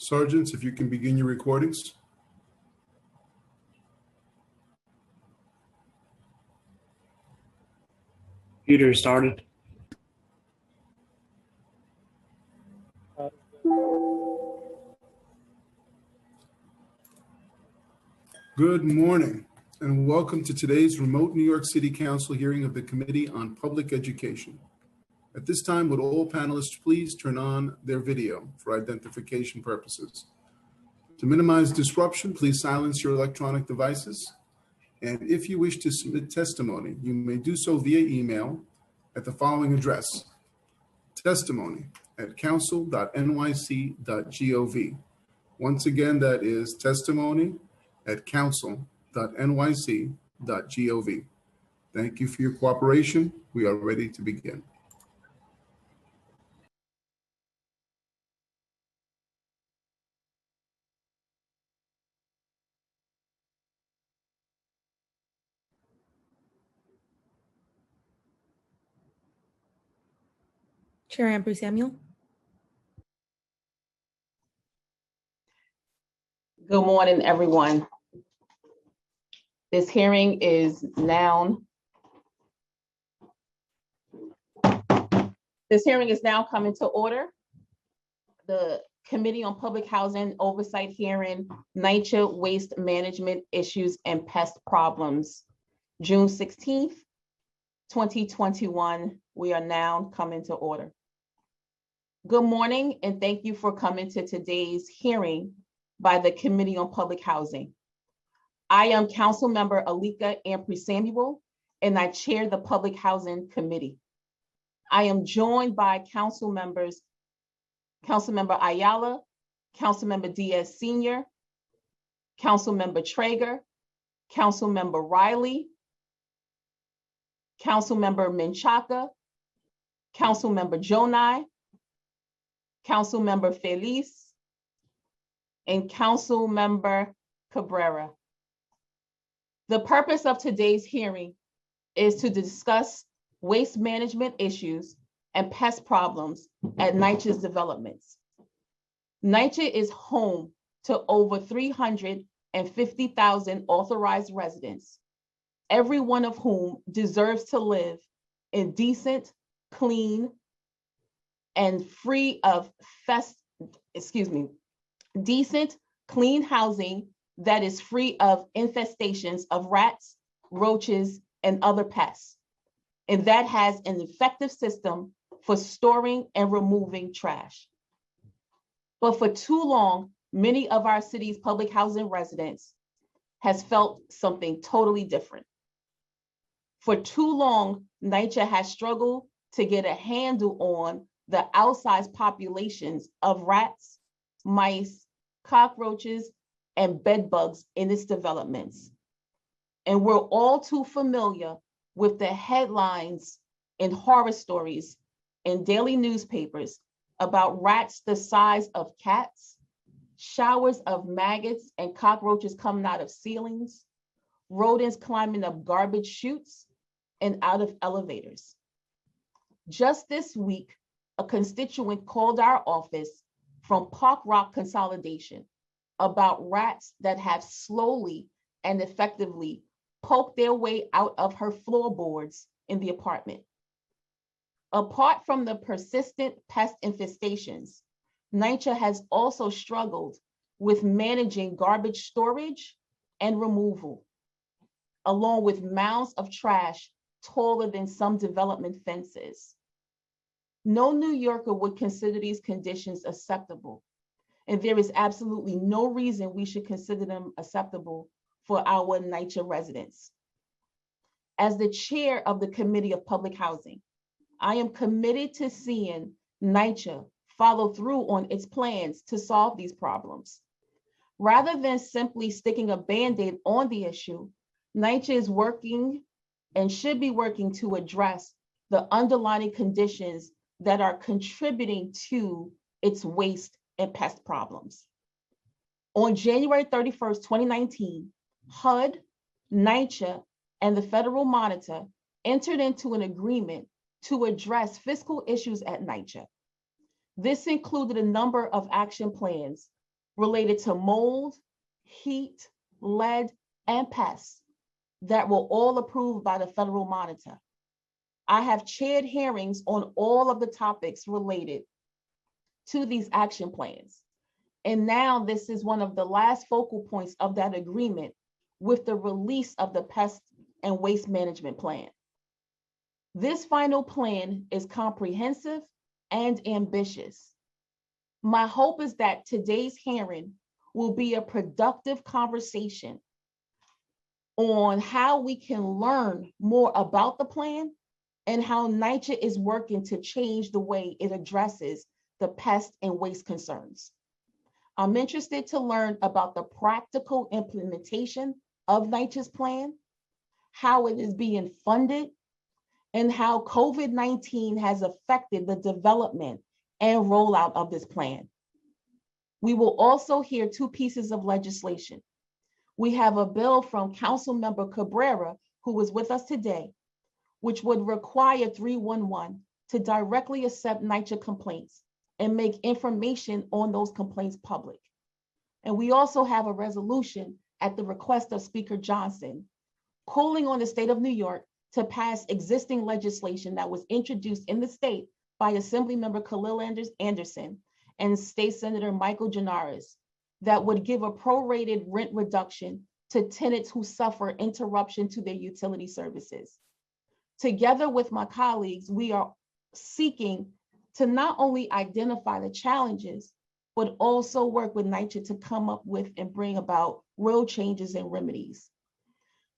Sergeants, if you can begin your recordings. Computer started. Good morning and welcome to today's remote New York City Council hearing of the Committee on Public Education. At this time, would all panelists please turn on their video for identification purposes. To minimize disruption, please silence your electronic devices. And if you wish to submit testimony, you may do so via email at the following address: testimony@council.nyc.gov. Once again, that is testimony@council.nyc.gov. Thank you for your cooperation. We are ready to begin. Chair Amber Samuel. Good morning, everyone. This hearing is now coming to order. The Committee on Public Housing Oversight Hearing, NYCHA Waste Management Issues and Pest Problems, June 16th, 2021. We are now coming to order. Good morning, and thank you for coming to today's hearing by the Committee on Public Housing. I am Council Member Alika Ampry Samuel, and I chair the Public Housing Committee. I am joined by Council Member Ayala, Council Member Diaz Sr., Council Member Traeger, Council Member Riley, Council Member Menchaca, Council Member Jonai, Council Member Feliz, and Council Member Cabrera. The purpose of today's hearing is to discuss waste management issues and pest problems at NYCHA's developments. NYCHA is home to over 350,000 authorized residents, every one of whom deserves to live in decent, clean, and free of decent, clean housing that is free of infestations of rats, roaches, and other pests, and that has an effective system for storing and removing trash. But for too long, many of our city's public housing residents has felt something totally different. For too long, NYCHA has struggled to get a handle on the outsized populations of rats, mice, cockroaches, and bed bugs in its developments. And we're all too familiar with the headlines and horror stories in daily newspapers about rats the size of cats, showers of maggots and cockroaches coming out of ceilings, rodents climbing up garbage chutes and out of elevators. Just this week, a constituent called our office from Park Rock Consolidation about rats that have slowly and effectively poked their way out of her floorboards in the apartment. Apart from the persistent pest infestations, NYCHA has also struggled with managing garbage storage and removal, along with mounds of trash taller than some development fences. No New Yorker would consider these conditions acceptable, and there is absolutely no reason we should consider them acceptable for our NYCHA residents. As the chair of the Committee of Public Housing, I am committed to seeing NYCHA follow through on its plans to solve these problems. Rather than simply sticking a Band-Aid on the issue, NYCHA is working and should be working to address the underlying conditions that are contributing to its waste and pest problems. On January 31st, 2019, HUD, NYCHA, and the Federal Monitor entered into an agreement to address fiscal issues at NYCHA. This included a number of action plans related to mold, heat, lead, and pests that were all approved by the federal monitor. I have chaired hearings on all of the topics related to these action plans. And now this is one of the last focal points of that agreement with the release of the pest and waste management plan. This final plan is comprehensive and ambitious. My hope is that today's hearing will be a productive conversation on how we can learn more about the plan and how NYCHA is working to change the way it addresses the pest and waste concerns. I'm interested to learn about the practical implementation of NYCHA's plan, how it is being funded, and how COVID-19 has affected the development and rollout of this plan. We will also hear two pieces of legislation. We have a bill from Councilmember Cabrera, who is with us today, which would require 311 to directly accept NYCHA complaints and make information on those complaints public. And we also have a resolution at the request of Speaker Johnson, calling on the state of New York to pass existing legislation that was introduced in the state by Assemblymember Khalil Anderson and State Senator Michael Janaris that would give a prorated rent reduction to tenants who suffer interruption to their utility services. Together with my colleagues, we are seeking to not only identify the challenges, but also work with NYCHA to come up with and bring about real changes and remedies.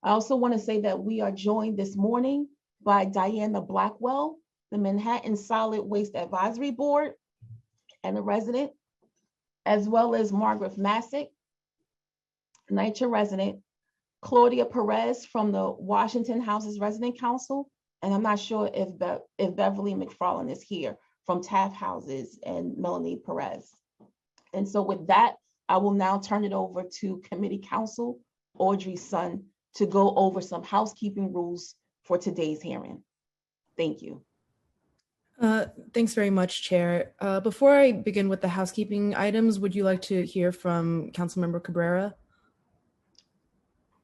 I also want to say that we are joined this morning by Diana Blackwell, the Manhattan Solid Waste Advisory Board and a resident, as well as Margaret Masick, NYCHA resident, Claudia Perez from the Washington Houses Resident Council, and I'm not sure if Beverly McFarland is here from Taft Houses, and Melanie Perez. And so with that, I will now turn it over to Committee Counsel Audrey Sun to go over some housekeeping rules for today's hearing. Thank you. Thanks very much, Chair. Before I begin with the housekeeping items, would you like to hear from Councilmember Cabrera?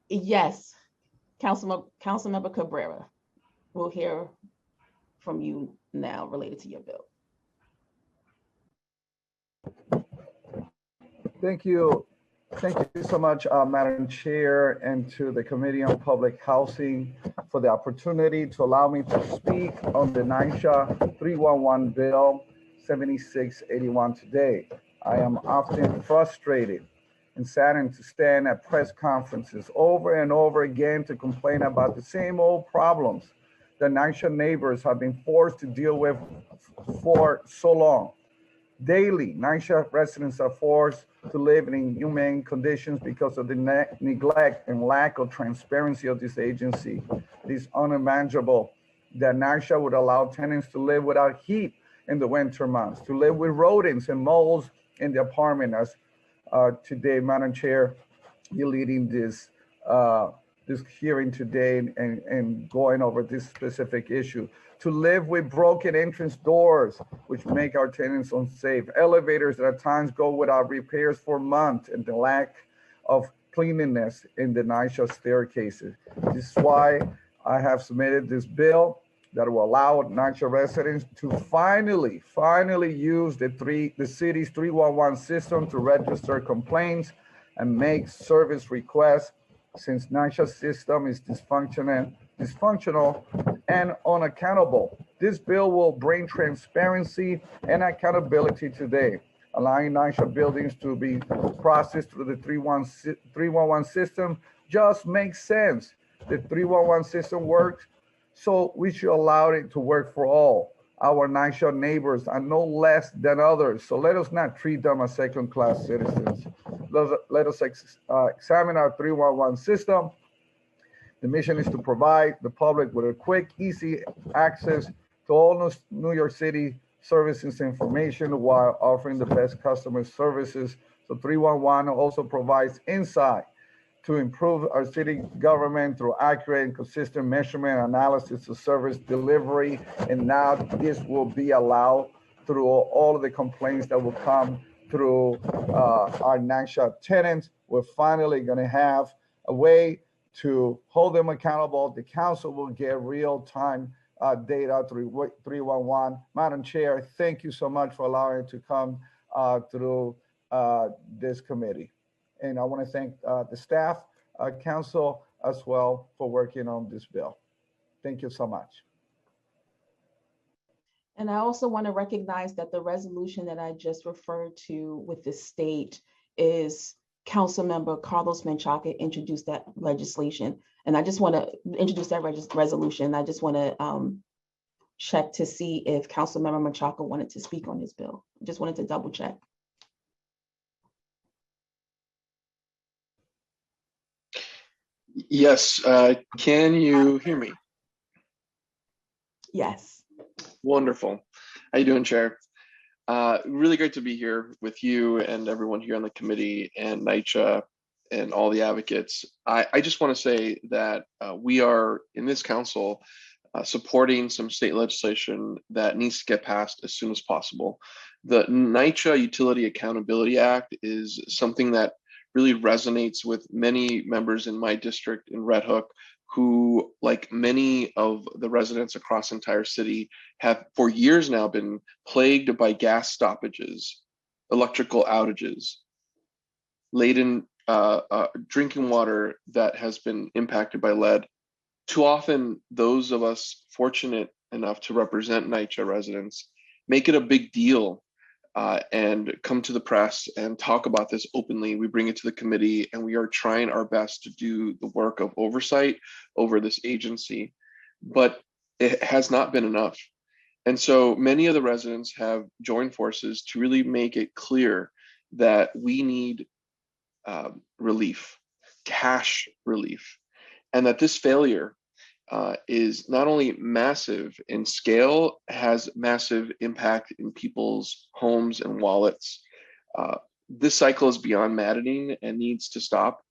Yes, Councilmember Cabrera. We'll hear from you now related to your bill. Thank you. Thank you so much, Madam Chair, and to the Committee on Public Housing for the opportunity to allow me to speak on the NYCHA 311 Bill 7681 today. I am often frustrated and saddened to stand at press conferences over and over again to complain about the same old problems that NYCHA neighbors have been forced to deal with for so long. Daily, NYCHA residents are forced to live in inhumane conditions because of the neglect and lack of transparency of this agency. It is unimaginable that NYCHA would allow tenants to live without heat in the winter months, to live with rodents and moles in the apartment. As today, Madam Chair, you're leading this hearing today and going over this specific issue. To live with broken entrance doors, which make our tenants unsafe, elevators that at times go without repairs for months, and the lack of cleanliness in the NYCHA staircases. This is why I have submitted this bill that will allow NYCHA residents to finally use the city's 311 system to register complaints and make service requests, since NYCHA system is dysfunctional and unaccountable. This bill will bring transparency and accountability today, allowing NYCHA buildings to be processed through the 311 system just makes sense. The 311 system works, so we should allow it to work for all. Our NYCHA neighbors are no less than others, so let us not treat them as second-class citizens. Let us examine our 311 system. The mission is to provide the public with a quick, easy access to all New York City services information while offering the best customer services. So 311 also provides insight to improve our city government through accurate and consistent measurement analysis of service delivery. And now this will be allowed through all of the complaints that will come through our NYCHA tenants. We're finally going to have a way to hold them accountable. The council will get real-time data through 311. Madam Chair, thank you so much for allowing it to come through this committee. And I want to thank the staff, council as well for working on this bill. Thank you so much. And I also want to recognize that the resolution that I just referred to with the state is Councilmember Carlos Menchaca introduced that legislation. And I just want to introduce that resolution. I just want to check to see if Councilmember Menchaca wanted to speak on his bill. Just wanted to double check. Yes, can you hear me? Yes. Wonderful. How you doing, Chair? Really great to be here with you and everyone here on the committee and NYCHA and all the advocates. I just want to say that we are in this council supporting some state legislation that needs to get passed as soon as possible. The NYCHA Utility Accountability Act is something that really resonates with many members in my district in Red Hook who, like many of the residents across the entire city, have for years now been plagued by gas stoppages, electrical outages, laden drinking water that has been impacted by lead. Too often, those of us fortunate enough to represent NYCHA residents make it a big deal and come to the press and talk about this openly. We bring it to the committee and we are trying our best to do the work of oversight over this agency, but it has not been enough. And so many of the residents have joined forces to really make it clear that we need relief, cash relief, and that this failure is not only massive in scale, has massive impact in people's homes and wallets. This cycle is beyond maddening and needs to stop.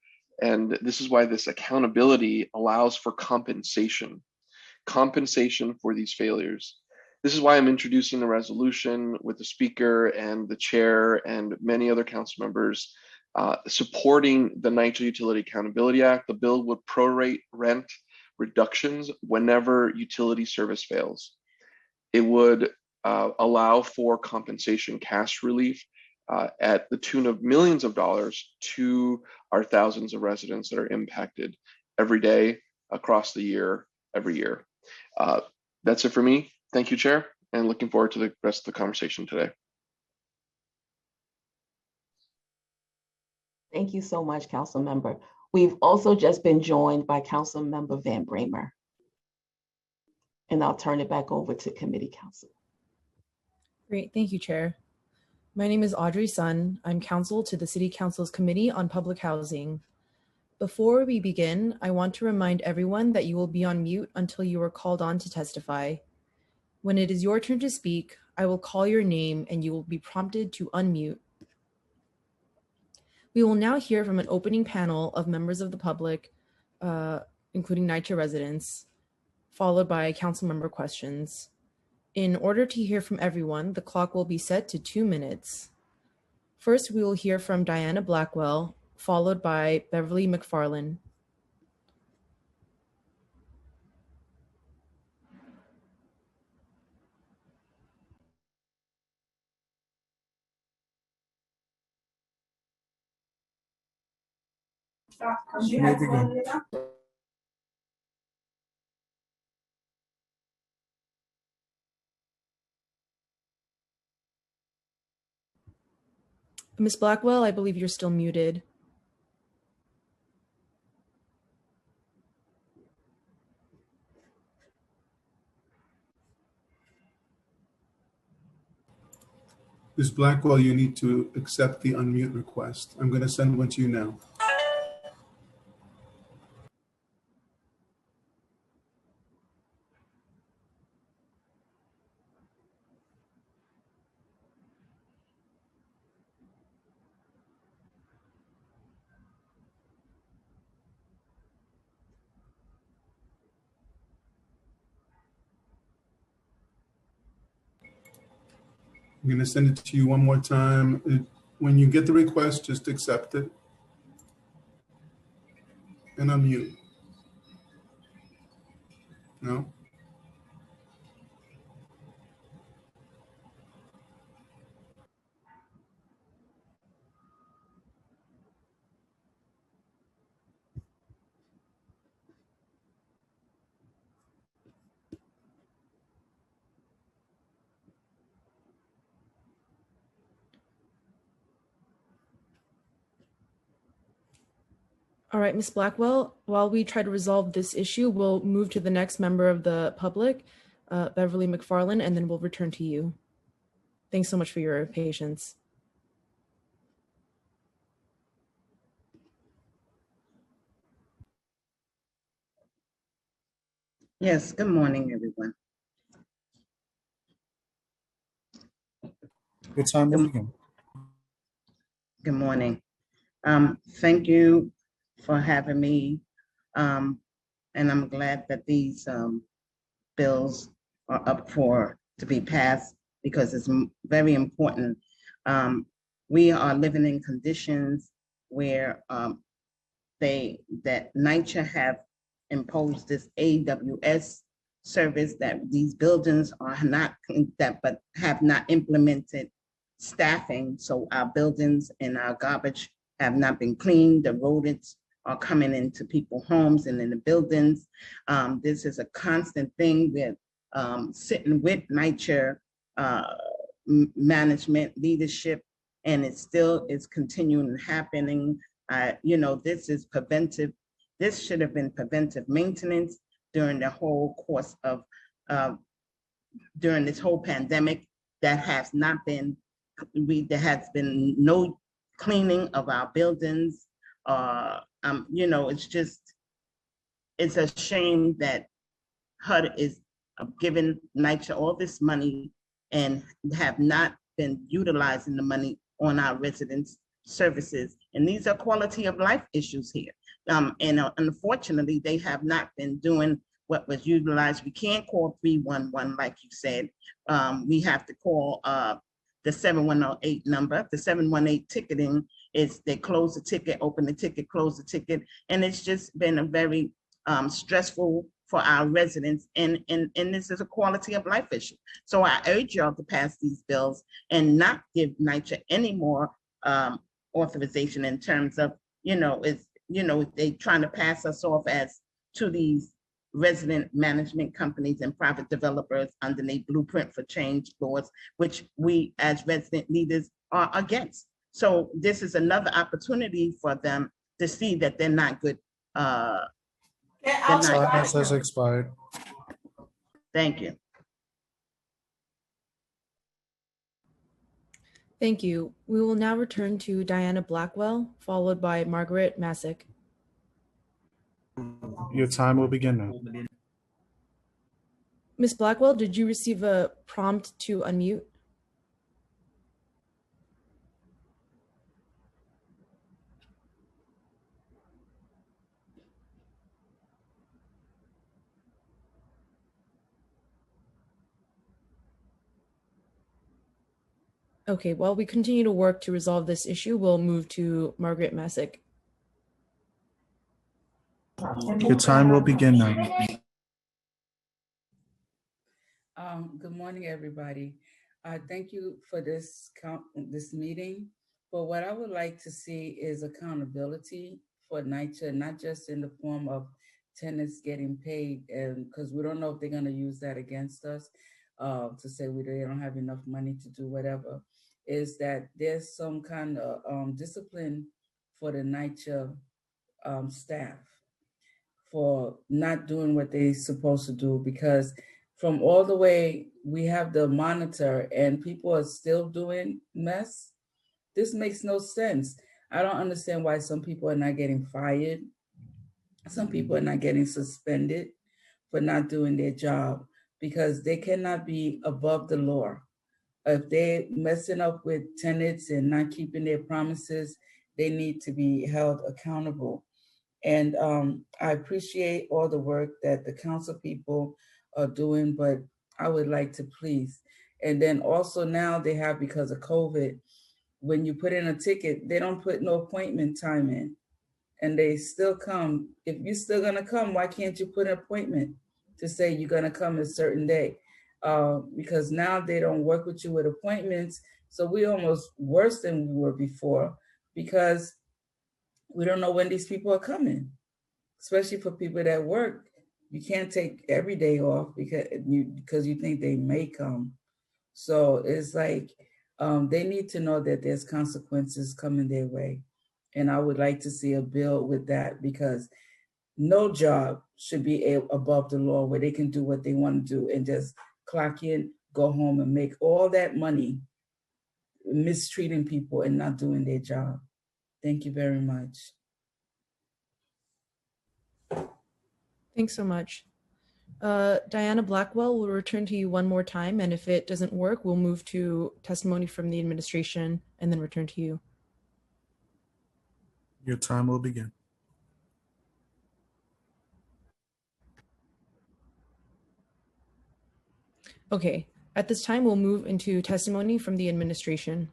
And this is why this accountability allows for compensation for these failures. This is why I'm introducing the resolution with the speaker and the chair and many other council members supporting the NYCHA Utility Accountability Act. The bill would prorate rent reductions whenever utility service fails. It would allow for compensation cash relief at the tune of millions of dollars to our thousands of residents that are impacted every day across the year, every year. That's it for me. Thank you, Chair, and looking forward to the rest of the conversation today. Thank you so much, Council Member. We've also just been joined by Council Member Van Bramer. And I'll turn it back over to Committee Council. Great, thank you, Chair. My name is Audrey Sun. I'm counsel to the City Council's Committee on Public Housing. Before we begin, I want to remind everyone that you will be on mute until you are called on to testify. When it is your turn to speak, I will call your name and you will be prompted to unmute. We will now hear from an opening panel of members of the public, including NYCHA residents, followed by council member questions. In order to hear from everyone, the clock will be set to 2 minutes. First, we will hear from Diana Blackwell, followed by Beverly McFarland. Ms. Blackwell, I believe you're still muted. Ms. Blackwell, you need to accept the unmute request. I'm going to send one to you now. I'm going to send it to you one more time. When you get the request, just accept it and unmute. No? All right, Ms. Blackwell, while we try to resolve this issue, we'll move to the next member of the public, Beverly McFarland, and then we'll return to you. Thanks so much for your patience. Yes, good morning, everyone. Good time to begin. Good morning. Thank you for having me. And I'm glad that these bills are up to be passed because it's very important. We are living in conditions where that NYCHA have imposed this AWS service that these buildings are not but have not implemented staffing. So our buildings and our garbage have not been cleaned. The rodents are coming into people's homes and in the buildings. This is a constant thing with sitting with NYCHA management leadership, and it still is continuing happening. This is preventive. This should have been preventive maintenance during the whole course of during this whole pandemic. That has not been. There has been no cleaning of our buildings. It's a shame that HUD is giving NYCHA all this money and have not been utilizing the money on our residents' services. And these are quality of life issues here. Unfortunately, they have not been doing what was utilized. We can't call 311 like you said. We have to call the 718 number. The 718 ticketing is they close the ticket, open the ticket, close the ticket. And it's just been a very stressful for our residents. And this is a quality of life issue. So I urge y'all to pass these bills and not give NYCHA any more authorization in terms of, they trying to pass us off as to these resident management companies and private developers underneath blueprint for change laws, which we as resident leaders are against. So this is another opportunity for them to see that they're not good. Time has expired. Thank you. Thank you. We will now return to Diana Blackwell, followed by Margaret Masick. Your time will begin now. Ms. Blackwell, did you receive a prompt to unmute? Okay, while we continue to work to resolve this issue, we'll move to Margaret Masick. Your time will begin now. Good morning, everybody. Thank you for this meeting. But what I would like to see is accountability for NYCHA, not just in the form of tenants getting paid, and because we don't know if they're going to use that against us to say they don't have enough money to do whatever. Is that there's some kind of discipline for the NYCHA staff for not doing what they're supposed to do, because from all the way we have the monitor and people are still doing mess. This makes no sense. I don't understand why some people are not getting fired. Some people are not getting suspended for not doing their job, because they cannot be above the law. If they're messing up with tenants and not keeping their promises, they need to be held accountable. And I appreciate all the work that the council people are doing, but I would like to please. And then also now they have, because of COVID, when you put in a ticket, they don't put no appointment time in, and they still come. If you're still gonna come, why can't you put an appointment to say you're gonna come a certain day? Because now they don't work with you with appointments, so we almost worse than we were before, because we don't know when these people are coming, especially for people that work. You can't take every day off because you think they may come. So it's like they need to know that there's consequences coming their way. And I would like to see a bill with that, because no job should be above the law where they can do what they want to do and just clock in, go home, and make all that money mistreating people and not doing their job. Thank you very much. Thanks so much. Diana Blackwell, will return to you one more time, and if it doesn't work, we'll move to testimony from the administration and then return to you. Your time will begin. Okay, at this time, we'll move into testimony from the administration.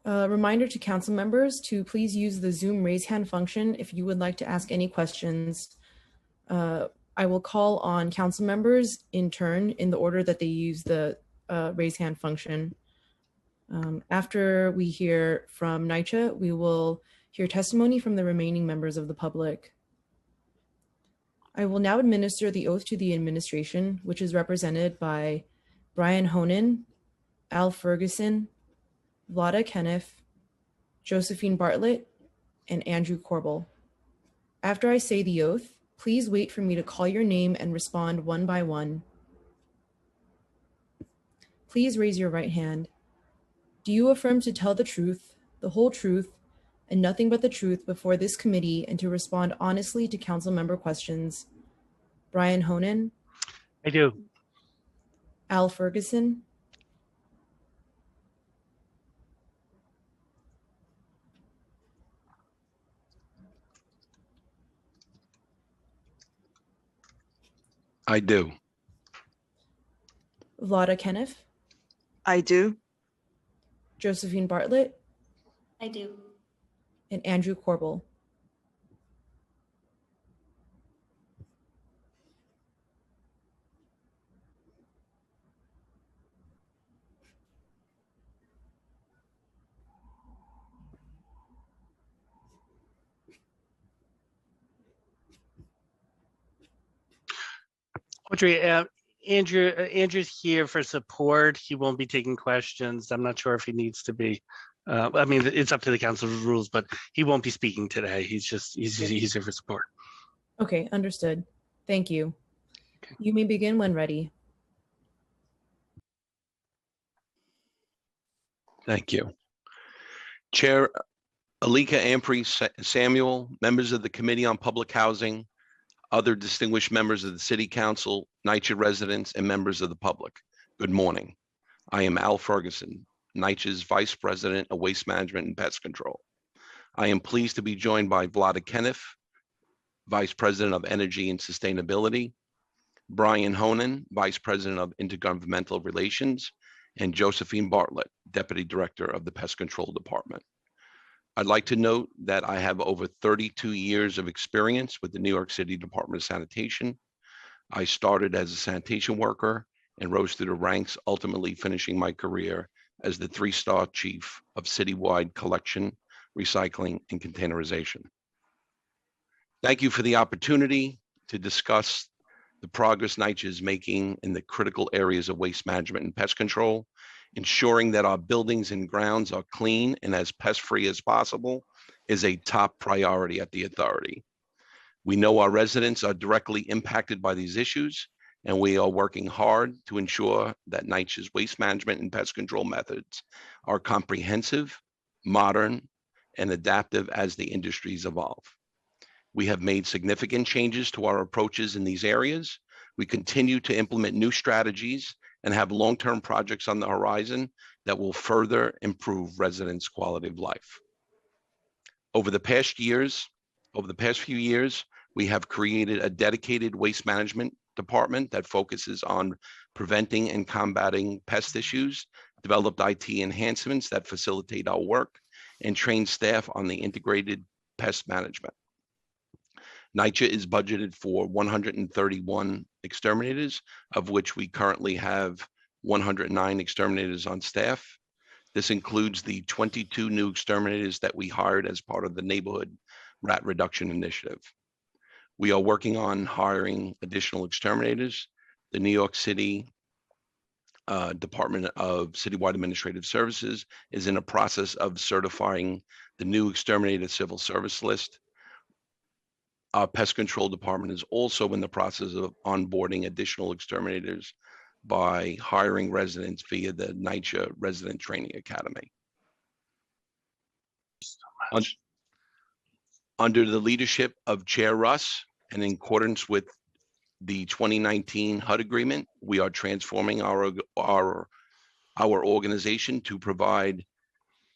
Reminder to council members to please use the Zoom raise hand function if you would like to ask any questions. I will call on council members in turn in the order that they use the raise hand function. After we hear from NYCHA, we will hear testimony from the remaining members of the public. I will now administer the oath to the administration, which is represented by Brian Honan, Al Ferguson, Vlada Kenneth, Josephine Bartlett, and Andrew Corbel. After I say the oath, please wait for me to call your name and respond one by one. Please raise your right hand. Do you affirm to tell the truth, the whole truth, and nothing but the truth before this committee, and to respond honestly to council member questions? Brian Honan? I do. Al Ferguson? I do. Vlada Kenneth? I do. Josephine Bartlett? I do. And Andrew Corbel? Audrey, Andrew's here for support. He won't be taking questions. I'm not sure if he needs to be. I mean, it's up to the council's rules, but he won't be speaking today. He's here for support. Okay, understood. Thank you. Okay. You may begin when ready. Thank you. Chair Alika Ampry Samuel, members of the Committee on Public Housing, other distinguished members of the City Council, NYCHA residents, and members of the public. Good morning. I am Al Ferguson, NYCHA's Vice President of Waste Management and Pest Control. I am pleased to be joined by Vlada Kenneth, Vice President of Energy and Sustainability, Brian Honan, Vice President of Intergovernmental Relations, and Josephine Bartlett, Deputy Director of the Pest Control Department. I'd like to note that I have over 32 years of experience with the New York City Department of Sanitation. I started as a sanitation worker and rose through the ranks, ultimately finishing my career as the 3-star chief of citywide collection, recycling, and containerization. Thank you for the opportunity to discuss the progress NYCHA is making in the critical areas of waste management and pest control. Ensuring that our buildings and grounds are clean and as pest-free as possible is a top priority at the authority. We know our residents are directly impacted by these issues, and we are working hard to ensure that NYCHA's waste management and pest control methods are comprehensive, modern, and adaptive as the industries evolve. We have made significant changes to our approaches in these areas. We continue to implement new strategies and have long-term projects on the horizon that will further improve residents' quality of life. Over the past few years, we have created a dedicated waste management department that focuses on preventing and combating pest issues, developed IT enhancements that facilitate our work, and trained staff on the integrated pest management. NYCHA is budgeted for 131 exterminators, of which we currently have 109 exterminators on staff. This includes the 22 new exterminators that we hired as part of the neighborhood rat reduction initiative. We are working on hiring additional exterminators. The New York City Department of Citywide Administrative Services is in a process of certifying the new exterminator civil service list. Our pest control department is also in the process of onboarding additional exterminators by hiring residents via the NYCHA Resident Training Academy. Under the leadership of Chair Russ and in accordance with the 2019 HUD agreement, we are transforming our organization to provide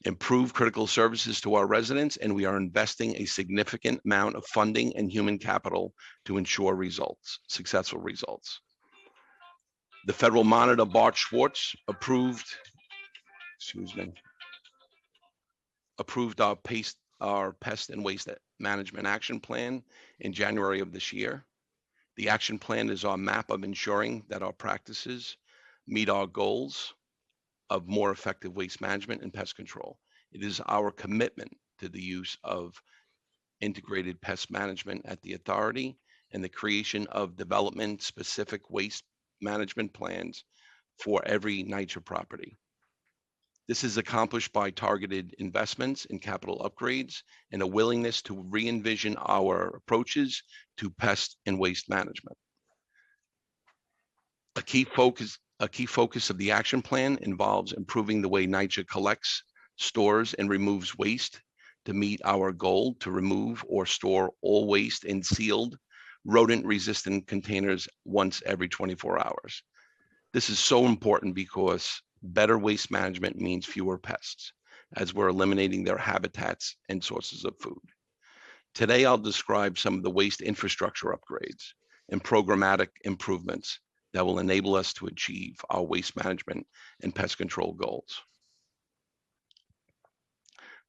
improved critical services to our residents, and we are investing a significant amount of funding and human capital to ensure successful results. The federal monitor, Bart Schwartz, approved our pest and waste management action plan in January of this year. The action plan is our map of ensuring that our practices meet our goals of more effective waste management and pest control. It is our commitment to the use of integrated pest management at the authority and the creation of development-specific waste management plans for every NYCHA property. This is accomplished by targeted investments in capital upgrades and a willingness to re-envision our approaches to pest and waste management. A key focus of the action plan involves improving the way NYCHA collects, stores, and removes waste to meet our goal to remove or store all waste in sealed, rodent-resistant containers once every 24 hours. This is so important because better waste management means fewer pests, as we're eliminating their habitats and sources of food. Today, I'll describe some of the waste infrastructure upgrades and programmatic improvements that will enable us to achieve our waste management and pest control goals.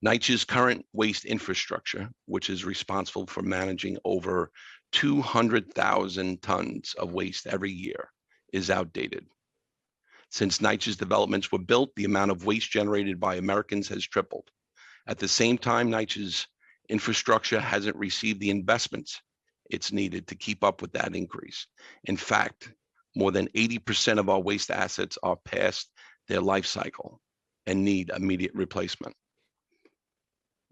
NYCHA's current waste infrastructure, which is responsible for managing over 200,000 tons of waste every year, is outdated. Since NYCHA's developments were built, the amount of waste generated by Americans has tripled. At the same time, NYCHA's infrastructure hasn't received the investments it's needed to keep up with that increase. In fact, more than 80% of our waste assets are past their life cycle and need immediate replacement.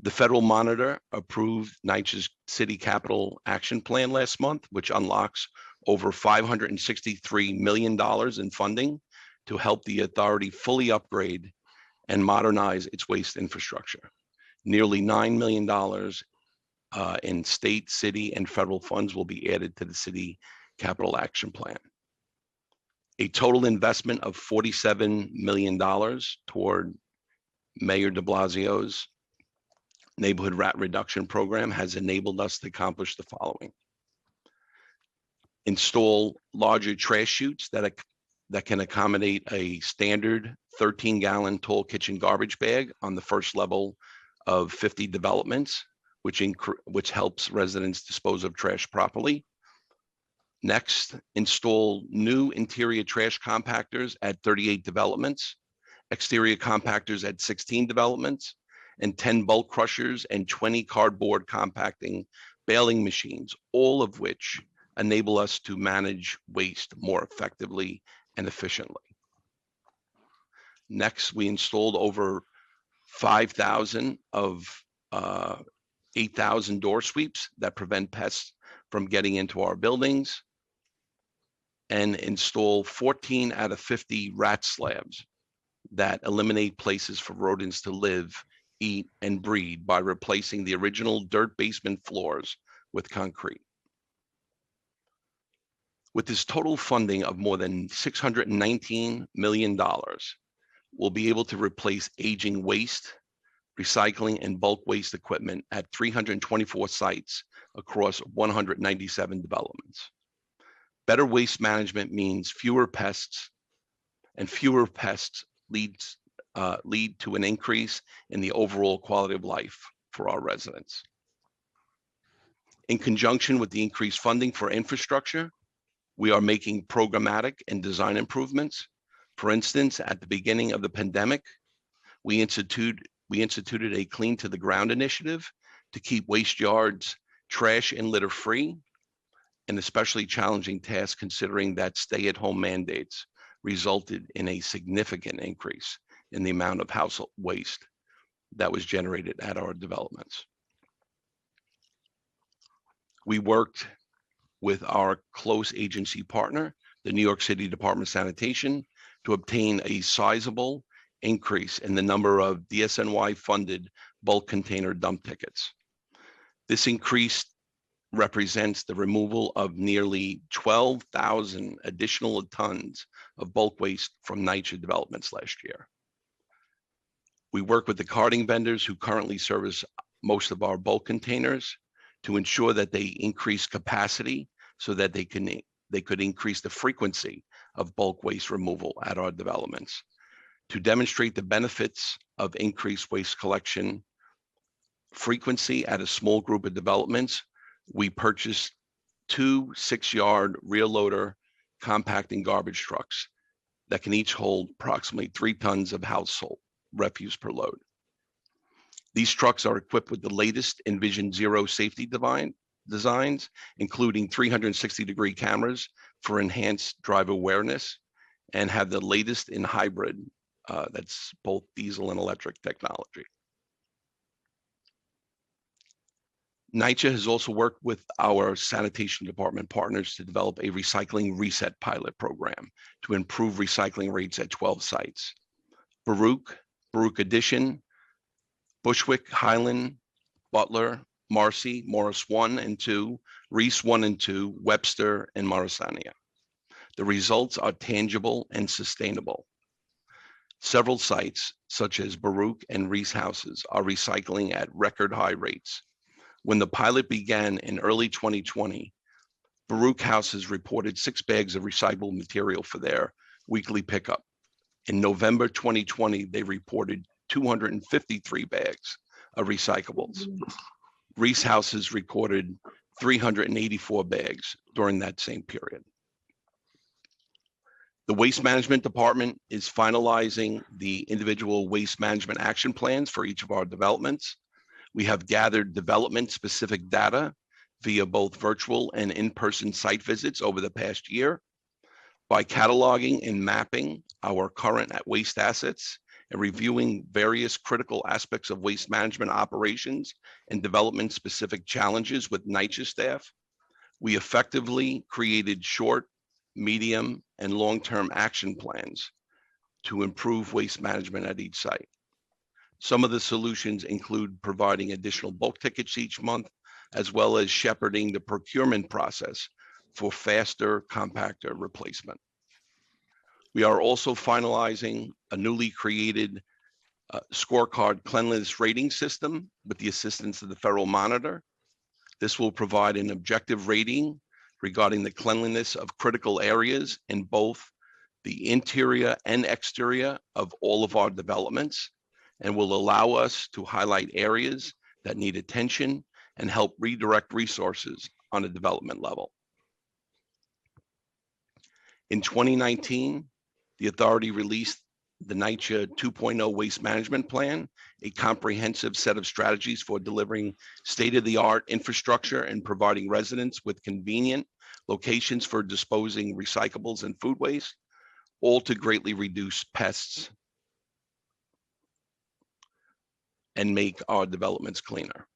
The federal monitor approved NYCHA's City Capital Action Plan last month, which unlocks over $563 million in funding to help the authority fully upgrade and modernize its waste infrastructure. Nearly $9 million in state, city, and federal funds will be added to the City Capital Action Plan. A total investment of $47 million toward Mayor de Blasio's neighborhood rat reduction program has enabled us to accomplish the following. Install larger trash chutes that can accommodate a standard 13-gallon tall kitchen garbage bag on the first level of 50 developments, which helps residents dispose of trash properly. Next, install new interior trash compactors at 38 developments, exterior compactors at 16 developments, and 10 bulk crushers and 20 cardboard compacting baling machines, all of which enable us to manage waste more effectively and efficiently. Next, we installed over 5,000 of 8,000 door sweeps that prevent pests from getting into our buildings, and install 14 out of 50 rat slabs that eliminate places for rodents to live, eat, and breed by replacing the original dirt basement floors with concrete. With this total funding of more than $619 million, we'll be able to replace aging waste, recycling, and bulk waste equipment at 324 sites across 197 developments. Better waste management means fewer pests, and fewer pests lead to an increase in the overall quality of life for our residents. In conjunction with the increased funding for infrastructure, we are making programmatic and design improvements. For instance, at the beginning of the pandemic, we instituted a Clean to the Ground initiative to keep waste yards trash and litter free, an especially challenging task considering that stay-at-home mandates resulted in a significant increase in the amount of household waste that was generated at our developments. We worked with our close agency partner, the New York City Department of Sanitation, to obtain a sizable increase in the number of DSNY-funded bulk container dump tickets. This increase represents the removal of nearly 12,000 additional tons of bulk waste from NYCHA developments last year. We work with the carting vendors who currently service most of our bulk containers to ensure that they increase capacity so that they could increase the frequency of bulk waste removal at our developments. To demonstrate the benefits of increased waste collection frequency at a small group of developments, we purchased 2 6-yard rear loader compacting garbage trucks that can each hold approximately 3 tons of household refuse per load. These trucks are equipped with the latest Envision Zero safety designs, including 360-degree cameras for enhanced driver awareness, and have the latest in hybrid, that's both diesel and electric technology. NYCHA has also worked with our sanitation department partners to develop a recycling reset pilot program to improve recycling rates at 12 sites. Baruch Addition, Bushwick, Highland, Butler, Marcy, Morris 1 and 2, Reese 1 and 2, Webster, and Morrisania. The results are tangible and sustainable. Several sites, such as Baruch and Reese houses, are recycling at record high rates. When the pilot began in early 2020, Baruch houses reported 6 bags of recyclable material for their weekly pickup. In November 2020, they reported 253 bags of recyclables. Reese houses recorded 384 bags during that same period. The Waste Management Department is finalizing the individual waste management action plans for each of our developments. We have gathered development-specific data via both virtual and in-person site visits over the past year. By cataloging and mapping our current waste assets and reviewing various critical aspects of waste management operations and development-specific challenges with NYCHA staff, we effectively created short, medium, and long-term action plans to improve waste management at each site. Some of the solutions include providing additional bulk tickets each month, as well as shepherding the procurement process for faster compactor replacement. We are also finalizing a newly created scorecard cleanliness rating system with the assistance of the Federal Monitor. This will provide an objective rating regarding the cleanliness of critical areas in both the interior and exterior of all of our developments, and will allow us to highlight areas that need attention and help redirect resources on a development level. In 2019, the authority released the NYCHA 2.0 Waste Management Plan, a comprehensive set of strategies for delivering state-of-the-art infrastructure and providing residents with convenient locations for disposing recyclables and food waste, all to greatly reduce pests and make our developments cleaner.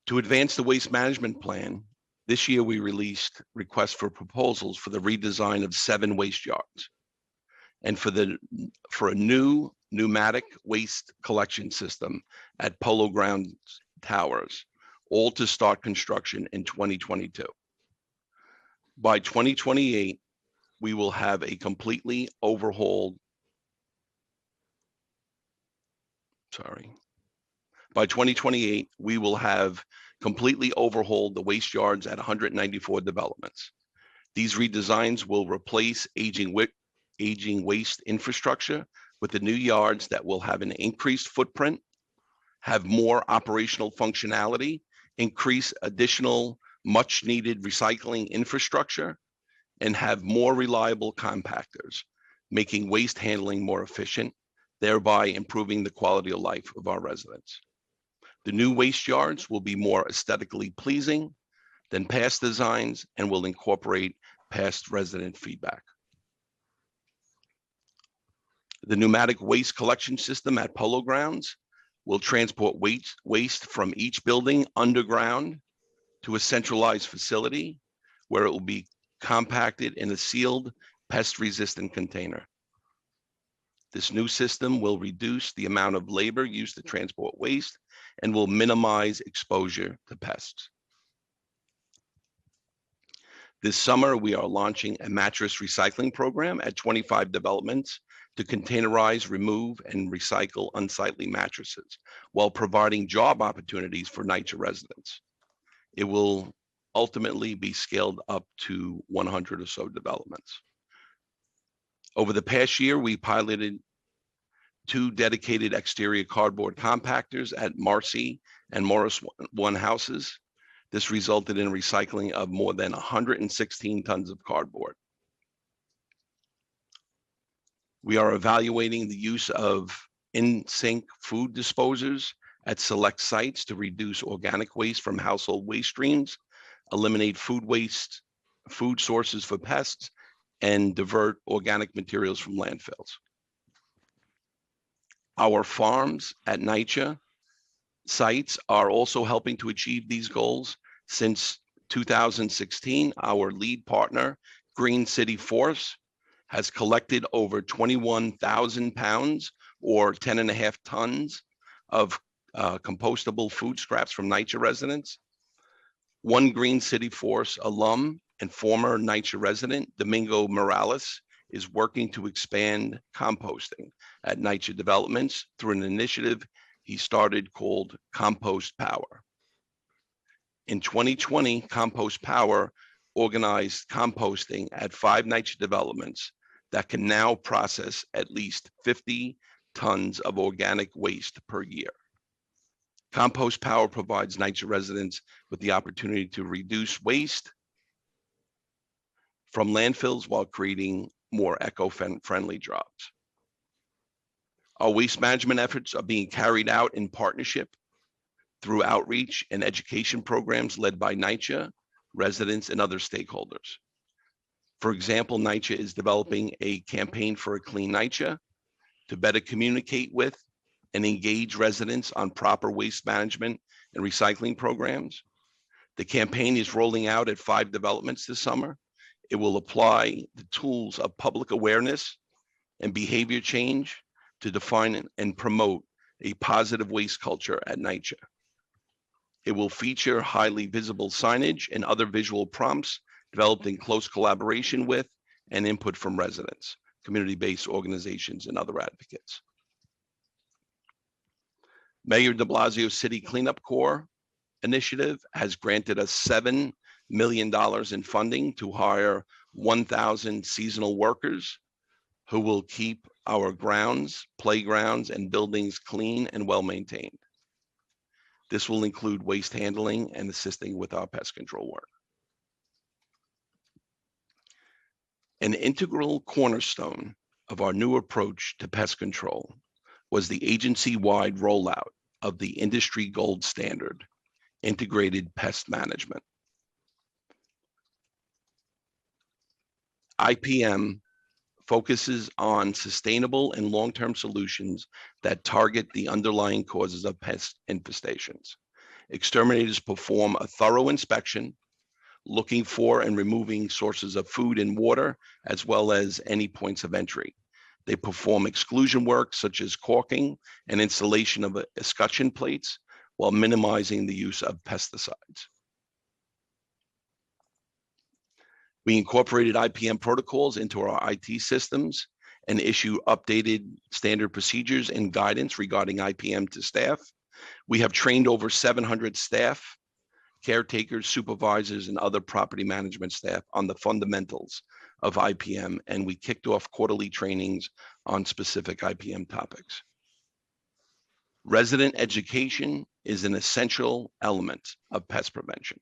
To advance the waste management plan, this year we released requests for proposals for the redesign of 7 waste yards and for a new pneumatic waste collection system at Polo Grounds Towers, all to start construction in 2022. By 2028, we will have a completely overhauled By 2028, we will have completely overhaul the waste yards at 194 developments. These redesigns will replace aging waste infrastructure with the new yards that will have an increased footprint, have more operational functionality, increase additional much needed recycling infrastructure, and have more reliable compactors, making waste handling more efficient, thereby improving the quality of life of our residents. The new waste yards will be more aesthetically pleasing than past designs and will incorporate past resident feedback. The pneumatic waste collection system at Polo Grounds will transport waste from each building underground to a centralized facility where it will be compacted in a sealed, pest-resistant container. This new system will reduce the amount of labor used to transport waste and will minimize exposure to pests. This summer, we are launching a mattress recycling program at 25 developments to containerize, remove, and recycle unsightly mattresses while providing job opportunities for NYCHA residents. It will ultimately be scaled up to 100 or so developments. Over the past year, we piloted 2 dedicated exterior cardboard compactors at Marcy and Morris One houses. This resulted in recycling of more than 116 tons of cardboard. We are evaluating the use of in-sink food disposers at select sites to reduce organic waste from household waste streams, eliminate food sources for pests, and divert organic materials from landfills. Our farms at NYCHA sites are also helping to achieve these goals. Since 2016, our lead partner, Green City Force, has collected over 21,000 pounds or 10.5 tons of compostable food scraps from NYCHA residents. One Green City Force alum and former NYCHA resident, Domingo Morales, is working to expand composting at NYCHA developments through an initiative he started called Compost Power. In 2020, Compost Power organized composting at 5 NYCHA developments that can now process at least 50 tons of organic waste per year. Compost Power provides NYCHA residents with the opportunity to reduce waste from landfills while creating more eco-friendly jobs. Our waste management efforts are being carried out in partnership through outreach and education programs led by NYCHA, residents, and other stakeholders. For example, NYCHA is developing a campaign for a clean NYCHA to better communicate with and engage residents on proper waste management and recycling programs. The campaign is rolling out at 5 developments this summer. It will apply the tools of public awareness and behavior change to define and promote a positive waste culture at NYCHA. It will feature highly visible signage and other visual prompts developed in close collaboration with and input from residents, community-based organizations, and other advocates. Mayor de Blasio's City Cleanup Corps initiative has granted us $7 million in funding to hire 1,000 seasonal workers who will keep our grounds, playgrounds, and buildings clean and well-maintained. This will include waste handling and assisting with our pest control work. An integral cornerstone of our new approach to pest control was the agency-wide rollout of the industry gold standard, integrated pest management. IPM focuses on sustainable and long-term solutions that target the underlying causes of pest infestations. Exterminators perform a thorough inspection, looking for and removing sources of food and water, as well as any points of entry. They perform exclusion work such as caulking and installation of escutcheon plates while minimizing the use of pesticides. We incorporated IPM protocols into our IT systems and issue updated standard procedures and guidance regarding IPM to staff. We have trained over 700 staff caretakers, supervisors, and other property management staff on the fundamentals of IPM, and we kicked off quarterly trainings on specific IPM topics. Resident education is an essential element of pest prevention.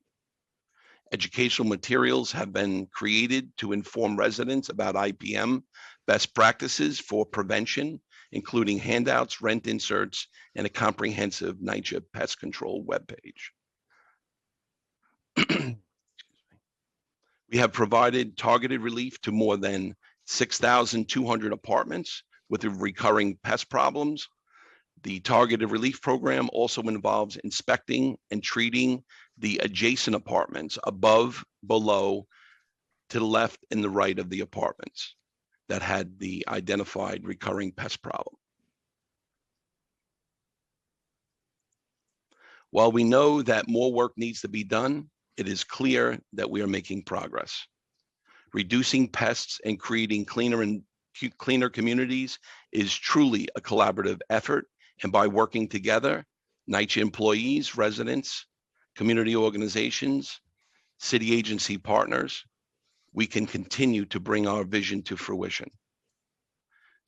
Educational materials have been created to inform residents about IPM best practices for prevention, including handouts, rent inserts, and a comprehensive NYCHA pest control webpage. We have provided targeted relief to more than 6,200 apartments with recurring pest problems. The targeted relief program also involves inspecting and treating the adjacent apartments above, below, to the left and the right of the apartments that had the identified recurring pest problem. While we know that more work needs to be done, it is clear that we are making progress. Reducing pests and creating cleaner communities is truly a collaborative effort. And by working together, NYCHA employees, residents, community organizations, city agency partners, we can continue to bring our vision to fruition.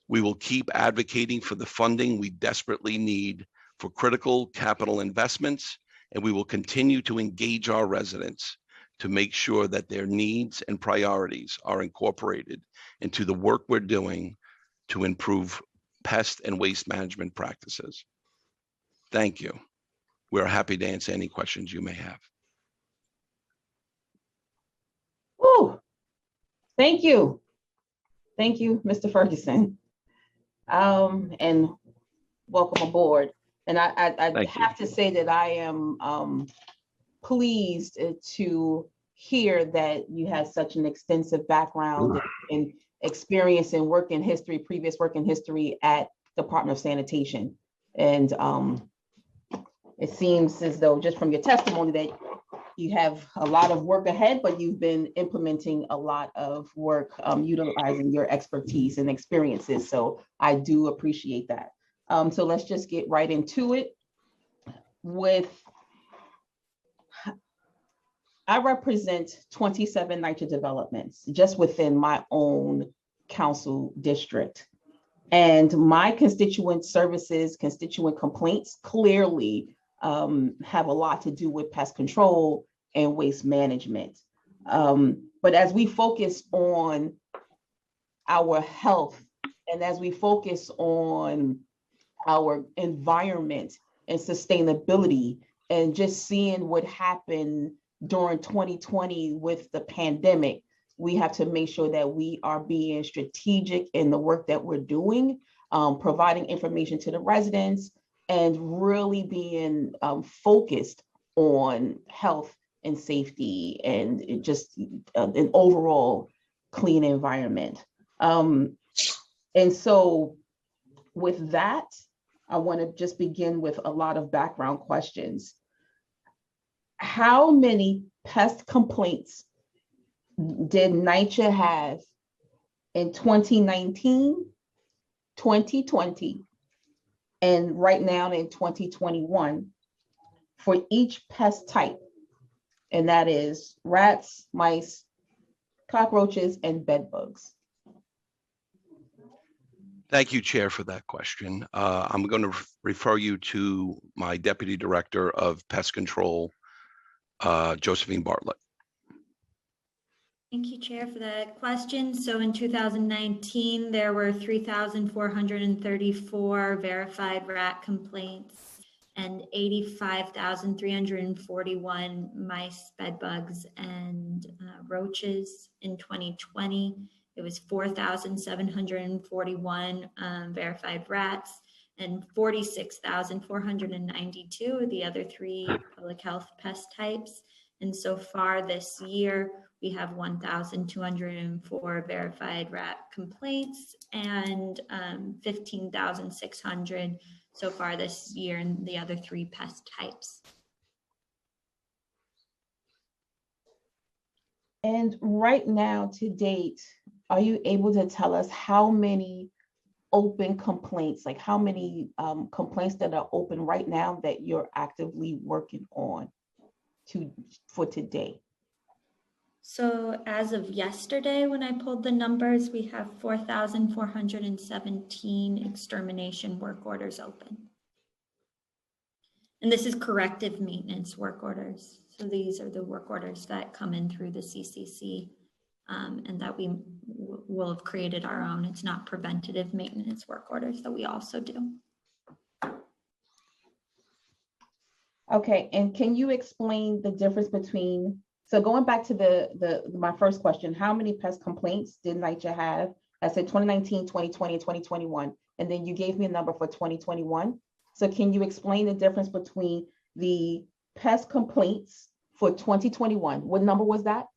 We will keep advocating for the funding we desperately need for critical capital investments, and we will continue to engage our residents to make sure that their needs and priorities are incorporated into the work we're doing to improve pest and waste management practices. Thank you. We're happy to answer any questions you may have. Woo. Thank you. Thank you, Mr. Ferguson. And welcome aboard. And I have to say that I am pleased to hear that you have such an extensive background and experience in working history, previous work in history at Department of Sanitation. And it seems as though just from your testimony that you have a lot of work ahead, but you've been implementing a lot of work utilizing your expertise and experiences. So I do appreciate that. So let's just get right into it. I represent 27 NYCHA developments just within my own council district. And my constituent services, constituent complaints clearly have a lot to do with pest control and waste management. But as we focus on our health and as we focus on our environment and sustainability and just seeing what happened during 2020 with the pandemic, we have to make sure that we are being strategic in the work that we're doing, providing information to the residents, and really being focused on health and safety and just an overall clean environment. And so with that, I want to just begin with a lot of background questions. How many pest complaints did NYCHA have in 2019, 2020, and right now in 2021 for each pest type? And that is rats, mice, cockroaches, and bed bugs. Thank you, Chair, for that question. I'm going to refer you to my Deputy Director of Pest Control, Josephine Bartlett. Thank you, Chair, for that question. So in 2019, there were 3,434 verified rat complaints and 85,341 mice, bed bugs, and roaches. In 2020, it was 4,741 verified rats and 46,492 of the other three public health pest types. And so far this year, we have 1,204 verified rat complaints and 15,600 so far this year in the other three pest types. And right now to date, are you able to tell us how many open complaints, like how many complaints that are open right now that you're actively working on? for today? So as of yesterday, when I pulled the numbers, we have 4,417 extermination work orders open. And this is corrective maintenance work orders. So these are the work orders that come in through the CCC and that we will have created our own. It's not preventative maintenance work orders that we also do. Okay, and can you explain the difference between, so going back to my first question, how many pest complaints did NYCHA have? I said 2019, 2020, and 2021, and then you gave me a number for 2021. So can you explain the difference between the pest complaints for 2021? What number was that?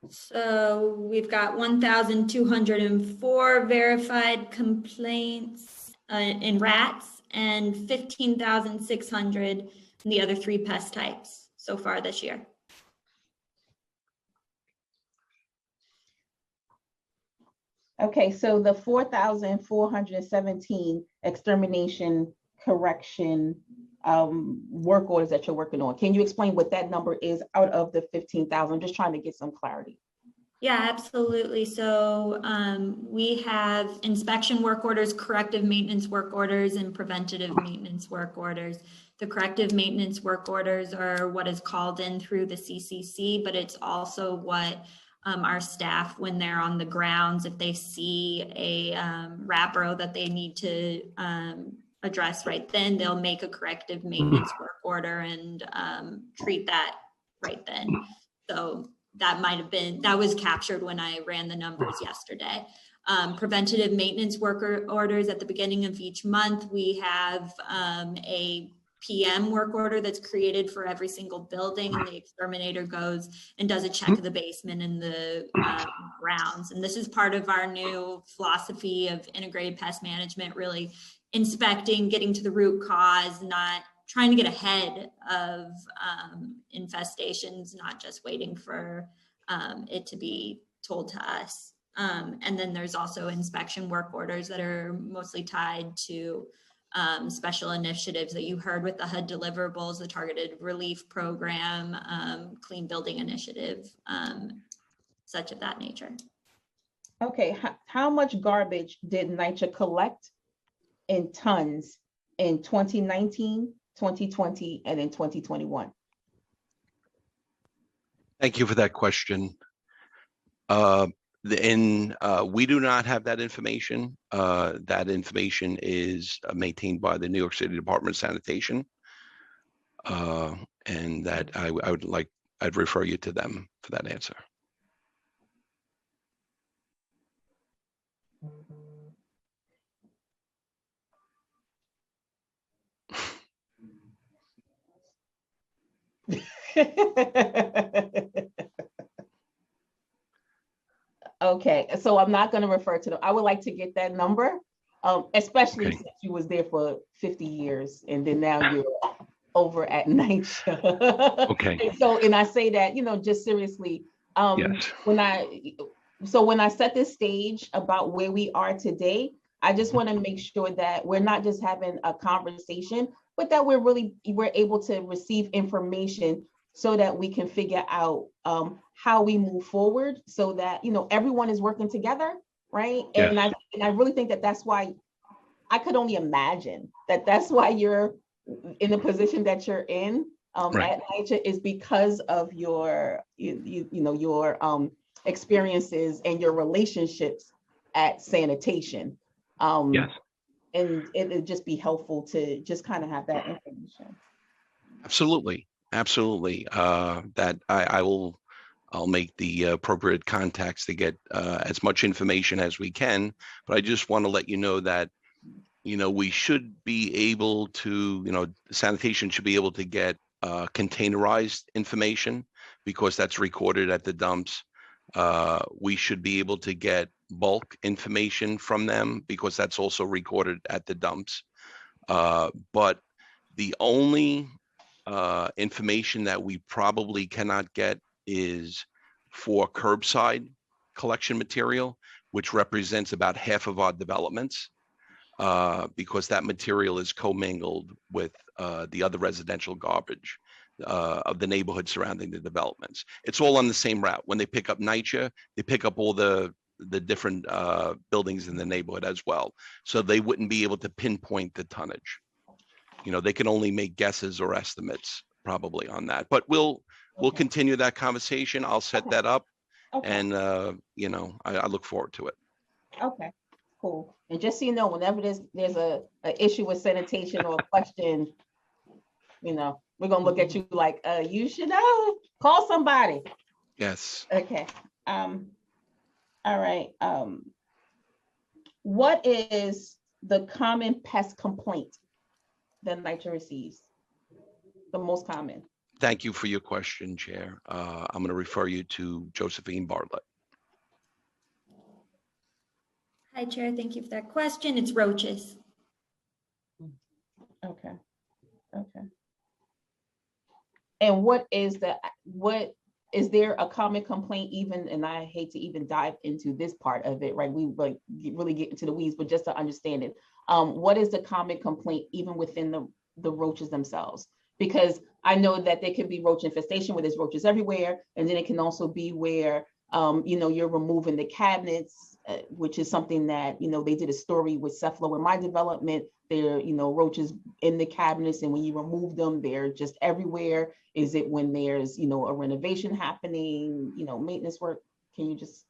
So we've got 1,204 verified complaints in rats and 15,600 in the other 3 pest types so far this year. Okay, so the 4,417 extermination correction work orders that you're working on, can you explain what that number is out of the 15,000? I'm just trying to get some clarity. Yeah, absolutely. So we have inspection work orders, corrective maintenance work orders, and preventative maintenance work orders. The corrective maintenance work orders are what is called in through the CCC, but it's also what our staff, when they're on the grounds, if they see a rat burrow that they need to address right then, they'll make a corrective maintenance work order and treat that right then. So that might have been, that was captured when I ran the numbers yesterday. Preventative maintenance work orders at the beginning of each month, we have a PM work order that's created for every single building, and the exterminator goes and does a check of the basement and the grounds. And this is part of our new philosophy of integrated pest management, really inspecting, getting to the root cause, not trying to get ahead of infestations, not just waiting for it to be told to us. And then there's also inspection work orders that are mostly tied to special initiatives that you heard with the HUD deliverables, the targeted relief program, clean building initiative, such of that nature. Okay, how much garbage did NYCHA collect in tons in 2019, 2020, and in 2021? Thank you for that question. We do not have that information. That information is maintained by the New York City Department of Sanitation. And that I'd refer you to them for that answer. Okay, so I'm not going to refer to them. I would like to get that number, especially since you was there for 50 years and then now you're over at NYCHA. Okay. And I say that, just seriously, Yes. when I set this stage about where we are today, I just want to make sure that we're not just having a conversation, but that we're able to receive information so that we can figure out how we move forward, so that everyone is working together, right? Yes. And I really think that that's why I could only imagine that's why you're in the position that you're in Right. at NYCHA, is because of your your experiences and your relationships at sanitation. Yes. And it'd just be helpful to just kind of have that information. Absolutely. Absolutely. That I'll make the appropriate contacts to get as much information as we can. But I just want to let you know that, we should be able to, sanitation should be able to get containerized information, because that's recorded at the dumps. We should be able to get bulk information from them, because that's also recorded at the dumps. But the only information that we probably cannot get is for curbside collection material, which represents about half of our developments, because that material is commingled with the other residential garbage of the neighborhood surrounding the developments. It's all on the same route. When they pick up NYCHA, they pick up all the different buildings in the neighborhood as well. So they wouldn't be able to pinpoint the tonnage. You know, they can only make guesses or estimates probably on that. But we'll continue that conversation. I'll set that up, and you know, I look forward to it. Okay, cool. And just so you know, whenever there's a issue with sanitation or a question, you know, we're gonna look at you like, you should know, call somebody. Yes. Okay. All right. What is the common pest complaint that NYCHA receives? The most common. Thank you for your question, Chair. I'm going to refer you to Josephine Bartlett. Hi, Chair. Thank you for that question. It's roaches. Okay. Okay. And what is there a common complaint even, and I hate to even dive into this part of it, right? We like really get into the weeds, but just to understand it, what is the common complaint even within the roaches themselves? Because I know that there can be roach infestation where there's roaches everywhere, and then it can also be where you know, you're removing the cabinets, which is something that, you know, they did a story with Cephalo in my development. There, you know, roaches in the cabinets, and when you remove them, they're just everywhere. Is it when there's, you know, a renovation happening, you know, maintenance work? Can you just?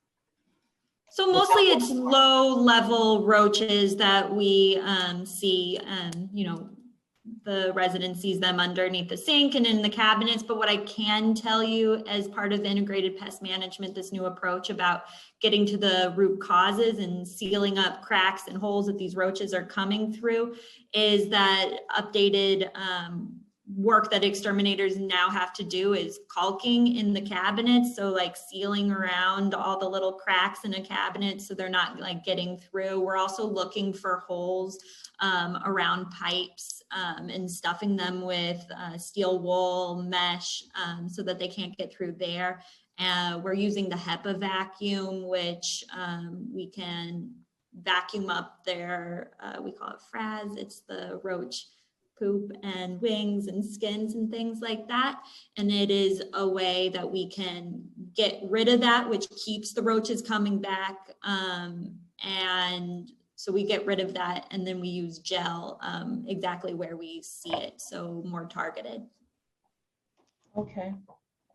So mostly it's low level roaches that we see, you know, the resident sees them underneath the sink and in the cabinets. But what I can tell you as part of integrated pest management, this new approach about getting to the root causes and sealing up cracks and holes that these roaches are coming through, is that updated work that exterminators now have to do is caulking in the cabinets. So like sealing around all the little cracks in a cabinet so they're not like getting through. We're also looking for holes around pipes and stuffing them with steel wool mesh so that they can't get through there. We're using the HEPA vacuum, which we can vacuum up their, we call it frazzed. It's the roach poop and wings and skins and things like that. And it is a way that we can get rid of that, which keeps the roaches coming back. And so we get rid of that, and then we use gel exactly where we see it, so more targeted. Okay,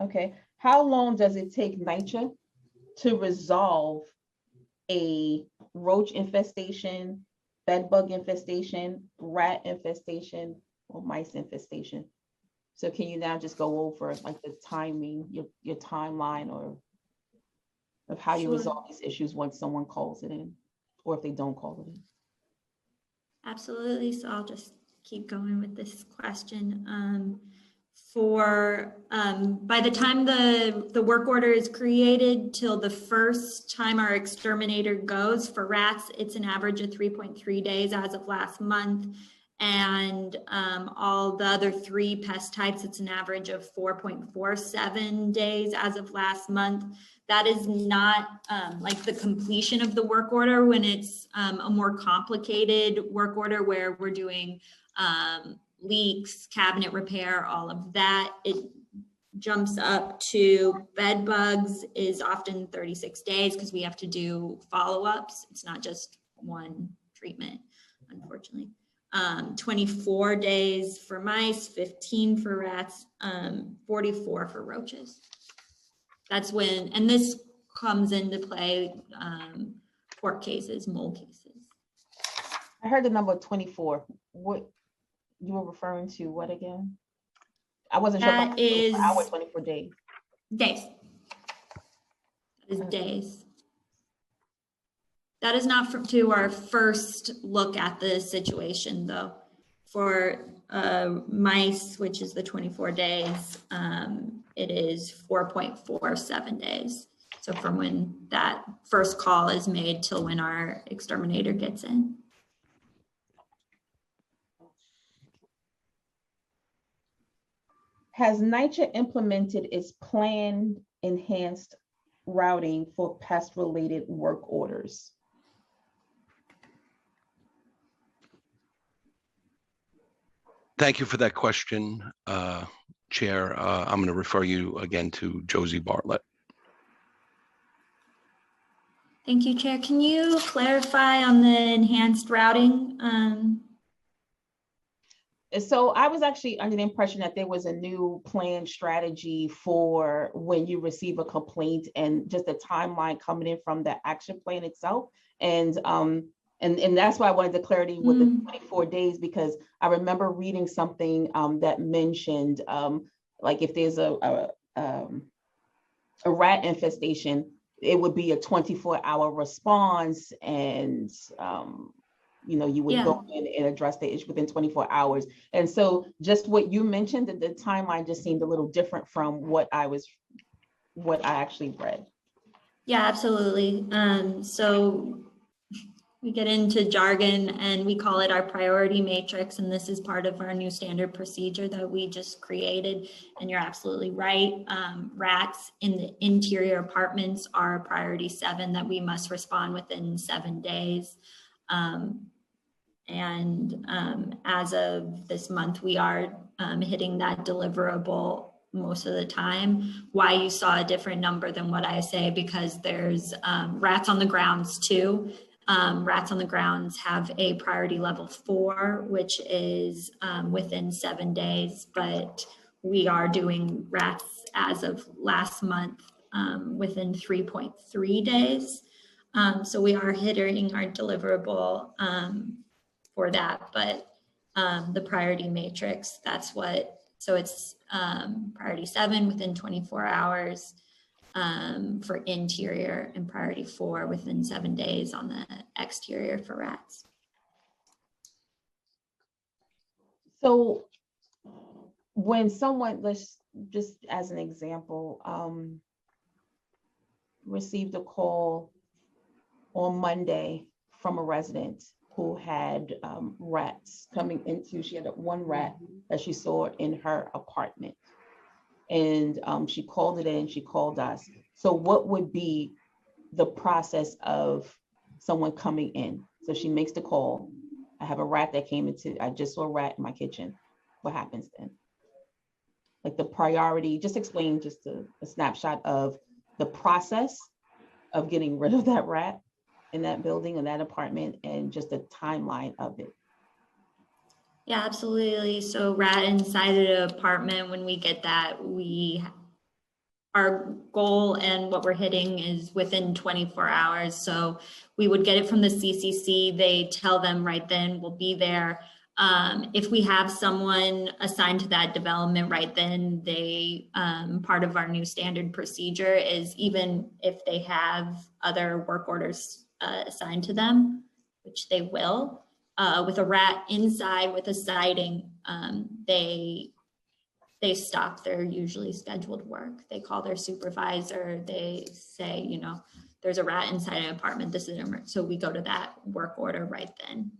okay. How long does it take NYCHA to resolve a roach infestation, bed bug infestation, rat infestation, or mice infestation? So can you now just go over like the timing, your timeline, or of how you resolve these issues once someone calls it in, or if they don't call it in? Absolutely. So I'll just keep going with this question. By the time the work order is created till the first time our exterminator goes, for rats, it's an average of 3.3 days as of last month. And all the other 3 pest types, it's an average of 4.47 days as of last month. That is not like the completion of the work order. When it's a more complicated work order where we're doing leaks, cabinet repair, all of that, it jumps up to bed bugs is often 36 days because we have to do follow-ups. It's not just one treatment, unfortunately. 24 days for mice, 15 for rats, 44 for roaches. That's when, and this comes into play, pork cases, mole cases. I heard the number 24. What you were referring to? What again? I wasn't sure. That is 24 days. Days. That is days. That is not to our first look at the situation, though. For mice, which is the 24 days, it is 4.47 days. So from when that first call is made till when our exterminator gets in. Has NYCHA implemented its planned enhanced routing for pest-related work orders? Thank you for that question, Chair, I'm going to refer you again to Josie Bartlett. Thank you, Chair. Can you clarify on the enhanced routing? So I was actually under the impression that there was a new plan strategy for when you receive a complaint and just a timeline coming in from the action plan itself. And that's why I wanted the clarity with the 24 days, because I remember reading something that mentioned like if there's a rat infestation, it would be a 24-hour response, and you would go in and address the issue within 24 hours. And so just what you mentioned, that the timeline just seemed a little different from what I actually read. Yeah, absolutely. So we get into jargon and we call it our priority matrix. And this is part of our new standard procedure that we just created. And you're absolutely right. Rats in the interior apartments are priority 7 that we must respond within 7 days. As of this month, we are hitting that deliverable most of the time. Why you saw a different number than what I say, because there's rats on the grounds too. Rats on the grounds have a priority level 4, which is within 7 days, but we are doing rats as of last month within 3.3 days. So we are hitting our deliverable for that, but the priority matrix, so it's priority 7 within 24 hours for interior, and priority 4 within 7 days on the exterior for rats. So when someone, let's just as an example, received a call on Monday from a resident who had rats coming into, she had one rat that she saw in her apartment. And she called it in, she called us. So what would be the process of someone coming in? So she makes the call. I have a rat that came into, I just saw a rat in my kitchen. What happens then? Like the priority, just explain just a snapshot of the process of getting rid of that rat in that building or that apartment, and just a timeline of it. Yeah, absolutely. So rat inside of the apartment, when we get that, our goal and what we're hitting is within 24 hours. So we would get it from the CCC. They tell them right then, we'll be there. If we have someone assigned to that development right then, they part of our new standard procedure is, even if they have other work orders assigned to them, which they will, with a rat inside with a siding, they stop their usually scheduled work. They call their supervisor. They say, there's a rat inside an apartment. This is an so we go to that work order right then.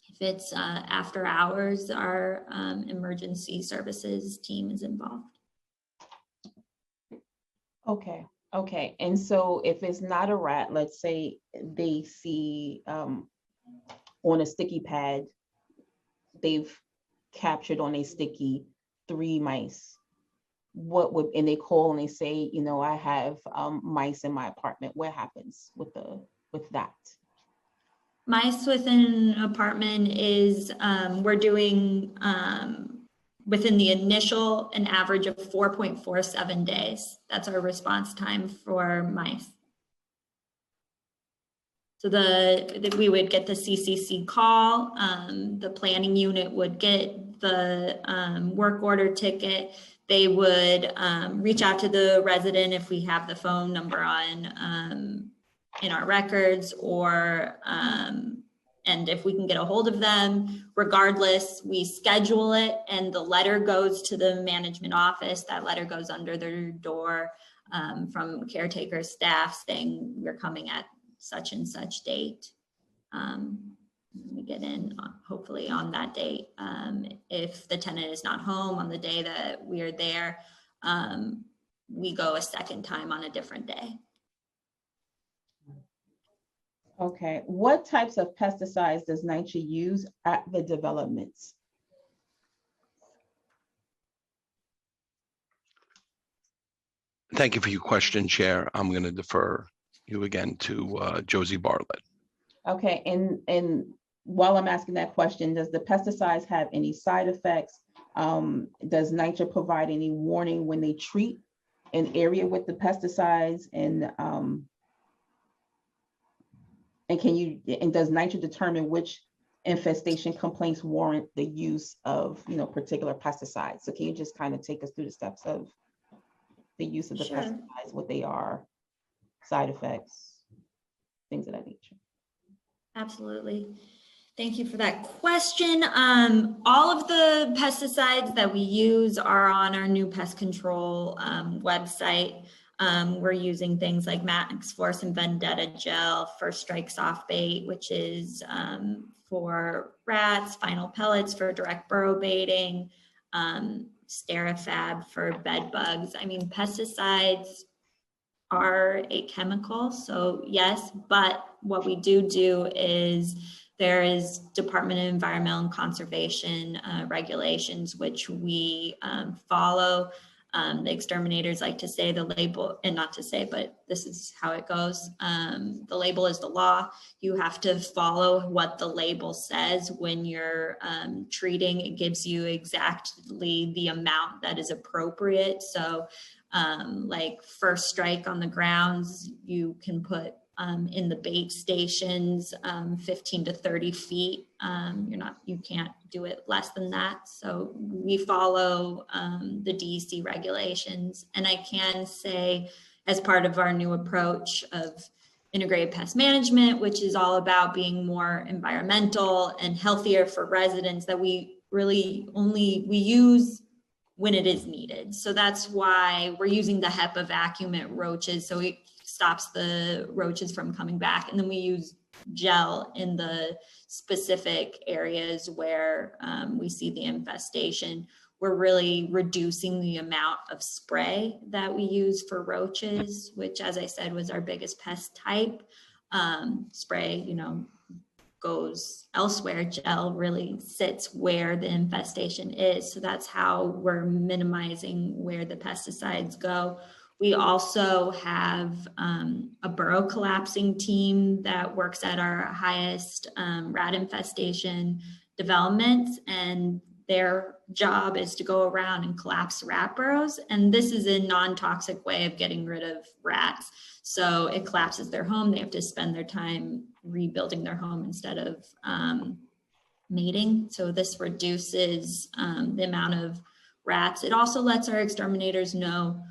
If it's after hours, our emergency services team is involved. Okay. And so if it's not a rat, let's say they see on a sticky pad, they've captured on a sticky 3 mice. And they call and they say, I have mice in my apartment. What happens with that? Mice within an apartment is, we're doing within the initial an average of 4.47 days. That's our response time for mice. So we would get the CCC call, the planning unit would get the work order ticket. They would reach out to the resident if we have the phone number on in our records, or and if we can get a hold of them. Regardless, we schedule it, and the letter goes to the management office. That letter goes under their door from caretaker staff saying we're coming at such and such date. We get in hopefully on that date. If the tenant is not home on the day that we are there, we go a second time on a different day. Okay, what types of pesticides does NYCHA use at the developments? Thank you for your question, Chair. I'm going to defer you again to Josie Bartlett. Okay, and while I'm asking that question, does the pesticides have any side effects? Does NYCHA provide any warning when they treat an area with the pesticides? And does NYCHA determine which infestation complaints warrant the use of particular pesticides? So can you just kind of take us through the steps of the use of the Sure. pesticides, what they are, side effects, things of that nature? Absolutely. Thank you for that question. All of the pesticides that we use are on our new pest control website. We're using things like Max Force and Vendetta Gel, First Strike Soft Bait, which is for rats, Final Pellets for direct burrow baiting, Sterifab for bed bugs. I mean, pesticides are a chemical, so yes, but what we do is there is Department of Environmental and Conservation regulations, which we follow. The exterminators like to say the label, and not to say, but this is how it goes. The label is the law. You have to follow what the label says when you're treating. It gives you exactly the amount that is appropriate. So like First Strike on the grounds, you can put in the bait stations 15 to 30 feet. You can't do it less than that. So we follow the DEC regulations. And I can say, as part of our new approach of integrated pest management, which is all about being more environmental and healthier for residents, that we really we use when it is needed. So that's why we're using the HEPA vacuum at roaches. So it stops the roaches from coming back. And then we use gel in the specific areas where we see the infestation. We're really reducing the amount of spray that we use for roaches, which, as I said, was our biggest pest type. Spray, goes elsewhere. Gel really sits where the infestation is. So that's how we're minimizing where the pesticides go. We also have a burrow collapsing team that works at our highest rat infestation developments, and their job is to go around and collapse rat burrows. And this is a non-toxic way of getting rid of rats. So it collapses their home. They have to spend their time rebuilding their home instead of mating. So this reduces the amount of rats. It also lets our exterminators know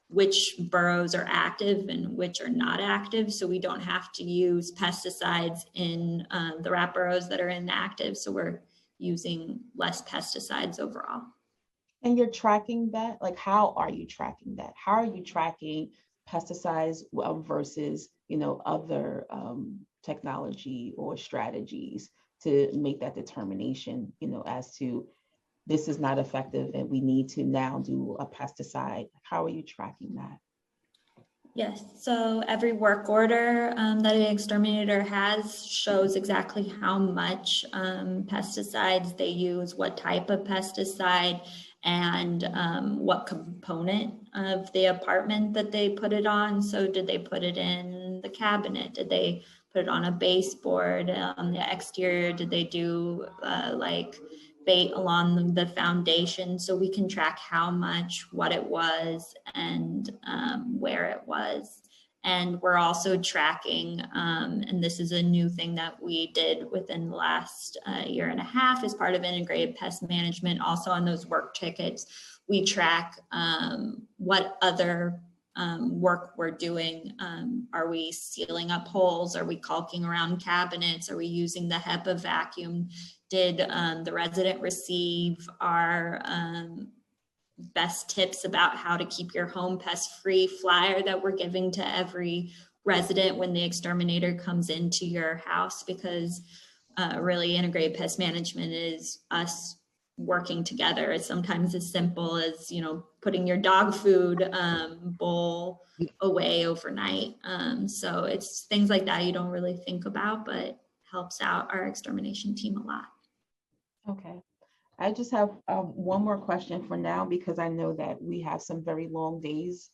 which burrows are active and which are not active. So we don't have to use pesticides in the rat burrows that are inactive. So we're using less pesticides overall. And you're tracking that? Like, how are you tracking that? How are you tracking pesticides versus, other technology or strategies to make that determination, as to this is not effective and we need to now do a pesticide? How are you tracking that? Yes, so every work order that an exterminator has shows exactly how much pesticides they use, what type of pesticide, and what component of the apartment that they put it on. So did they put it in the cabinet? Did they put it on a baseboard on the exterior? Did they do like bait along the foundation? So we can track how much, what it was, and where it was. And we're also tracking, and this is a new thing that we did within the last year and a half as part of integrated pest management. Also on those work tickets, we track what other work we're doing. Are we sealing up holes? Are we caulking around cabinets? Are we using the HEPA vacuum? Did the resident receive our best tips about how to keep your home pest free flyer that we're giving to every resident when the exterminator comes into your house? Because really integrated pest management is us working together. It's sometimes as simple as, putting your dog food bowl away overnight. So it's things like that you don't really think about, but helps out our extermination team a lot. Okay. I just have one more question for now, because I know that we have some very long days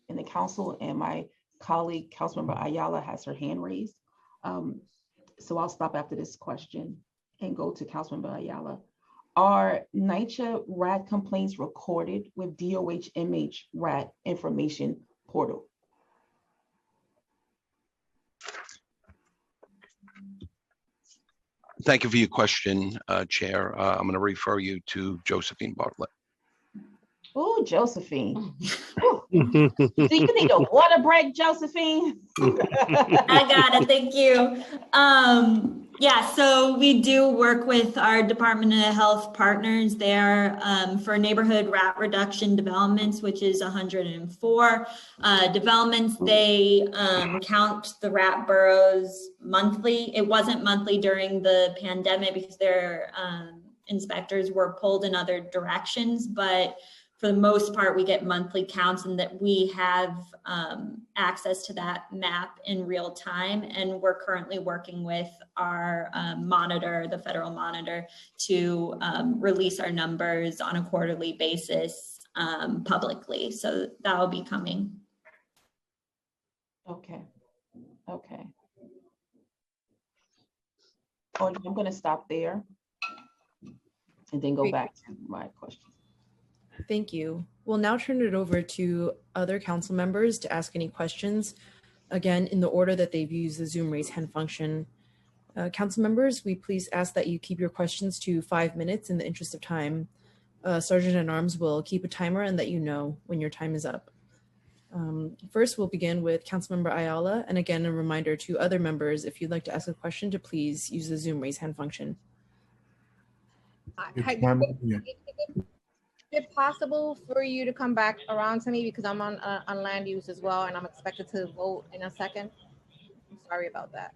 in the council, and my colleague, Councilmember Ayala, has her hand raised. So I'll stop after this question and go to Councilmember Ayala. Are NYCHA rat complaints recorded with DOH MH rat information portal? Thank you for your question, Chair. I'm going to refer you to Josephine Bartlett. Oh, Josephine. Do you need a water break, Josephine? I got it. Thank you. Yeah, so we do work with our Department of Health partners there for neighborhood rat reduction developments, which is 104 developments. They count the rat burrows monthly. It wasn't monthly during the pandemic because their inspectors were pulled in other directions, but for the most part, we get monthly counts, and that we have access to that map in real time. And we're currently working with our monitor, the federal monitor, to release our numbers on a quarterly basis publicly. So that will be coming. Okay. Okay. Oh, I'm going to stop there and then go Great. back to my question. Thank you. We'll now turn it over to other council members to ask any questions, again, in the order that they've used the Zoom raise hand function. Council members, we please ask that you keep your questions to 5 minutes in the interest of time. Sergeant at Arms will keep a timer and let you know when your time is up. First, we'll begin with Councilmember Ayala. And again, a reminder to other members, if you'd like to ask a question, to please use the Zoom raise hand function. Your time will begin. Is it possible for you to come back around to me, because I'm on land use as well, and I'm expected to vote in a second? I'm sorry about that.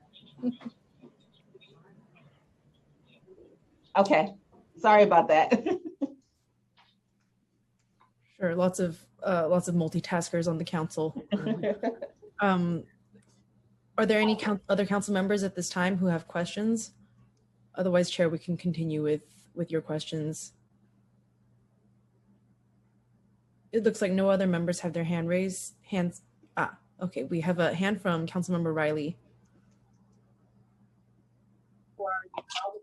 Okay, sorry about that. Sure, lots of multitaskers on the council. Are there any other council members at this time who have questions? Otherwise, Chair, we can continue with your questions. It looks like no other members have their hands. Okay, we have a hand from Councilmember Riley.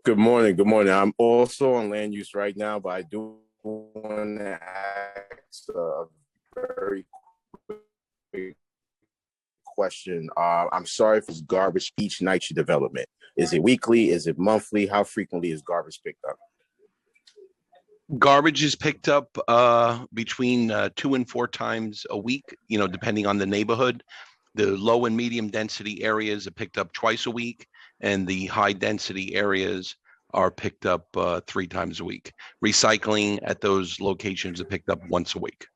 Good morning. Good morning. I'm also on land use right now, but I do want to ask a very quick question. I'm sorry for garbage each night development. Is it weekly? Is it monthly? How frequently is garbage picked up? Garbage is picked up between 2 and 4 times a week, depending on the neighborhood. The low and medium density areas are picked up twice a week, and the high density areas are picked up 3 times a week. Recycling at those locations are picked up once a week.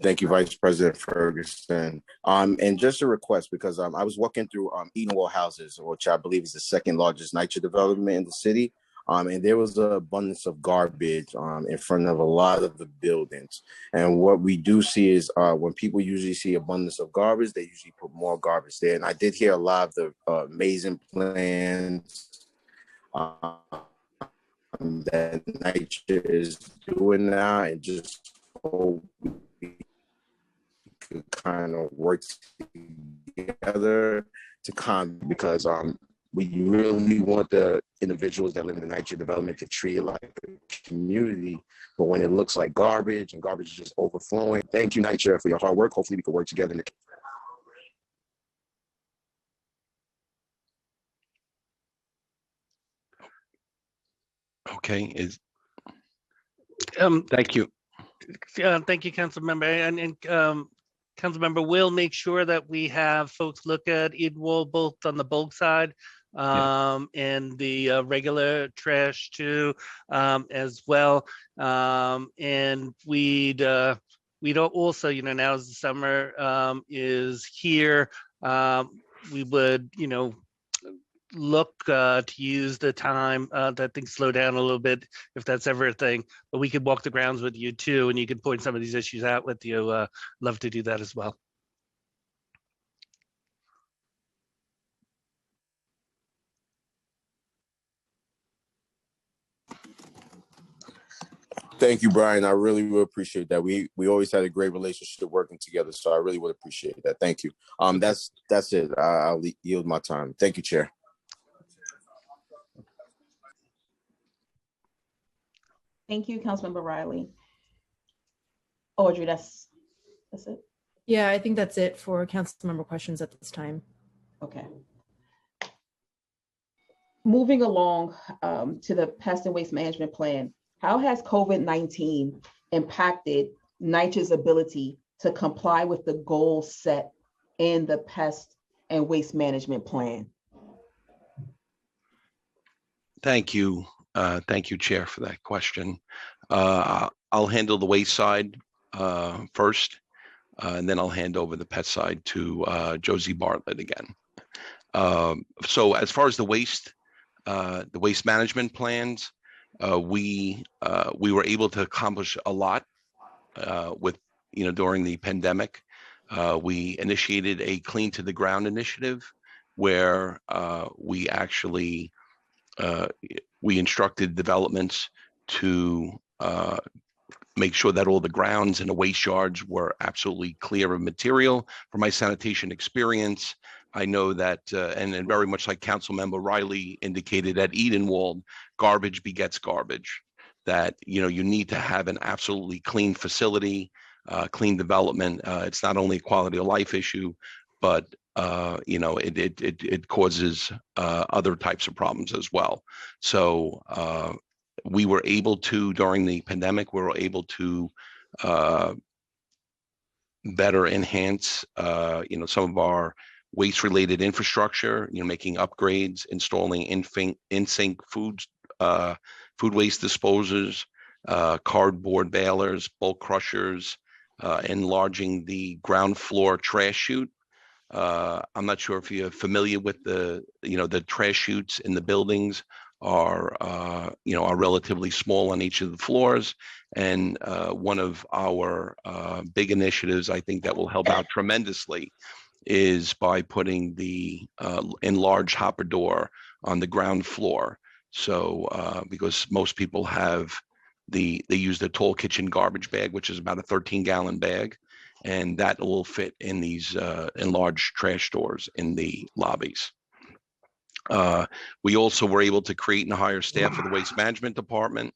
Thank you, Vice President Ferguson. And just a request, because I was walking through Edenwald Houses, which I believe is the second largest NYCHA development in the city. And there was an abundance of garbage in front of a lot of the buildings. And what we do see is when people usually see abundance of garbage, they usually put more garbage there. And I did hear a lot of the amazing plans that NYCHA is doing now, and just hope we could kind of work together to because we really want the individuals that live in the NYCHA development to treat it like a community. But when it looks like garbage and garbage is just overflowing, thank you, NYCHA, for your hard work. Hopefully we can work together. Okay. Thank you. Thank you, Council Member. And Council Member will make sure that we have folks look at Edenwald both on the bulk side and the regular trash too, as well. And we'd also, now as the summer is here, we would, look to use the time that things slow down a little bit, if that's ever a thing. But we could walk the grounds with you too, and you could point some of these issues out with you. Love to do that as well. Thank you, Brian. I really would appreciate that. We always had a great relationship working together, so I really would appreciate that. Thank you. That's it. I'll yield my time. Thank you, Chair. Thank you, Councilmember Riley. Audrey, that's it? Yeah, I think that's it for council member questions at this time. Okay. Moving along to the pest and waste management plan, how has COVID-19 impacted NYCHA's ability to comply with the goals set in the pest and waste management plan? Thank you. Thank you, Chair, for that question. I'll handle the waste side first, and then I'll hand over the pet side to Josie Bartlett again. So as far as the waste management plans, we were able to accomplish a lot with, during the pandemic. We initiated a Clean to the Ground initiative where we actually we instructed developments to make sure that all the grounds and the waste yards were absolutely clear of material. From my sanitation experience, I know that, and very much like Councilmember Riley indicated at Edenwald, garbage begets garbage. That you need to have an absolutely clean facility, clean development. It's not only a quality of life issue, but it causes other types of problems as well. So we were able to, during the pandemic, better enhance some of our waste related infrastructure, making upgrades, installing in-sink food waste disposers, cardboard balers, bulk crushers, enlarging the ground floor trash chute. I'm not sure if you're familiar with the trash chutes in the buildings are relatively small on each of the floors. And one of our big initiatives, I think that will help out tremendously, is by putting the enlarged hopper door on the ground floor. So because most people they use the tall kitchen garbage bag, which is about a 13-gallon bag, and that will fit in these enlarged trash doors in the lobbies. We also were able to create and hire staff for the waste management department.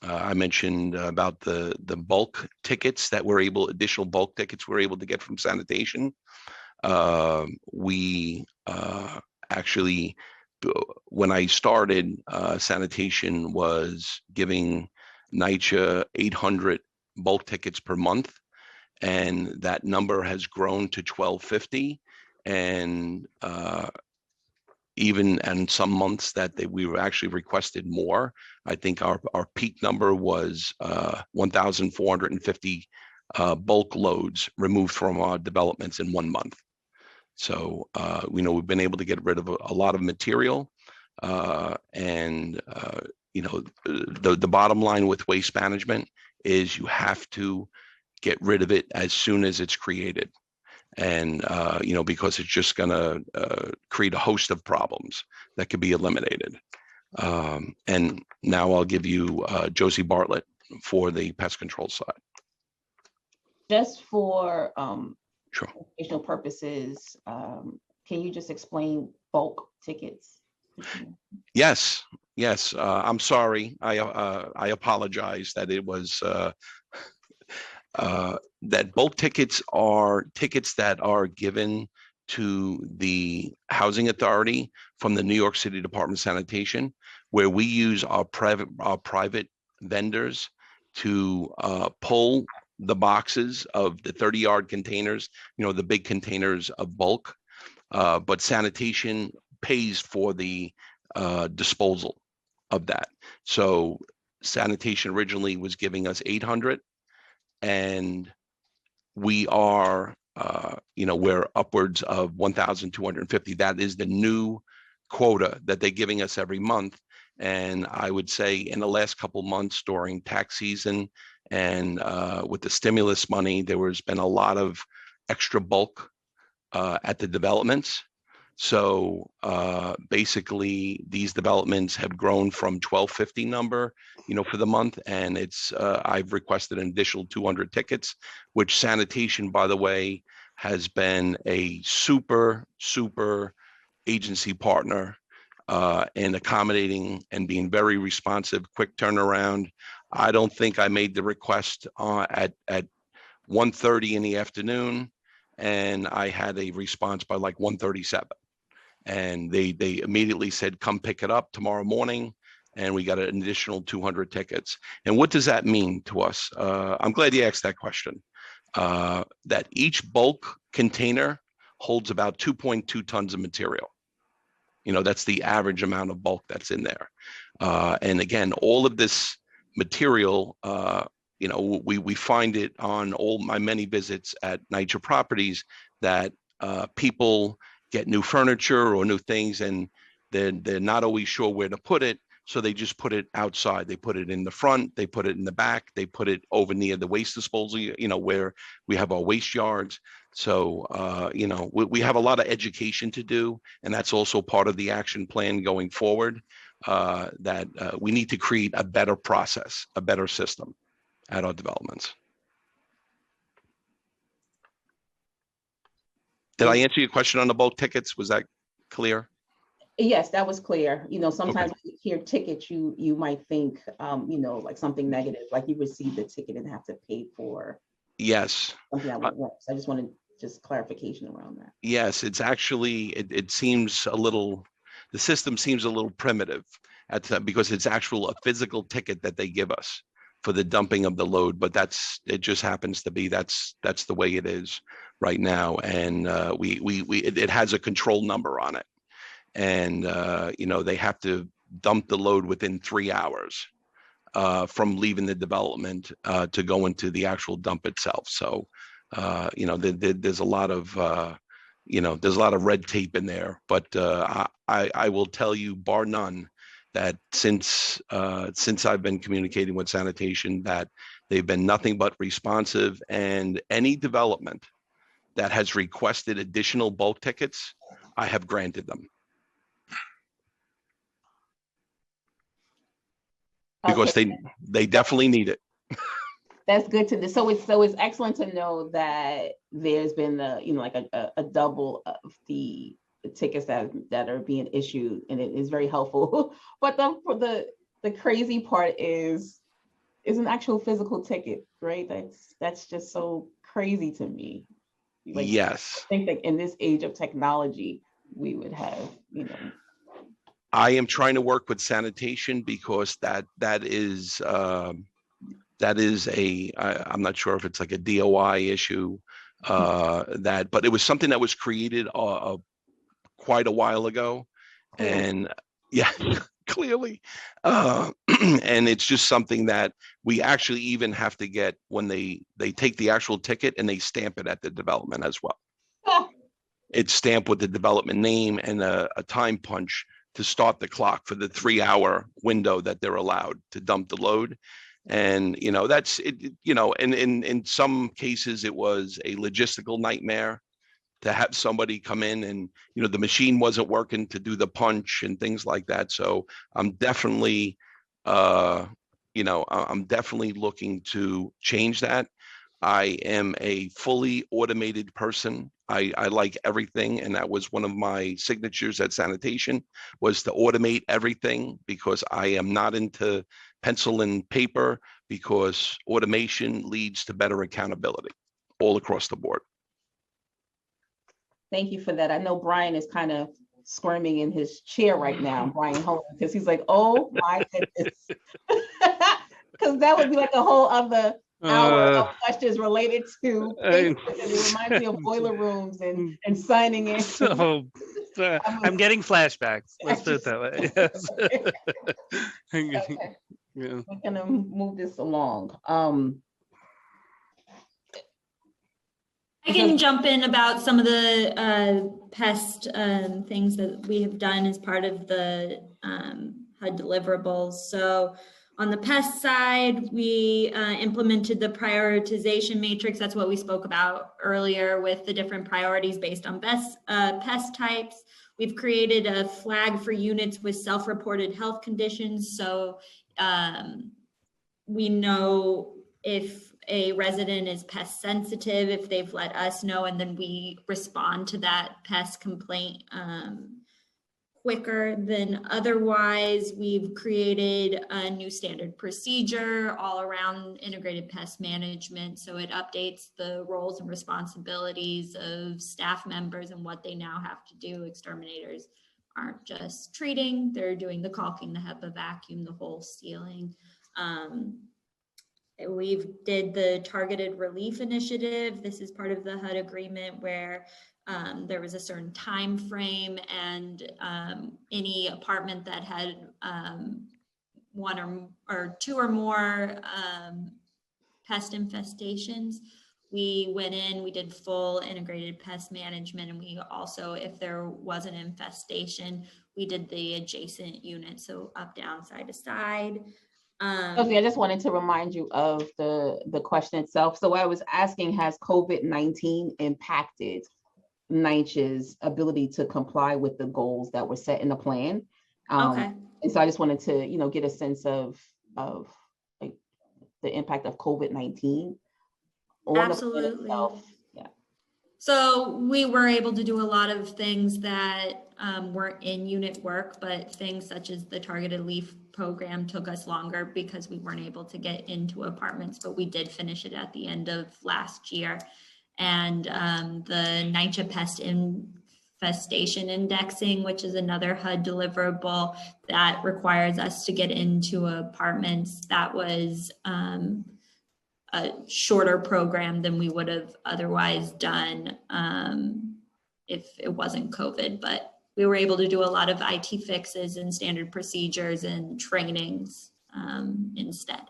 I mentioned about the bulk tickets that additional bulk tickets we're able to get from sanitation. We actually, when I started, sanitation was giving NYCHA 800 bulk tickets per month, and that number has grown to 1,250. And even in some months that we were actually requested more. I think our peak number was 1,450 bulk loads removed from our developments in 1 month. So we've been able to get rid of a lot of material, and the bottom line with waste management is you have to get rid of it as soon as it's created. And, because it's just going to create a host of problems that could be eliminated. And now I'll give you Josie Bartlett for the pest control side. Just for Sure. educational purposes, can you just explain bulk tickets? Yes. I'm sorry. I apologize that it was that bulk tickets are tickets that are given to the housing authority from the New York City Department of Sanitation, where we use our private vendors to pull the boxes of the 30-yard containers, the big containers of bulk, but sanitation pays for the disposal of that. So sanitation originally was giving us 800, and we are, we're upwards of 1,250. That is the new quota that they're giving us every month. And I would say in the last couple months during tax season and with the stimulus money, there has been a lot of extra bulk at the developments. So basically, these developments have grown from 1250 number, for the month, and it's I've requested an additional 200 tickets, which sanitation, by the way, has been a super agency partner and accommodating and being very responsive, quick turnaround. I don't think I made the request at 1:30 in the afternoon, and I had a response by like 1:37. And they immediately said, come pick it up tomorrow morning. And we got an additional 200 tickets. And what does that mean to us? I'm glad you asked that question. That each bulk container holds about 2.2 tons of material. That's the average amount of bulk that's in there. And again, all of this material, we find it on all my many visits at NYCHA properties that people get new furniture or new things, and they're not always sure where to put it. So they just put it outside. They put it in the front, they put it in the back, they put it over near the waste disposal, where we have our waste yards. So, we have a lot of education to do, and that's also part of the action plan going forward, that we need to create a better process, a better system at our developments. Did I answer your question on the bulk tickets? Was that clear? Yes, that was clear. Sometimes when you hear tickets, you might think, like something negative, like you received the ticket and have to pay for. Yes. Something that won't work. So I just wanted clarification around that. Yes, it's actually, it seems the system seems a little primitive because it's a physical ticket that they give us for the dumping of the load, but it just happens to be that's the way it is right now. And it has a control number on it, and they have to dump the load within 3 hours from leaving the development to go into the actual dump itself. So there's a lot of there's a lot of red tape in there, but I will tell you, bar none, that since I've been communicating with sanitation, that they've been nothing but responsive, and any development that has requested additional bulk tickets, I have granted them. Because they definitely need it. That's good to know. So it's excellent to know that there's been like a double of the tickets that are being issued, and it is very helpful. But the crazy part is an actual physical ticket, right? That's just so crazy to me. Like, yes. I think that in this age of technology, we would have, I am trying to work with sanitation because that is I'm not sure if it's like a DOI issue, but it was something that was created quite a while ago, and yeah, clearly, and it's just something that we actually even have to get when they take the actual ticket and they stamp it at the development as well. It's stamped with the development name and a time punch to start the clock for the 3-hour window that they're allowed to dump the load. And, that's it, and in some cases it was a logistical nightmare to have somebody come in and, the machine wasn't working to do the punch and things like that. So I'm definitely, I'm definitely looking to change that. I am a fully automated person. I like everything. And that was one of my signatures at sanitation, was to automate everything, because I am not into pencil and paper, because automation leads to better accountability all across the board. Thank you for that. I know Brian is kind of squirming in his chair right now, Brian Holmes, because he's like, oh my goodness. Because that would be like a whole other hour of questions related to it reminds me of boiler rooms and signing in. So I'm getting flashbacks. Let's put it that way. Yes. Okay. Yeah. We're gonna move this along. I can jump in about some of the pest things that we have done as part of the HUD deliverables. So on the pest side, we implemented the prioritization matrix. That's what we spoke about earlier, with the different priorities based on pest types. We've created a flag for units with self-reported health conditions. So we know if a resident is pest sensitive, if they've let us know, and then we respond to that pest complaint quicker than otherwise. We've created a new standard procedure all around integrated pest management. So it updates the roles and responsibilities of staff members and what they now have to do. Exterminators aren't just treating, they're doing the caulking, the HEPA vacuum, the hole sealing. We've did the targeted relief initiative. This is part of the HUD agreement where there was a certain time frame, and any apartment that had one or two or more pest infestations, we went in, we did full integrated pest management, and we also, if there was an infestation, we did the adjacent unit, so up, down, side to side. Okay, I just wanted to remind you of the question itself. So I was asking, has COVID-19 impacted NYCHA's ability to comply with the goals that were set in the plan? Okay. And so I just wanted to, get a sense of like the impact of COVID-19 on Absolutely. the plan itself. Yeah. So we were able to do a lot of things that weren't in unit work, but things such as the targeted leaf program took us longer because we weren't able to get into apartments, but we did finish it at the end of last year. And the NYCHA pest infestation indexing, which is another HUD deliverable that requires us to get into apartments, that was a shorter program than we would have otherwise done if it wasn't COVID, but we were able to do a lot of IT fixes and standard procedures and trainings instead.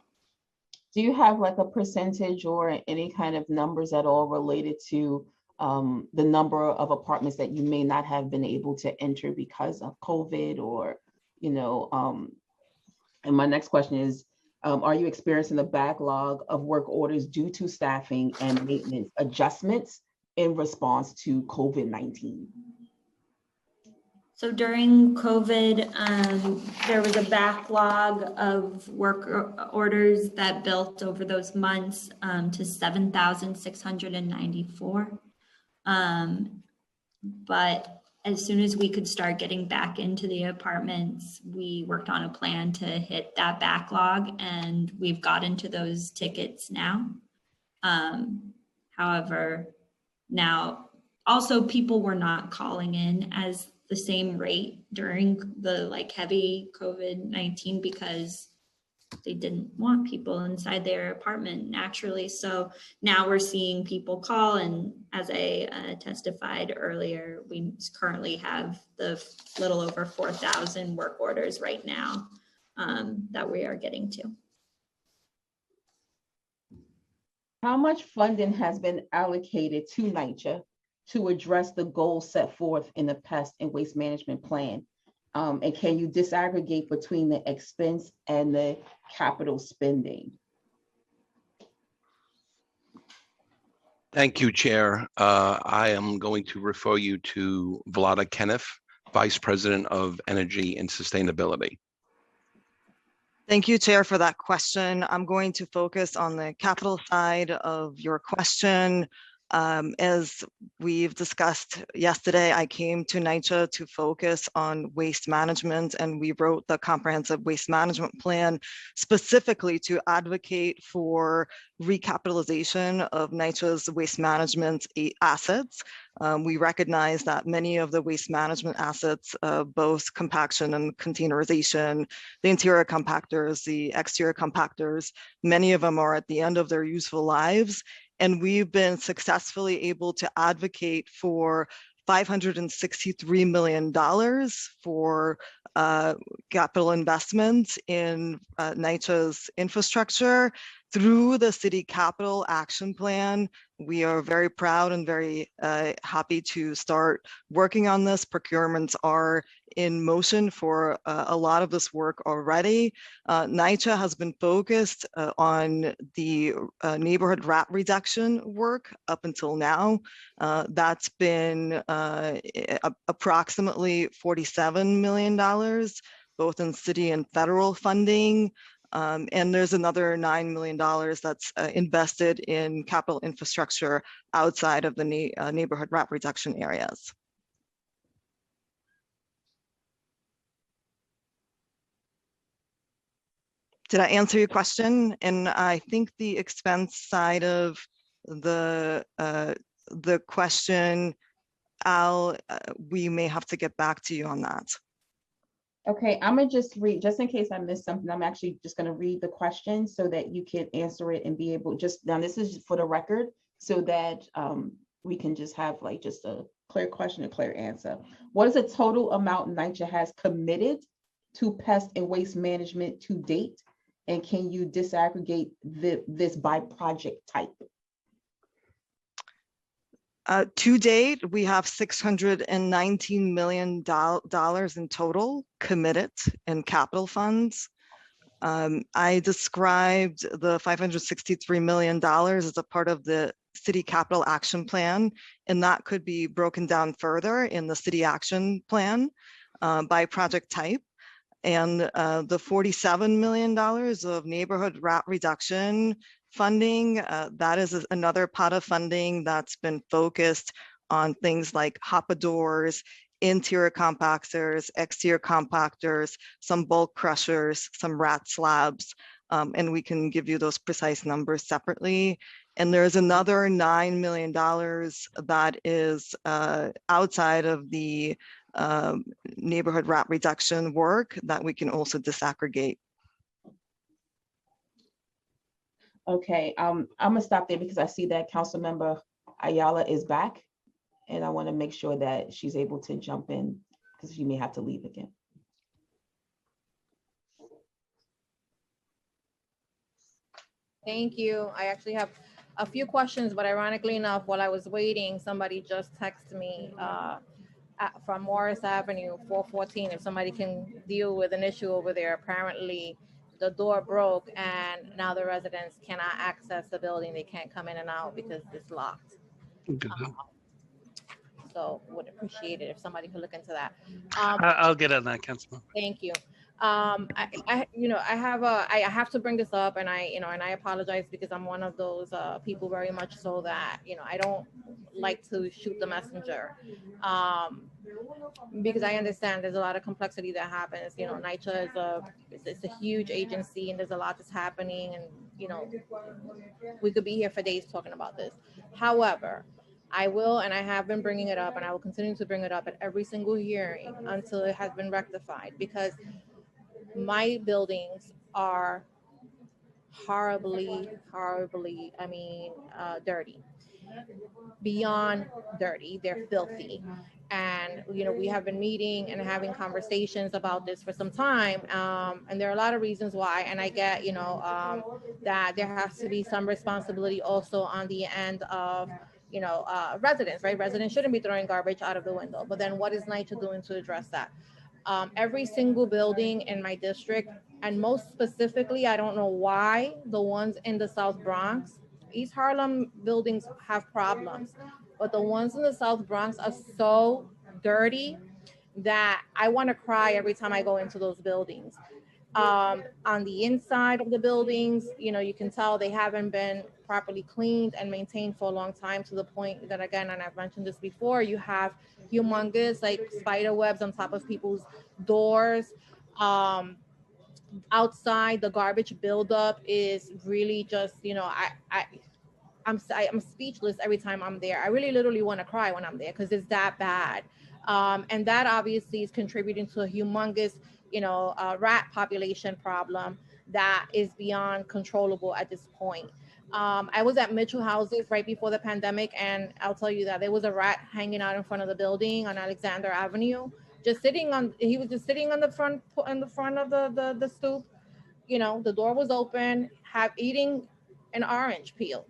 Do you have like a percentage or any kind of numbers at all related to the number of apartments that you may not have been able to enter because of COVID, or, and my next question is, are you experiencing a backlog of work orders due to staffing and maintenance adjustments in response to COVID-19? So during COVID, there was a backlog of work orders that built over those months to 7,694. But as soon as we could start getting back into the apartments, we worked on a plan to hit that backlog, and we've got into those tickets now. However, now also people were not calling in as the same rate during the heavy COVID-19 because they didn't want people inside their apartment naturally. So now we're seeing people call, and as I testified earlier, we currently have the little over 4,000 work orders right now that we are getting to. How much funding has been allocated to NYCHA to address the goals set forth in the pest and waste management plan? And can you disaggregate between the expense and the capital spending? Thank you, Chair. I am going to refer you to Vlada Kenneth, Vice President of Energy and Sustainability. Thank you, Chair, for that question. I'm going to focus on the capital side of your question. As we've discussed yesterday, I came to NYCHA to focus on waste management, and we wrote the comprehensive waste management plan specifically to advocate for recapitalization of NYCHA's waste management assets. We recognize that many of the waste management assets, both compaction and containerization, the interior compactors, the exterior compactors, many of them are at the end of their useful lives. And we've been successfully able to advocate for $563 million for capital investments in NYCHA's infrastructure through the City Capital Action Plan, we are very proud and very happy to start working on this. Procurements are in motion for a lot of this work already. NYCHA has been focused on the neighborhood rat reduction work up until now. That's been approximately $47 million, both in city and federal funding. And there's another $9 million that's invested in capital infrastructure outside of the neighborhood rat reduction areas. Did I answer your question? And I think the expense side of the question, Al, we may have to get back to you on that. Okay, I'm gonna just read, just in case I missed something, I'm actually just gonna read the question so that you can answer it and be able, just, now this is for the record, so that we can just have like just a clear question, a clear answer. What is the total amount NYCHA has committed to pest and waste management to date? And can you disaggregate this by project type? To date, we have $619 million in total committed in capital funds. I described the $563 million as a part of the City Capital Action Plan, and that could be broken down further in the City Action Plan by project type. And the $47 million of neighborhood rat reduction funding, that is another pot of funding that's been focused on things like hopper-doors, interior compactors, exterior compactors, some bulk crushers, some rat slabs, and we can give you those precise numbers separately. And there's another $9 million that is outside of the neighborhood rat reduction work that we can also disaggregate. Okay, I'm gonna stop there because I see that Councilmember Ayala is back, and I want to make sure that she's able to jump in because she may have to leave again. Thank you. I actually have a few questions, but ironically enough, while I was waiting, somebody just texted me from Morris Avenue, 414, if somebody can deal with an issue over there. Apparently, the door broke and now the residents cannot access the building. They can't come in and out because it's locked. So would appreciate it if somebody could look into that. I'll get on that, Councilman. Thank you. I have to bring this up, and I apologize because I'm one of those people very much so that, I don't like to shoot the messenger, because I understand there's a lot of complexity that happens. NYCHA is a huge agency, and there's a lot that's happening, and we could be here for days talking about this. However, I will, and I have been bringing it up, and I will continue to bring it up at every single hearing until it has been rectified, because my buildings are horribly, dirty. Beyond dirty, they're filthy. And, we have been meeting and having conversations about this for some time. And there are a lot of reasons why. And I get, that there has to be some responsibility also on the end of, residents, right? Residents shouldn't be throwing garbage out of the window. But then what is NYCHA doing to address that? Every single building in my district, and most specifically, I don't know why, the ones in the South Bronx, East Harlem buildings have problems, but the ones in the South Bronx are so dirty that I want to cry every time I go into those buildings. On the inside of the buildings, you can tell they haven't been properly cleaned and maintained for a long time, to the point that, again, and I've mentioned this before, you have humongous spider webs on top of people's doors. Outside, the garbage buildup is really just, I'm speechless every time I'm there. I really literally want to cry when I'm there because it's that bad. And that obviously is contributing to a humongous, rat population problem that is beyond controllable at this point. I was at Mitchell Houses right before the pandemic, and I'll tell you that there was a rat hanging out in front of the building on Alexander Avenue, he was just sitting on the front of the stoop. The door was open, eating an orange peel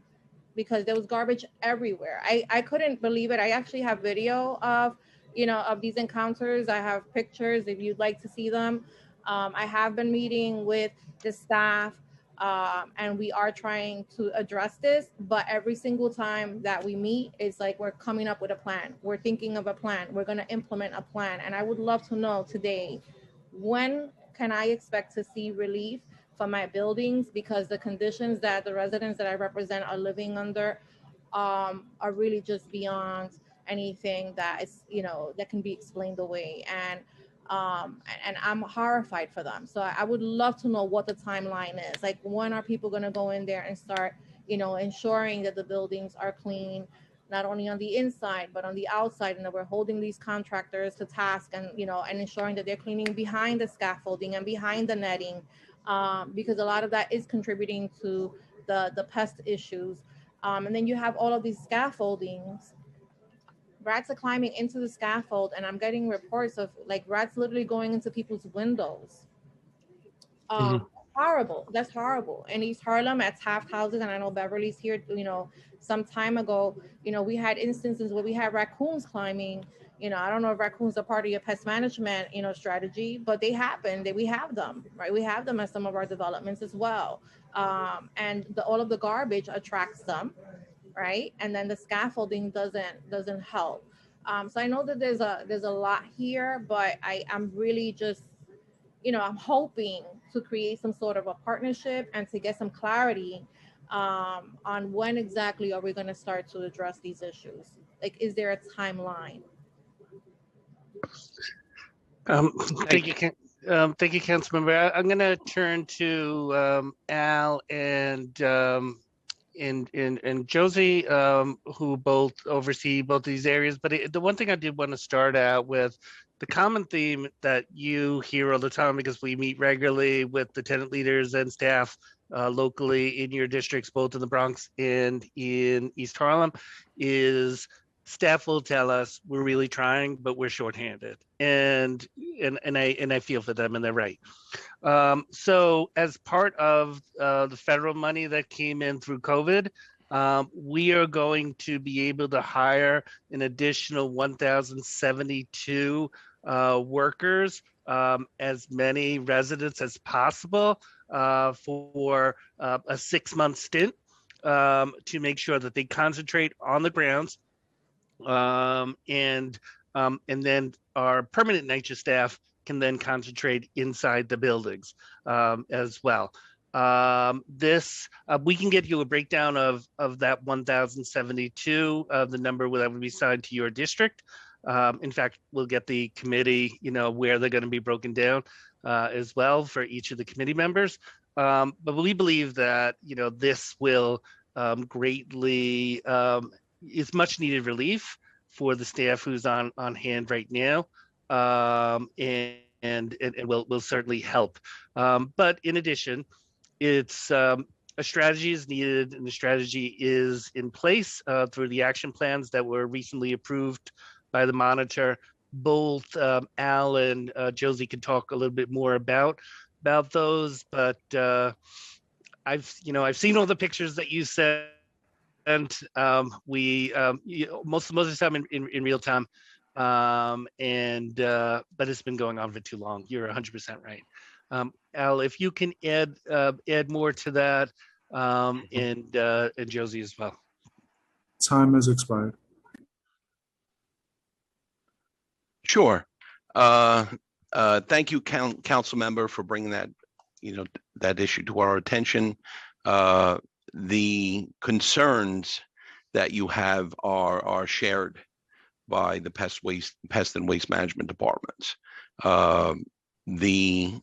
because there was garbage everywhere. I couldn't believe it. I actually have video of, of these encounters. I have pictures if you'd like to see them. I have been meeting with the staff, and we are trying to address this, but every single time that we meet, it's like we're coming up with a plan. We're thinking of a plan. We're going to implement a plan. And I would love to know today, when can I expect to see relief for my buildings? Because the conditions that the residents that I represent are living under are really just beyond anything that is, that can be explained away. And I'm horrified for them. So I would love to know what the timeline is. Like, when are people going to go in there and start, ensuring that the buildings are clean, not only on the inside, but on the outside, and that we're holding these contractors to task, and, and ensuring that they're cleaning behind the scaffolding and behind the netting, because a lot of that is contributing to the pest issues. And then you have all of these scaffoldings. Rats are climbing into the scaffold, and I'm getting reports of like rats literally going into people's windows. Horrible. That's horrible. In East Harlem at Taft houses, and I know Beverly's here, some time ago, we had instances where we had raccoons climbing. I don't know if raccoons are part of your pest management, strategy, but they happen. We have them, right? We have them at some of our developments as well. And all of the garbage attracts them, right? And then the scaffolding doesn't help. So I know that there's a lot here, but I'm really just, I'm hoping to create some sort of a partnership and to get some clarity on when exactly are we going to start to address these issues. Like, is there a timeline? Thank you, Councilmember. I'm going to turn to Al and Josie, who both oversee both these areas. But the one thing I did want to start out with, the common theme that you hear all the time, because we meet regularly with the tenant leaders and staff locally in your districts, both in the Bronx and in East Harlem, is staff will tell us we're really trying, but we're shorthanded, and I feel for them, and they're right. So as part of the federal money that came in through COVID, we are going to be able to hire an additional 1,072 workers, as many residents as possible for a 6-month stint, to make sure that they concentrate on the grounds. And then our permanent NYCHA staff can then concentrate inside the buildings as well. We can get you a breakdown of that 1,072, the number that would be assigned to your district. In fact, we'll get the committee, where they're going to be broken down as well for each of the committee members. But we believe that, this will greatly, is much needed relief for the staff who's on hand right now, and will certainly help. But in addition, it's a strategy is needed, and the strategy is in place through the action plans that were recently approved by the monitor. Both Al and Josie can talk a little bit more about those, but I've seen all the pictures that you sent. And we most of the time in real time, but it's been going on for too long. You're 100% right. Al, if you can add more to that, and Josie as well. Time has expired. Sure. Thank you, council member, for bringing that, that issue to our attention. The concerns that you have are shared by the pest and waste management departments. The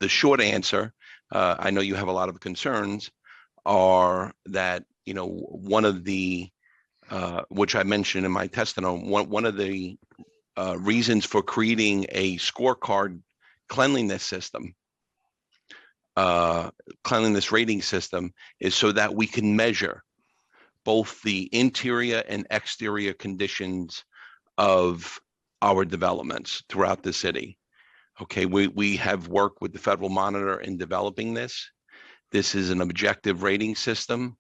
short answer, I know you have a lot of concerns, are that, one of the which I mentioned in my testimony, one of the reasons for creating a scorecard cleanliness system, cleanliness rating system, is so that we can measure both the interior and exterior conditions of our developments throughout the city. Okay, we have worked with the federal monitor in developing this. This is an objective rating system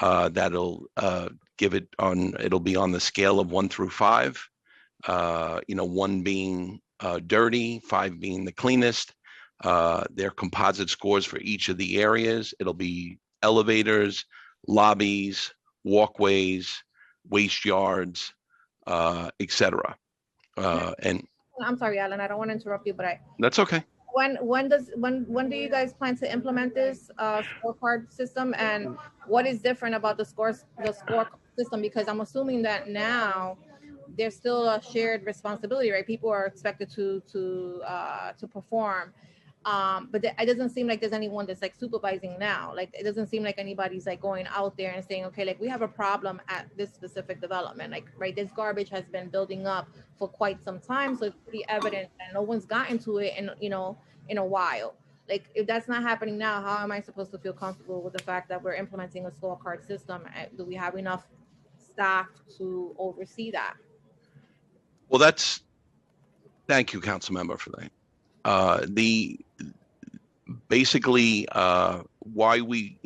that'll give it on, it'll be on the scale of 1 through 5, 1 being dirty, 5 being the cleanest. Their composite scores for each of the areas. It'll be elevators, lobbies, walkways, waste yards, etc. And I'm sorry, Alan, I don't want to interrupt you, but that's okay. when do you guys plan to implement this scorecard system, and what is different about the score system? Because I'm assuming that now there's still a shared responsibility, right? People are expected to perform. But it doesn't seem like there's anyone that's like supervising now. Like, it doesn't seem like anybody's like going out there and saying, okay, like we have a problem at this specific development. Like, right, this garbage has been building up for quite some time. So it's pretty evident that no one's gotten to it in a while. Like, if that's not happening now, how am I supposed to feel comfortable with the fact that we're implementing a scorecard system? Do we have enough staff to oversee that? Well, thank you, council member, for that. Basically why we,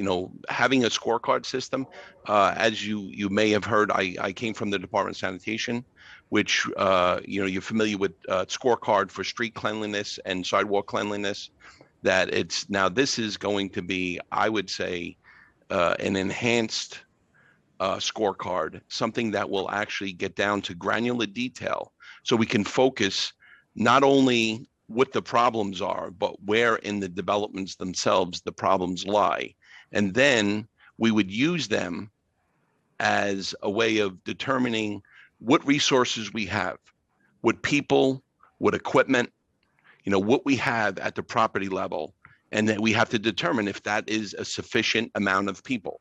having a scorecard system, as you may have heard, I came from the Department of Sanitation, which, you're familiar with scorecard for street cleanliness and sidewalk cleanliness, that this is going to be, I would say, an enhanced scorecard, something that will actually get down to granular detail so we can focus not only what the problems are, but where in the developments themselves the problems lie. And then we would use them as a way of determining what resources we have, what people, what equipment, what we have at the property level, and that we have to determine if that is a sufficient amount of people.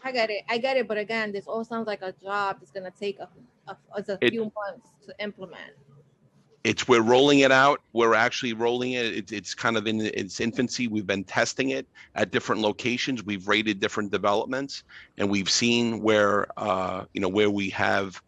I get it. But again, this all sounds like a job that's going to take a few months to implement. We're rolling it out. We're actually rolling it. It's kind of in its infancy. We've been testing it at different locations. We've rated different developments, and we've seen where we have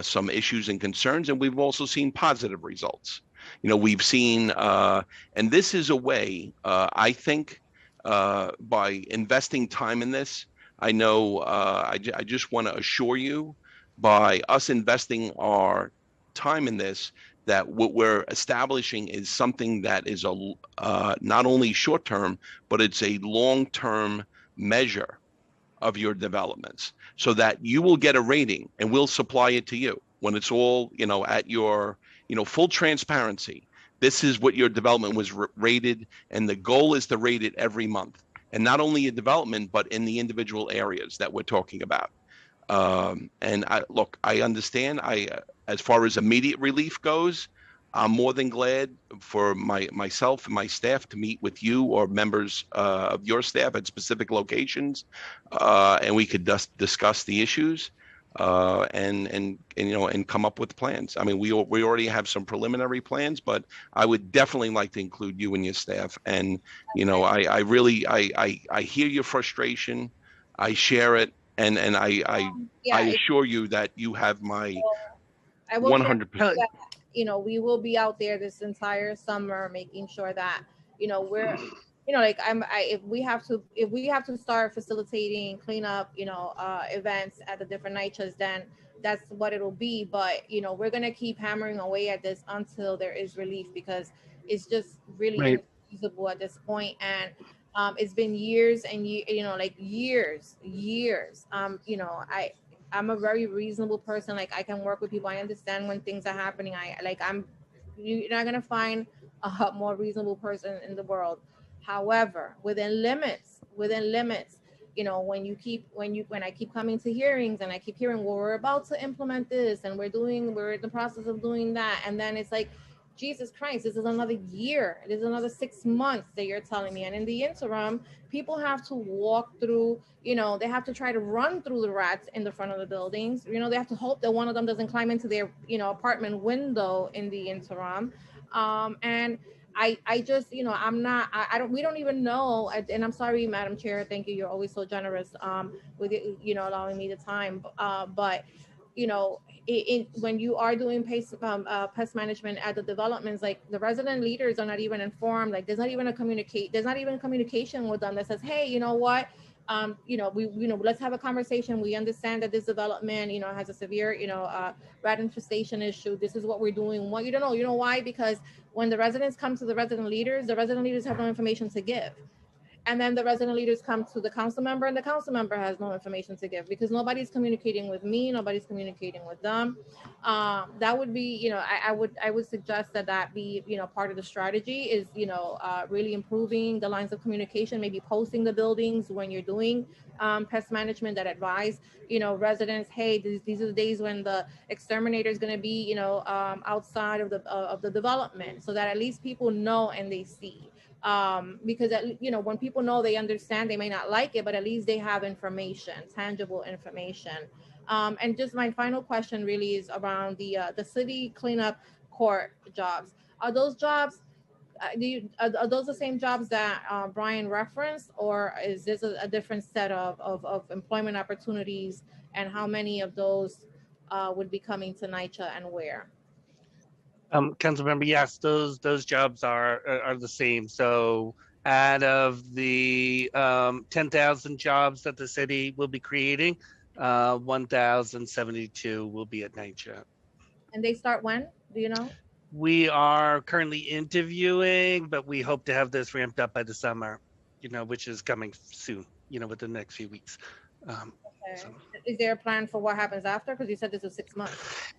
some issues and concerns, and we've also seen positive results. We've seen, and this is a way, I think, by investing time in this. I know I just want to assure you, by us investing our time in this, that what we're establishing is something that is not only short-term, but it's a long-term measure of your developments, so that you will get a rating and we'll supply it to you when it's all, at your, full transparency. This is what your development was rated, and the goal is to rate it every month. And not only a development, but in the individual areas that we're talking about. And I understand. As far as immediate relief goes, I'm more than glad for myself and my staff to meet with you or members of your staff at specific locations, and we could discuss the issues and come up with plans. I mean, we already have some preliminary plans, but I would definitely like to include you and your staff. And I really hear your frustration. I share it, and I assure you that you have my 100%. We will be out there this entire summer making sure that we're if we have to start facilitating cleanup events at the different nights, then that's what it'll be. But we're gonna keep hammering away at this until there is relief, because it's just really infeasible at this point. And it's been years and years. I'm a very reasonable person. Like, I can work with people. I understand when things are happening. You're not gonna find a more reasonable person in the world. However, within limits, when I keep coming to hearings and I keep hearing, well, we're about to implement this and we're in the process of doing that, and then it's like, Jesus Christ, this is another year. It is another 6 months that you're telling me. And in the interim, people have to walk through, they have to try to run through the rats in the front of the buildings. They have to hope that one of them doesn't climb into their, apartment window in the interim. And I just, we don't even know. And I'm sorry, Madam Chair, thank you. You're always so generous with, allowing me the time. But you know, when you are doing pest management at the developments, like the resident leaders are not even informed. Like there's not even communication with them that says, hey, you know what, let's have a conversation. We understand that this development, has a severe, rat infestation issue. This is what we're doing. What you don't know, why? Because when the residents come to the resident leaders have no information to give. And then the resident leaders come to the council member, and the council member has no information to give because nobody's communicating with me, nobody's communicating with them. That would be, I would suggest that be, part of the strategy is, really improving the lines of communication, maybe posting the buildings when you're doing pest management that advise, residents, hey, these are the days when the exterminator is going to be, outside of the development, so that at least people know and they see. Because when people know, they understand, they may not like it, but at least they have information, tangible information. And just my final question really is around the city cleanup court jobs. Are those jobs, are those the same jobs that Brian referenced, or is this a different set of employment opportunities, and how many of those would be coming to NYCHA and where? Councilmember, yes, those jobs are the same. So out of the 10,000 jobs that the city will be creating, 1,072 will be at NYCHA. And they start when? Do you know? We are currently interviewing, but we hope to have this ramped up by the summer, which is coming soon, within the next few weeks. Okay. So. Is there a plan for what happens after? Because you said this was 6 months.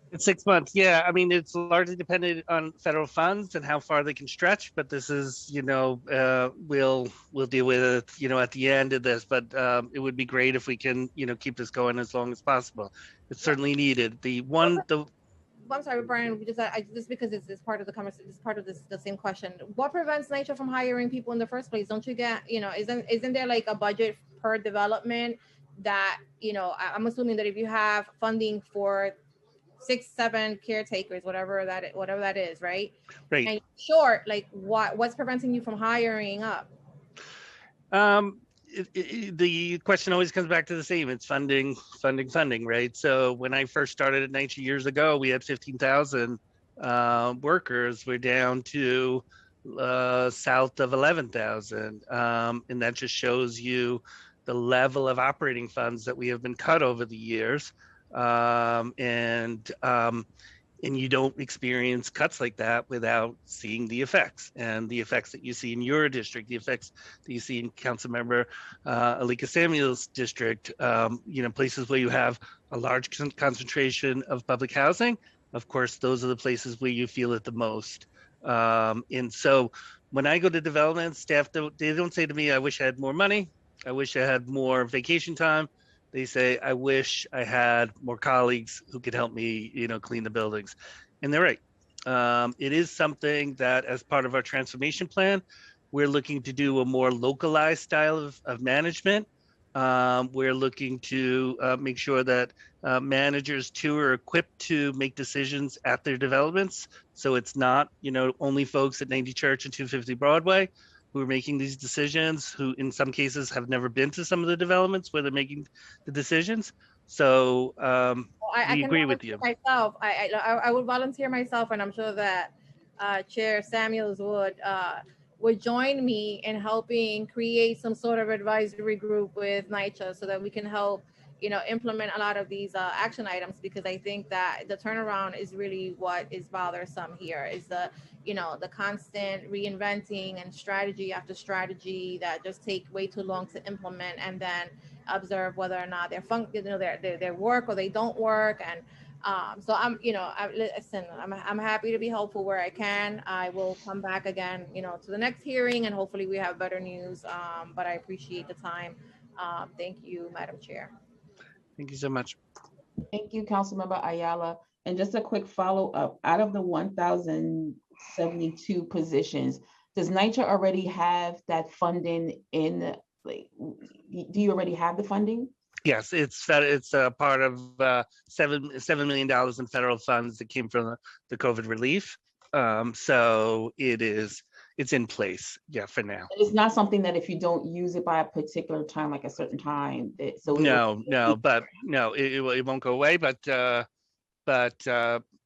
It's 6 months. Yeah. I mean, it's largely dependent on federal funds and how far they can stretch, but this is, we'll deal with it, at the end of this, but it would be great if we can, keep this going as long as possible. It's certainly needed. I'm sorry, Brian, just because it's part of the conversation, it's part of the same question. What prevents NYCHA from hiring people in the first place? Don't you get, isn't there like a budget per development that, I'm assuming that if you have funding for 6, 7 caretakers, whatever that is, right? Right. And short, like what's preventing you from hiring up? The question always comes back to the same. It's funding, right? So when I first started at NYCHA years ago, we had 15,000 workers. We're down to south of 11,000. And that just shows you the level of operating funds that we have been cut over the years. And you don't experience cuts like that without seeing the effects, and the effects that you see in your district, the effects that you see in Councilmember Alika Samuel's district, places where you have a large concentration of public housing. Of course, those are the places where you feel it the most. And so when I go to development, staff, they don't say to me, I wish I had more money. I wish I had more vacation time. They say, I wish I had more colleagues who could help me, clean the buildings. And they're right. It is something that, as part of our transformation plan, we're looking to do a more localized style of management. We're looking to make sure that managers too are equipped to make decisions at their developments. So it's not, only folks at 90 Church and 250 Broadway who are making these decisions, who in some cases have never been to some of the developments where they're making the decisions. So we agree with you. Myself, I would volunteer myself, and I'm sure that Chair Samuels would join me in helping create some sort of advisory group with NYCHA so that we can help, implement a lot of these action items, because I think that the turnaround is really what is bothersome here, is the constant reinventing and strategy after strategy that just take way too long to implement, and then observe whether or not their work or they don't work. And so I'm happy to be helpful where I can. I will come back again, to the next hearing, and hopefully we have better news. But I appreciate the time. Thank you, Madam Chair. Thank you so much. Thank you, Councilmember Ayala. And just a quick follow-up, out of the 1,072 positions, does NYCHA already have that funding in, do you already have the funding? Yes, it's a part of $7 million in federal funds that came from the COVID relief. So it is it's in place, yeah, for now. It's not something that if you don't use it by a particular time, like a certain time, that so It won't go away, but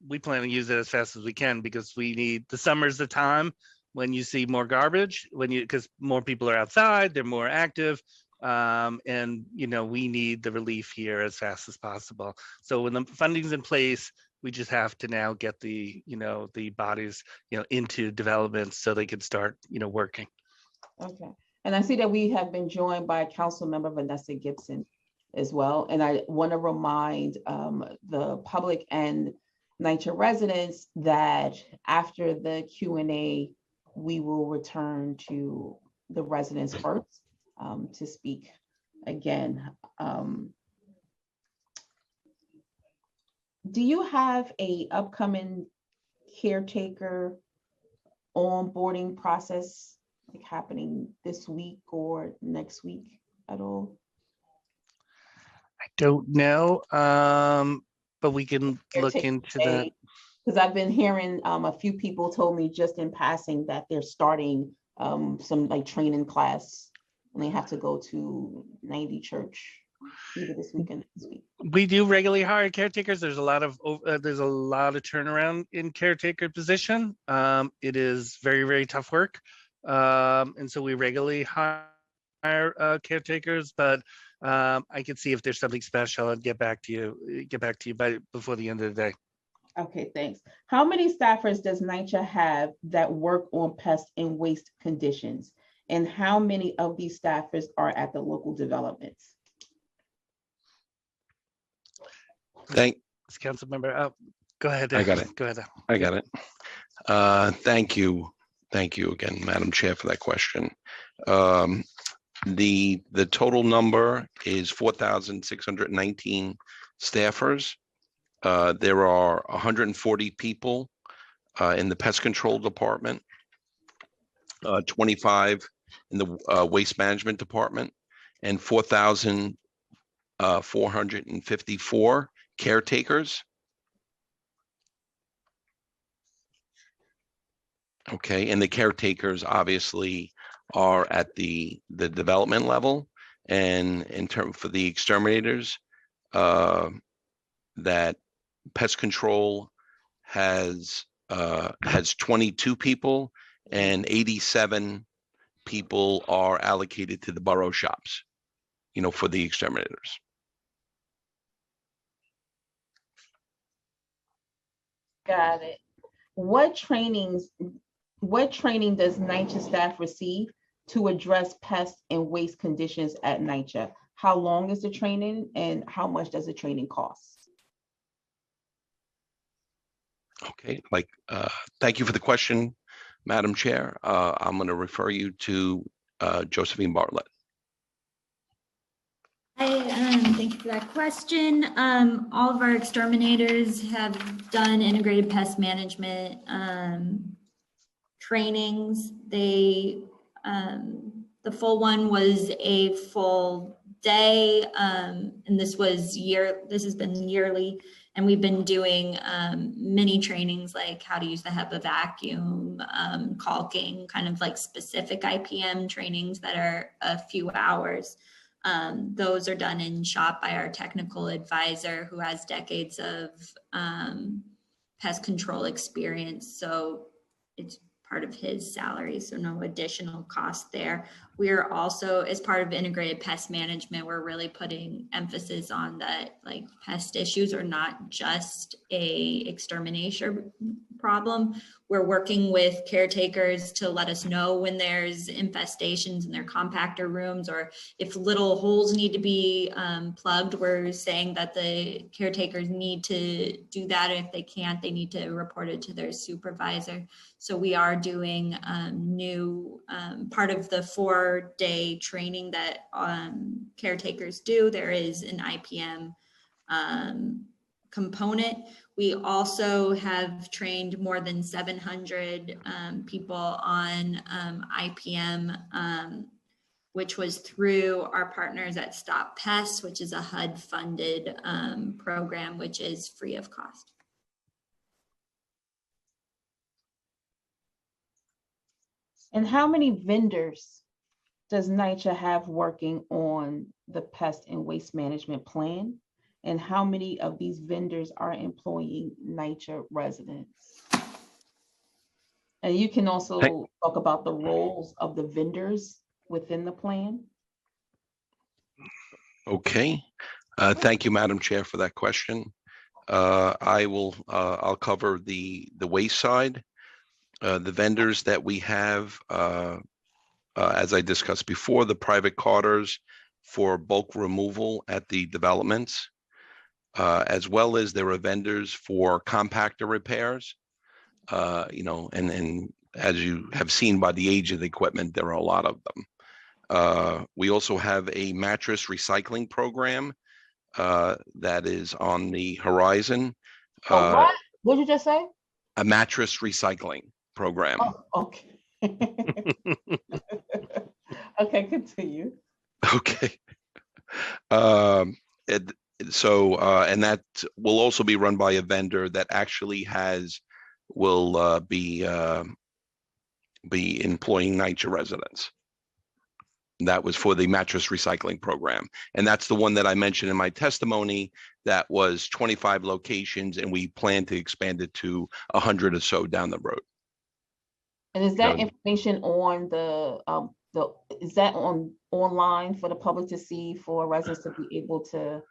we plan to use it as fast as we can because we need the summer's the time when you see more garbage, because more people are outside, they're more active, and we need the relief here as fast as possible. So when the funding's in place, we just have to now get the bodies into development so they can start working. Okay, and I see that we have been joined by Council Member Vanessa Gibson as well, and I want to remind the public and NYCHA residents that after the Q&A, we will return to the residents first to speak again. Do you have a upcoming caretaker onboarding process like happening this week or next week at all? I don't know, but we can look into that. Because I've been hearing a few people told me just in passing that they're starting some like training class and they have to go to 90 church either this week or next week. We do regularly hire caretakers. There's a lot of turnaround in caretaker position. It is very, very tough work, and so we regularly hire caretakers. But I can see if there's something special and get back to you before the end of the day. Okay, thanks. How many staffers does NYCHA have that work on pest and waste conditions? And how many of these staffers are at the local developments? Thanks, Council Member. Go ahead. I got it. Go ahead. I got it. Thank you again, Madam Chair, for that question. The total number is 4,619 staffers. There are 140 people in the pest control department, 25 in the waste management department, and 4,454 caretakers. Okay, and the caretakers obviously are at the development level, and in term for the exterminators, that pest control has 22 people, and 87 people are allocated to the borough shops, for the exterminators. Got it. What training does NYCHA staff receive to address pest and waste conditions at NYCHA? How long is the training and how much does the training cost? Okay, thank you for the question, Madam Chair. I'm going to refer you to Josephine Bartlett. Hi, thank you for that question. All of our exterminators have done integrated pest management trainings. The full one was a full day, and this has been yearly, and we've been doing mini trainings like how to use the HEPA vacuum, caulking, kind of like specific IPM trainings that are a few hours. Those are done in shop by our technical advisor who has decades of pest control experience. So it's part of his salary, so no additional cost there. We are also, as part of integrated pest management, we're really putting emphasis on that, like pest issues are not just a extermination problem. We're working with caretakers to let us know when there's infestations in their compactor rooms, or if little holes need to be plugged. We're saying that the caretakers need to do that. If they can't, they need to report it to their supervisor. So we are doing new part of the 4-day training that caretakers do. There is an IPM component. We also have trained more than 700 people on IPM, which was through our partners at Stop Pests, which is a HUD-funded program, which is free of cost. And how many vendors does NYCHA have working on the pest and waste management plan? And how many of these vendors are employing NYCHA residents? And you can also talk about the roles of the vendors within the plan. Okay. Thank you, Madam Chair, for that question. I'll cover the waste side. The vendors that we have, as I discussed before, the private carters for bulk removal at the developments, as well as there are vendors for compactor repairs. And as you have seen by the age of the equipment, there are a lot of them. We also have a mattress recycling program that is on the horizon. What? What did you just say? A mattress recycling program. Oh, okay. Okay, continue. Okay. And that will also be run by a vendor that actually will be employing NYCHA residents. That was for the mattress recycling program. And that's the one that I mentioned in my testimony that was 25 locations, and we plan to expand it to 100 or so down the road. And is that information on is that online for the public to see, for residents to be able to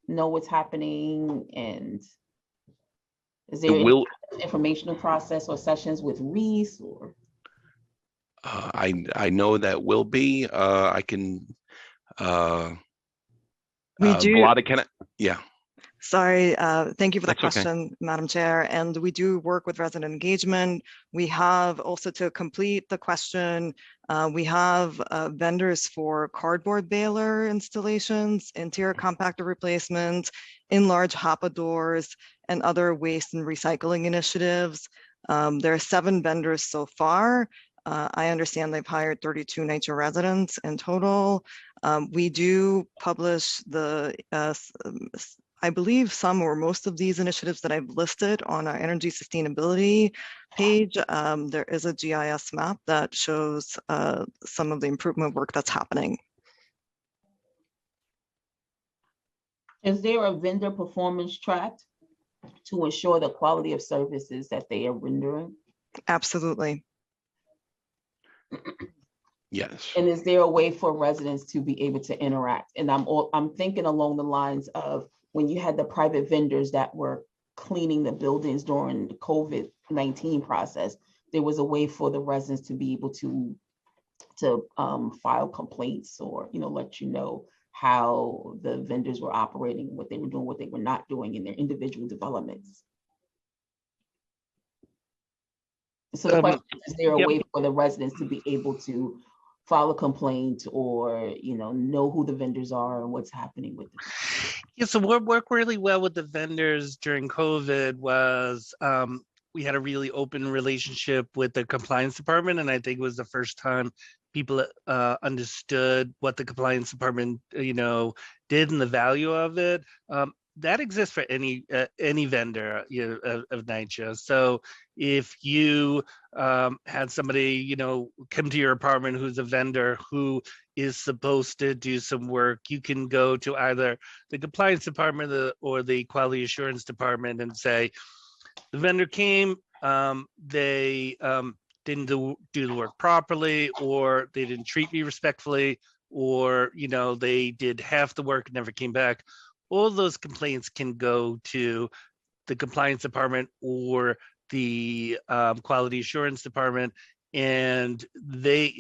know what's happening? And is there any informational process or sessions with Reese or? I know that will be. I can. We do. Yeah. Sorry, thank you for that That's okay. question, Madam Chair. And we do work with resident engagement. We have also, to complete the question, we have vendors for cardboard baler installations, interior compactor replacements, in-large hopper doors, and other waste and recycling initiatives. There are 7 vendors so far. I understand they've hired 32 NYCHA residents in total. We do publish I believe some or most of these initiatives that I've listed on our energy sustainability page. There is a GIS map that shows some of the improvement work that's happening. Is there a vendor performance track to ensure the quality of services that they are rendering? Absolutely. Yes. And is there a way for residents to be able to interact? And I'm thinking along the lines of when you had the private vendors that were cleaning the buildings during the COVID-19 process, there was a way for the residents to be able to file complaints or, let you know how the vendors were operating, what they were doing, what they were not doing in their individual developments. So the question is there a way for the residents to be able to file a complaint or, know who the vendors are and what's happening with them? Yeah, so what worked really well with the vendors during COVID was we had a really open relationship with the compliance department. And I think it was the first time people understood what the compliance department, did and the value of it. That exists for any vendor of NYCHA. So if you had somebody come to your apartment who's a vendor who is supposed to do some work, you can go to either the compliance department or the quality assurance department and say, the vendor came, they didn't do the work properly, or they didn't treat me respectfully, or they did half the work and never came back. All those complaints can go to the compliance department or the quality assurance department, and they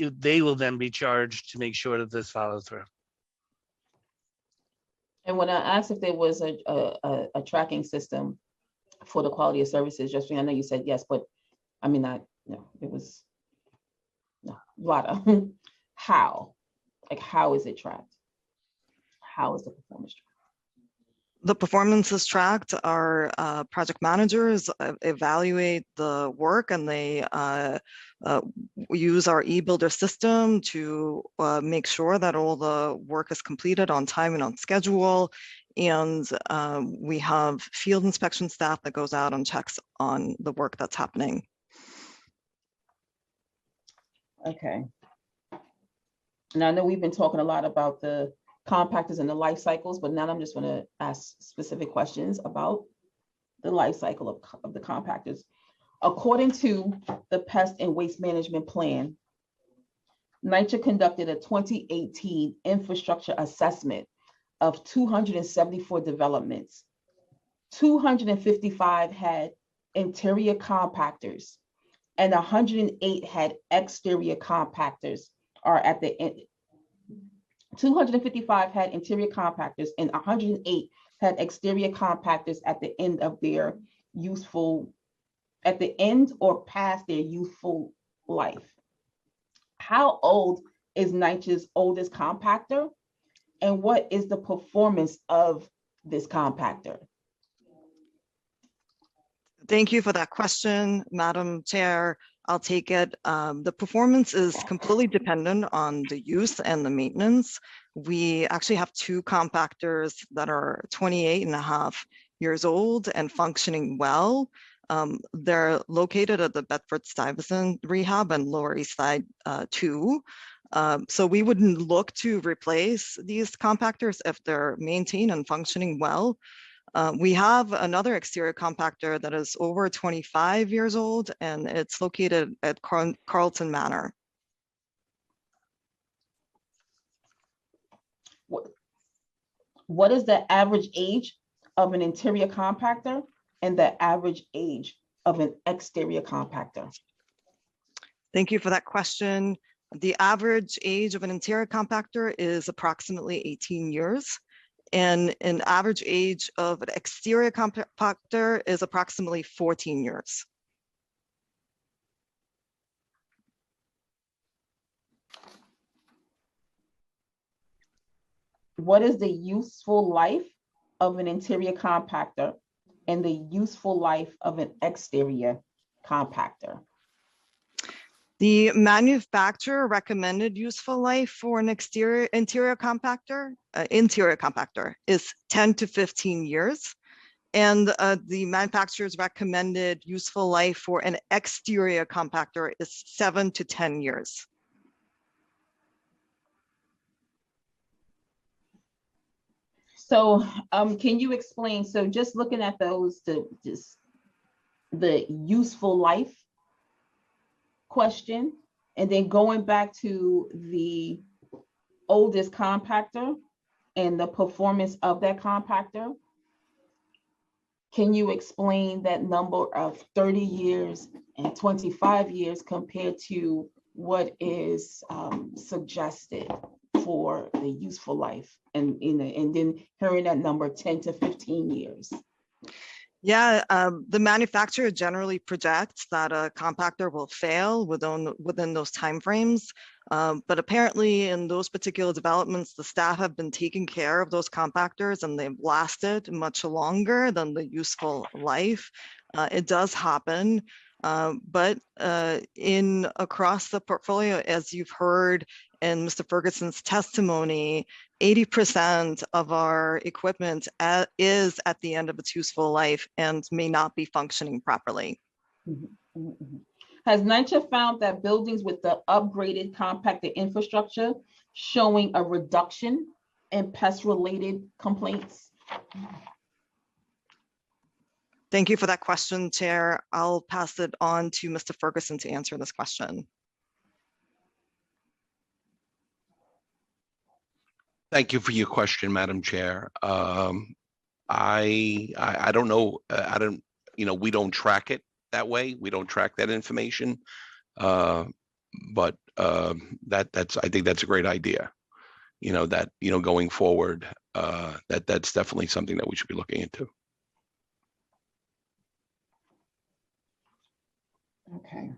will then be charged to make sure that this follows through. And when I asked if there was a tracking system for the quality of services, just I know you said yes, but I mean, it was a lot of how is it tracked? How is the performance tracked? The performance is tracked. Our project managers evaluate the work, and they use our e-builder system to make sure that all the work is completed on time and on schedule. And we have field inspection staff that goes out and checks on the work that's happening. Okay. And I know we've been talking a lot about the compactors and the life cycles, but now I'm just going to ask specific questions about the life cycle of the compactors. According to the Pest and Waste Management Plan, NYCHA conducted a 2018 infrastructure assessment of 274 developments. 255 had interior compactors and 108 had exterior compactors. Are at the end. 255 had interior compactors and 108 had exterior compactors at the end of their at the end or past their useful life. How old is NYCHA's oldest compactor? And what is the performance of this compactor? Thank you for that question, Madam Chair. I'll take it. The performance is completely dependent on the use and the maintenance. We actually have two compactors that are 28.5 years old and functioning well. They're located at the Bedford-Stuyvesant Rehab and Lower East Side 2. So we wouldn't look to replace these compactors if they're maintained and functioning well. We have another exterior compactor that is over 25 years old, and it's located at Carlton Manor. What is the average age of an interior compactor and the average age of an exterior compactor? Thank you for that question. The average age of an interior compactor is approximately 18 years. And an average age of an exterior compactor is approximately 14 years. What is the useful life of an interior compactor and the useful life of an exterior compactor? The manufacturer recommended useful life for an interior compactor is 10 to 15 years. And the manufacturer's recommended useful life for an exterior compactor is 7 to 10 years. So can you explain, so just looking at those, the useful life question, and then going back to the oldest compactor and the performance of that compactor, can you explain that number of 30 years and 25 years compared to what is suggested for the useful life, and then hearing that number 10 to 15 years? Yeah, the manufacturer generally projects that a compactor will fail within those timeframes. But apparently in those particular developments, the staff have been taking care of those compactors and they've lasted much longer than the useful life. It does happen. But across the portfolio, as you've heard in Mr. Ferguson's testimony, 80% of our equipment is at the end of its useful life and may not be functioning properly. Has NYCHA found that buildings with the upgraded compactor infrastructure showing a reduction in pest-related complaints? Thank you for that question, Chair. I'll pass it on to Mr. Ferguson to answer this question. Thank you for your question, Madam Chair. I don't know. We don't track it that way. We don't track that information. But I think that's a great idea. Going forward, that's definitely something that we should be looking into. Okay.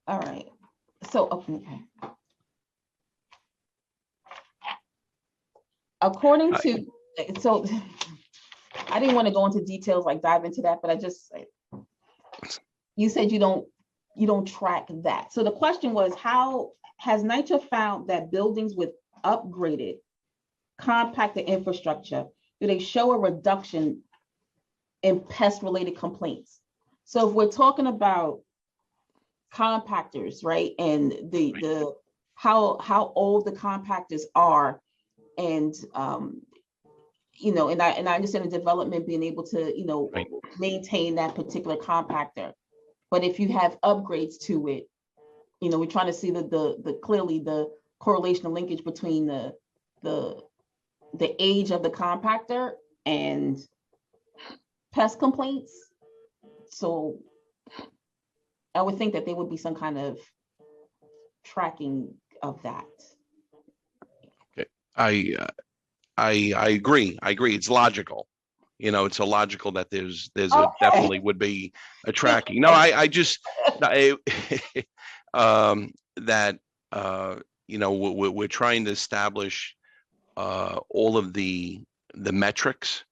All right. So, okay. According to, so I didn't want to go into details, like dive into that, but you said you don't track that. So the question was, how has NYCHA found that buildings with upgraded compactor infrastructure, do they show a reduction and pest-related complaints. So if we're talking about compactors, right, and the how old the compactors are, and you know, and I understand the development being able to, you know, Right. maintain that particular compactor. But if you have upgrades to it, you know, we're trying to see the clearly the correlation and linkage between the age of the compactor and pest complaints. So I would think that there would be some kind of tracking of that. Okay. I agree. I agree. It's logical. You know, it's illogical that there's a definitely would be a tracking. No, I just that you know, we're trying to establish all of the metrics.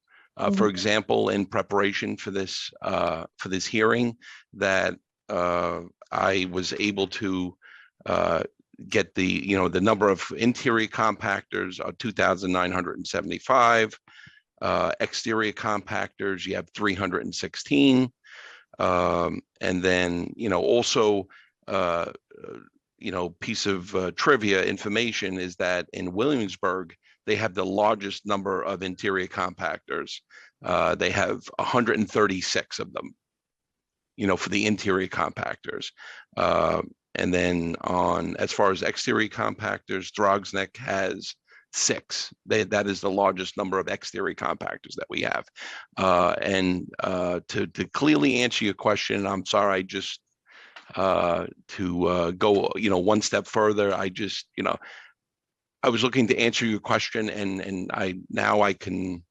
For example, in preparation for this hearing, that I was able to get the, you know, the number of interior compactors are 2,975. Exterior compactors, you have 316. And then, you know, also, you know, piece of trivia information is that in Williamsburg, they have the largest number of interior compactors. They have 136 of them, you know, for the interior compactors. And then on, as far as exterior compactors, Drogsneck has 6. That is the largest number of exterior compactors that we have. And to clearly answer your question, I'm sorry, I just to go, you know, one step further, I just, you know, I was looking to answer your question, and I can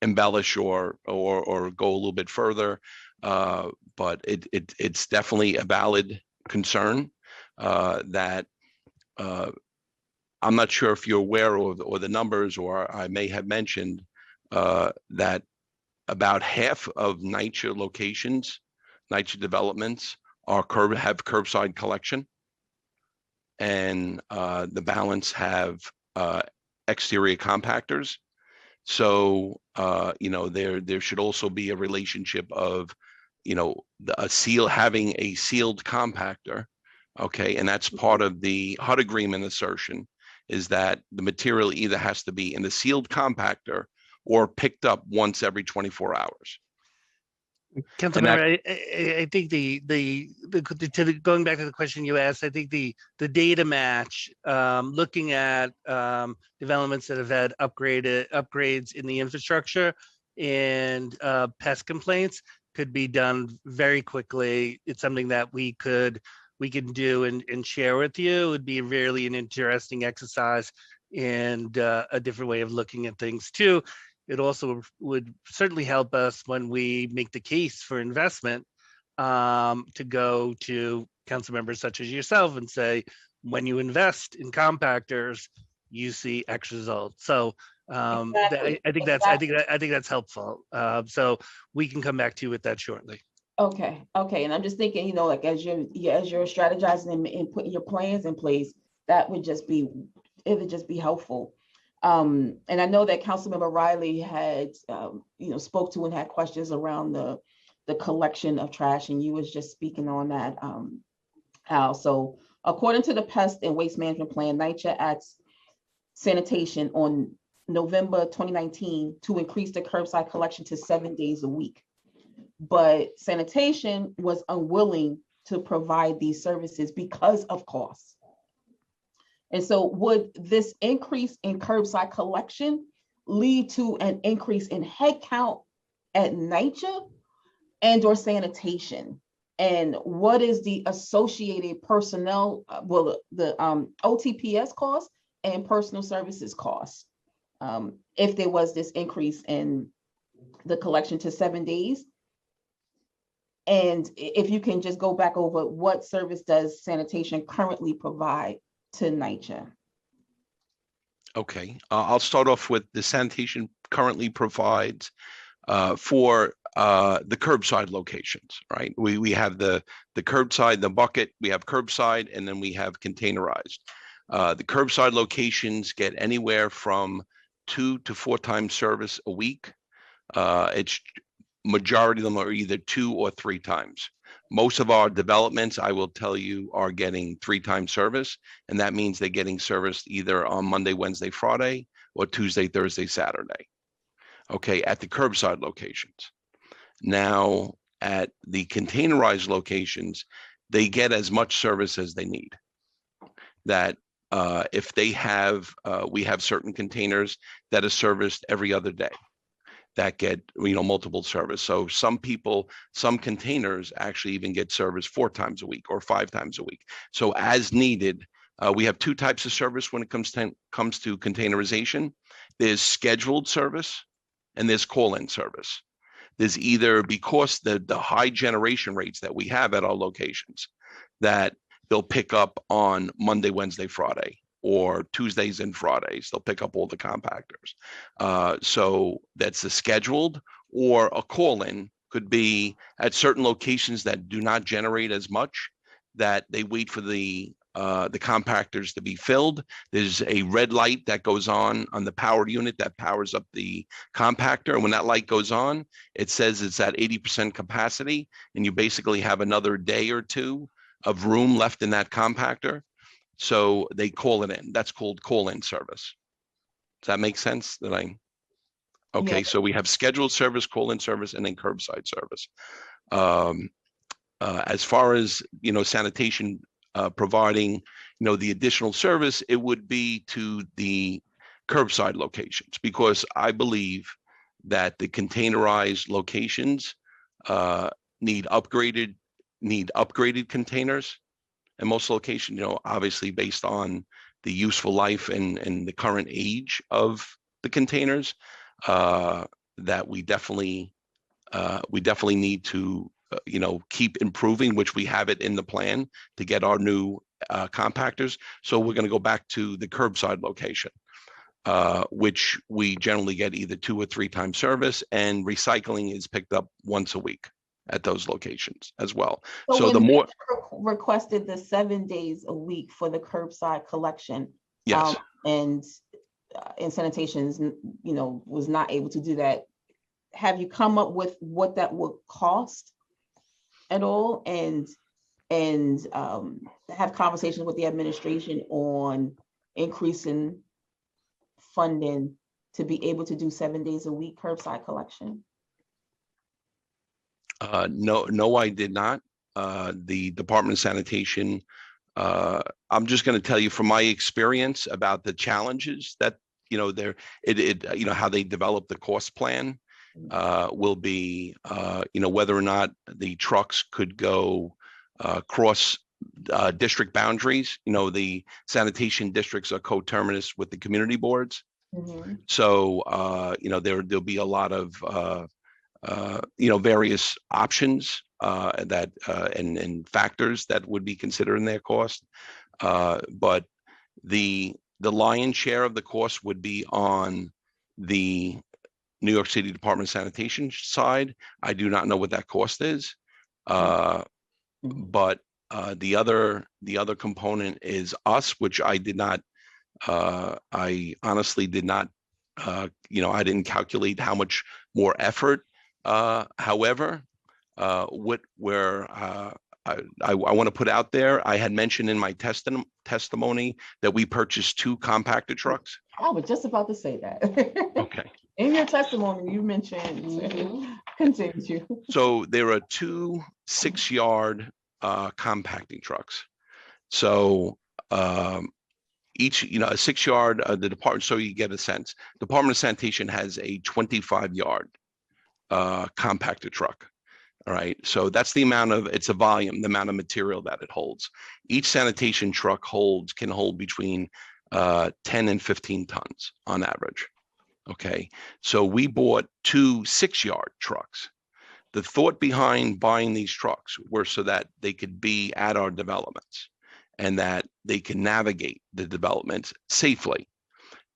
embellish or go a little bit further, but it's definitely a valid concern that I'm not sure if you're aware or the numbers, or I may have mentioned that about half of NYCHA locations, NYCHA developments have curbside collection, and the balance have exterior compactors. So you know, there should also be a relationship of, you know, having a sealed compactor. Okay, and that's part of the HUD agreement assertion, is that the material either has to be in the sealed compactor or picked up once every 24 hours. Councilmember, I think going back to the question you asked, I think the data match, looking at developments that have had upgrades in the infrastructure and pest complaints could be done very quickly. It's something that we can do and share with you. It would be really an interesting exercise and a different way of looking at things too. It also would certainly help us when we make the case for investment, to go to council members such as yourself and say, when you invest in compactors, you see X results. So Exactly. I think that's helpful. So we can come back to you with that shortly. Okay. And I'm just thinking, you know, like as you're strategizing and putting your plans in place, it would just be helpful. And I know that Councilmember Riley had, you know, spoke to and had questions around the collection of trash, and you was just speaking on that, Al. So according to the Pest and Waste Management Plan, NYCHA acts sanitation on November 2019 to increase the curbside collection to 7 days a week. But sanitation was unwilling to provide these services because of costs. And so would this increase in curbside collection lead to an increase in headcount at NYCHA and or sanitation? And what is the associated personnel, the OTPS costs and personal services costs, if there was this increase in the collection to 7 days? And if you can just go back over, what service does sanitation currently provide to NYCHA? Okay, I'll start off with the sanitation currently provides for the curbside locations, right? We have the curbside, the bucket, we have curbside, and then we have containerized. The curbside locations get anywhere from 2 to 4 times service a week. It's majority of them are either 2 or 3 times. Most of our developments, I will tell you, are getting 3-time service, and that means they're getting serviced either on Monday, Wednesday, Friday, or Tuesday, Thursday, Saturday. Okay, at the curbside locations. Now, at the containerized locations, they get as much service as they need. That if they have, we have certain containers that are serviced every other day that get, multiple service. So some people, some containers actually even get service 4 times a week or 5 times a week. So as needed, we have 2 types of service when it comes to containerization. There's scheduled service and there's call-in service. There's either, because the high generation rates that we have at our locations, that they'll pick up on Monday, Wednesday, Friday, or Tuesdays and Fridays. They'll pick up all the compactors. So that's a scheduled, or a call-in could be at certain locations that do not generate as much, that they wait for the compactors to be filled. There's a red light that goes on the power unit that powers up the compactor. And when that light goes on, it says it's at 80% capacity, and you basically have another day or 2 of room left in that compactor. So they call it in. That's called call-in service. Does that make sense? Okay, yeah. So we have scheduled service, call-in service, and then curbside service. As far as, sanitation providing, the additional service, it would be to the curbside locations, because I believe that the containerized locations need upgraded containers. And most locations, obviously based on the useful life and the current age of the containers, that we definitely need to, keep improving, which we have it in the plan to get our new compactors. So we're going to go back to the curbside location, which we generally get either 2 or 3 times service, and recycling is picked up once a week at those locations as well. So the more requested the 7 days a week for the curbside collection, yes, and sanitation is, was not able to do that. Have you come up with what that would cost at all, and have conversations with the administration on increasing funding to be able to do 7 days a week curbside collection? No, I did not. The Department of Sanitation, I'm just going to tell you from my experience about the challenges that, how they develop the cost plan, will be, whether or not the trucks could go cross district boundaries. The sanitation districts are coterminous with the community boards. Mm-hmm. So, there'll be a lot of, various options and factors that would be considered in their cost. But the lion's share of the cost would be on the New York City Department of Sanitation side. I do not know what that cost is. But the other component is us, which I did not, I honestly did not, I didn't calculate how much more effort. However, I want to put out there, I had mentioned in my testimony that we purchased 2 compactor trucks. I was just about to say that. Okay. In your testimony, you mentioned, continue. So there are 2 6-yard compacting trucks. So each, a 6-yard, the department, so you get a sense. Department of Sanitation has a 25-yard compactor truck. All right. So that's the amount of, it's a volume, the amount of material that it holds. Each sanitation truck can hold between 10 and 15 tons on average. Okay. So we bought 2 6-yard trucks. The thought behind buying these trucks were so that they could be at our developments and that they can navigate the developments safely.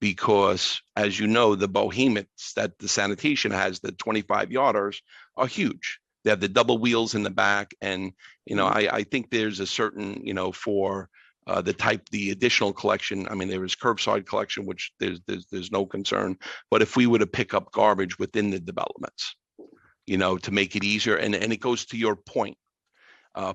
Because as you know, the behemoths that the sanitation has, the 25-yarders, are huge. They have the double wheels in the back. And, I think there's a certain, for the additional collection, I mean, there is curbside collection, which there's no concern. But if we were to pick up garbage within the developments, to make it easier. And it goes to your point.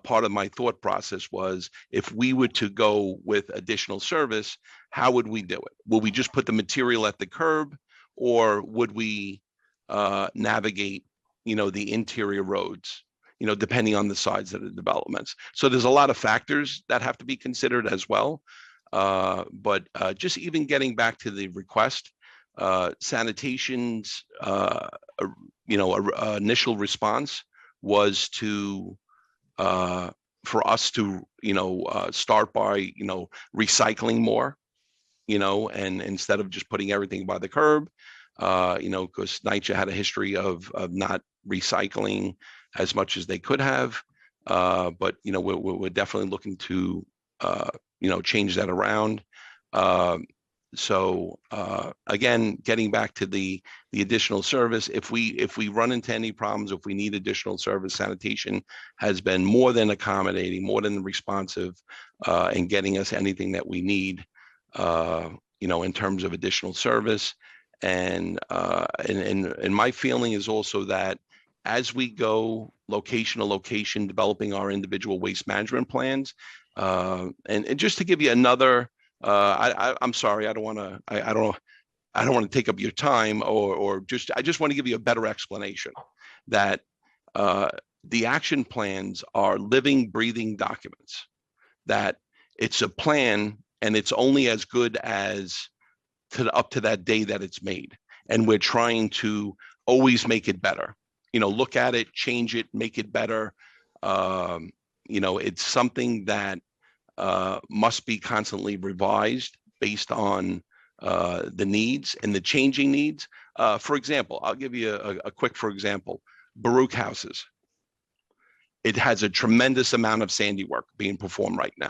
Part of my thought process was, if we were to go with additional service, how would we do it? Will we just put the material at the curb, or would we navigate, the interior roads, depending on the size of the developments? So there's a lot of factors that have to be considered as well. But just even getting back to the request, sanitation's, initial response was to, for us to, start by, recycling more, and instead of just putting everything by the curb, because NYCHA had a history of not recycling as much as they could have. But, we're definitely looking to, change that around. So again, getting back to the additional service, if we run into any problems, if we need additional service, sanitation has been more than accommodating, more than responsive, in getting us anything that we need, in terms of additional service. And my feeling is also that as we go location to location, developing our individual waste management plans, and just to give you another, I'm sorry, I don't want to take up your time, I just want to give you a better explanation that the action plans are living, breathing documents, that it's a plan and it's only as good as up to that day that it's made. And we're trying to always make it better, look at it, change it, make it better. It's something that must be constantly revised based on the needs and the changing needs. For example, I'll give you a quick, for example, Baruch houses. It has a tremendous amount of sandy work being performed right now.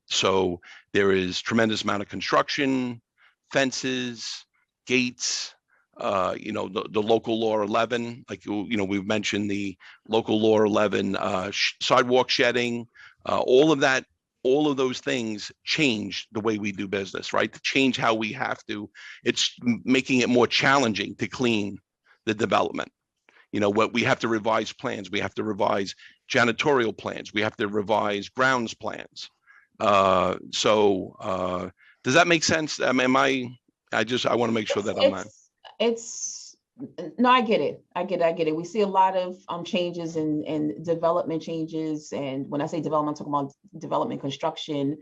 So there is tremendous amount of construction, fences, gates, the local law 11, like, we've mentioned the local law 11, sidewalk shedding, all of that, all of those things change the way we do business, right? To change how we have to, it's making it more challenging to clean the development. What we have to revise plans, we have to revise janitorial plans, we have to revise grounds plans. So does that make sense? I mean, I want to make sure that I'm not. No, I get it. I get it. We see a lot of changes and development changes. And when I say development, I'm talking about development, construction,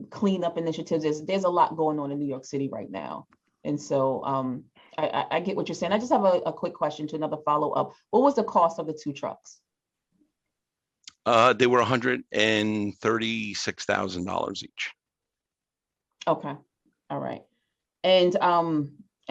cleanup initiatives. There's a lot going on in New York City right now. And so I get what you're saying. I just have a quick question to another follow-up. What was the cost of the 2 trucks? They were $136,000 each. Okay. All right. And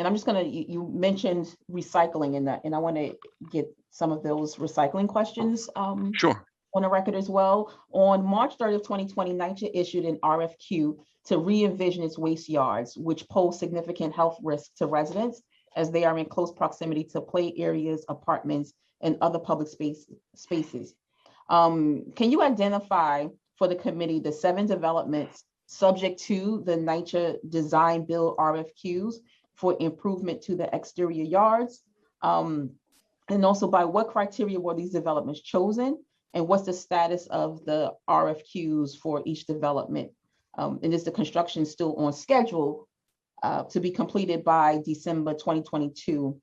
I'm just gonna, you mentioned recycling in that, and I want to get some of those recycling questions Sure. on the record as well. On March 30th, 2020, NYCHA issued an RFQ to re-envision its waste yards, which pose significant health risks to residents as they are in close proximity to play areas, apartments, and other public spaces. Can you identify for the committee the 7 developments subject to the NYCHA design build RFQs for improvement to the exterior yards? And also, by what criteria were these developments chosen? And what's the status of the RFQs for each development? And is the construction still on schedule to be completed by December 2022?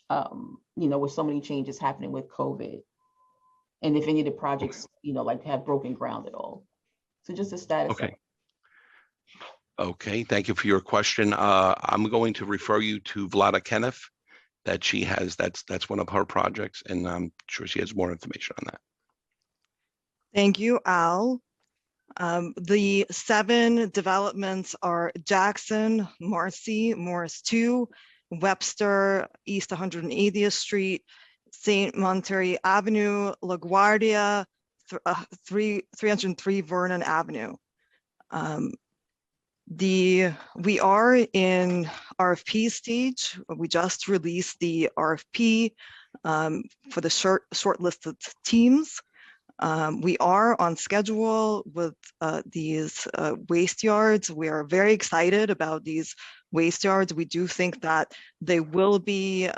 With so many changes happening with COVID. And if any of the projects, like have broken ground at all. So just the status. Okay. Okay, thank you for your question. I'm going to refer you to Vlada Kenneth, that she has, that's one of her projects, and I'm sure she has more information on that. Thank you, Al. The 7 developments are Jackson, Marcy, Morris 2, Webster, East 180th Street, St. Monterey Avenue, LaGuardia, 303 Vernon Avenue. We are in RFP stage. We just released the RFP for the shortlisted teams. We are on schedule with these waste yards. We are very excited about these waste yards. We do think that they will be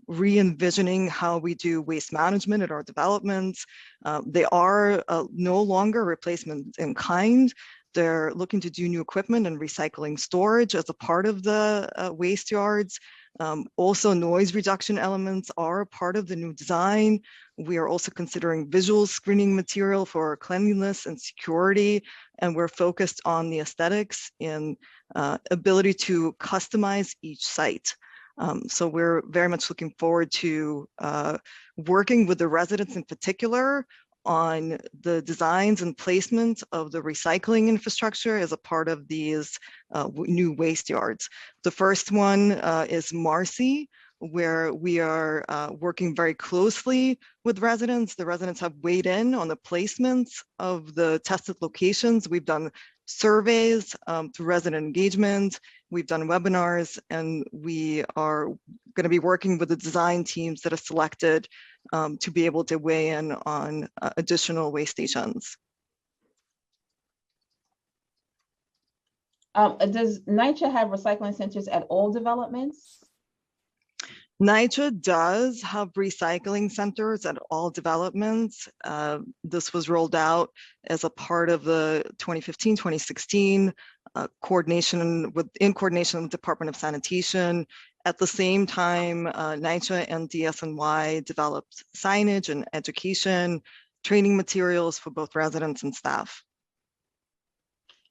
re-envisioning how we do waste management at our developments. They are no longer replacement in kind. They're looking to do new equipment and recycling storage as a part of the waste yards. Also, noise reduction elements are a part of the new design. We are also considering visual screening material for cleanliness and security, and we're focused on the aesthetics and ability to customize each site. So we're very much looking forward to working with the residents in particular on the designs and placement of the recycling infrastructure as a part of these new waste yards. The first one is Marcy, where we are working very closely with residents. The residents have weighed in on the placements of the tested locations. We've done surveys through resident engagement. We've done webinars, and we are going to be working with the design teams that are selected to be able to weigh in on additional waste stations. Does NYCHA have recycling centers at all developments? NYCHA does have recycling centers at all developments. This was rolled out as a part of the 2015-2016 coordination with the Department of Sanitation. At the same time, NYCHA and DSNY developed signage and education, training materials for both residents and staff.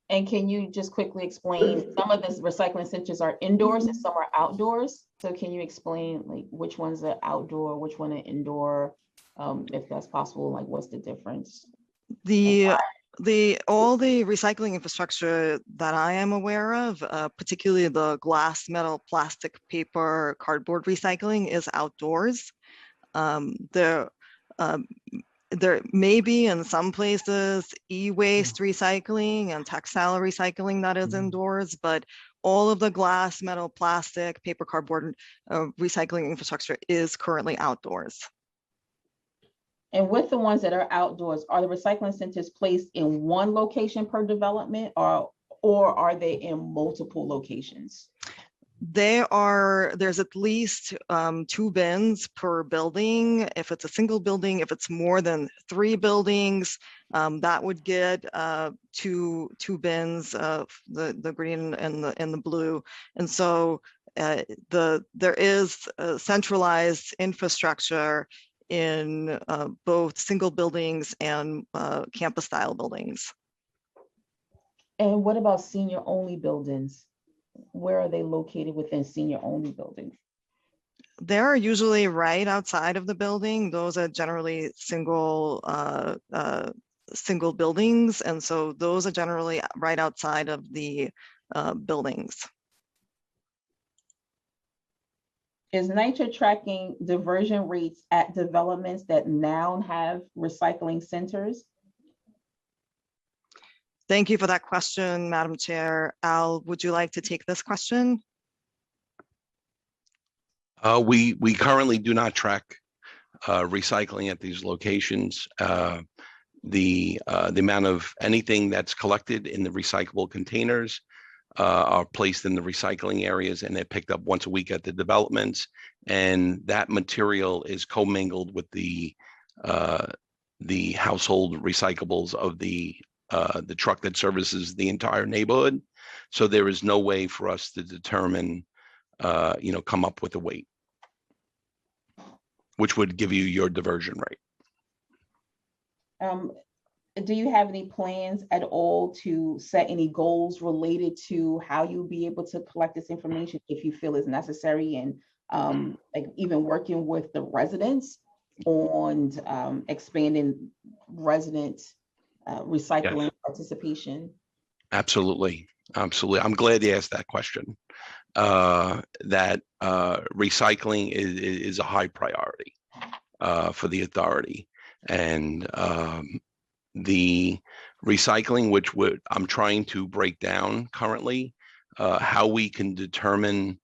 And can you just quickly explain, some of the recycling centers are indoors and some are outdoors. So can you explain like which one's are outdoor, which one are indoor, if that's possible, like what's the difference? All the recycling infrastructure that I am aware of, particularly the glass, metal, plastic, paper, cardboard recycling is outdoors. There may be in some places e-waste recycling and textile recycling that is indoors, but all of the glass, metal, plastic, paper, cardboard recycling infrastructure is currently outdoors. And with the ones that are outdoors, are the recycling centers placed in one location per development, or are they in multiple locations? There's at least 2 bins per building. If it's a single building, if it's more than 3 buildings, that would get two bins, the green and the blue. And so there is a centralized infrastructure in both single buildings and campus style buildings. And what about senior only buildings? Where are they located within senior only buildings? They're usually right outside of the building. Those are generally single buildings. And so those are generally right outside of the buildings. Is NYCHA tracking diversion rates at developments that now have recycling centers? Thank you for that question, Madam Chair. Al, would you like to take this question? We currently do not track recycling at these locations. The amount of anything that's collected in the recyclable containers are placed in the recycling areas, and they're picked up once a week at the developments. And that material is commingled with the household recyclables of the truck that services the entire neighborhood. So there is no way for us to determine, come up with a weight, which would give you your diversion rate. Do you have any plans at all to set any goals related to how you'll be able to collect this information if you feel is necessary, and like even working with the residents on expanding resident recycling participation? Absolutely. Absolutely. I'm glad you asked that question. That recycling is a high priority for the authority. And the recycling, which I'm trying to break down currently, how we can determine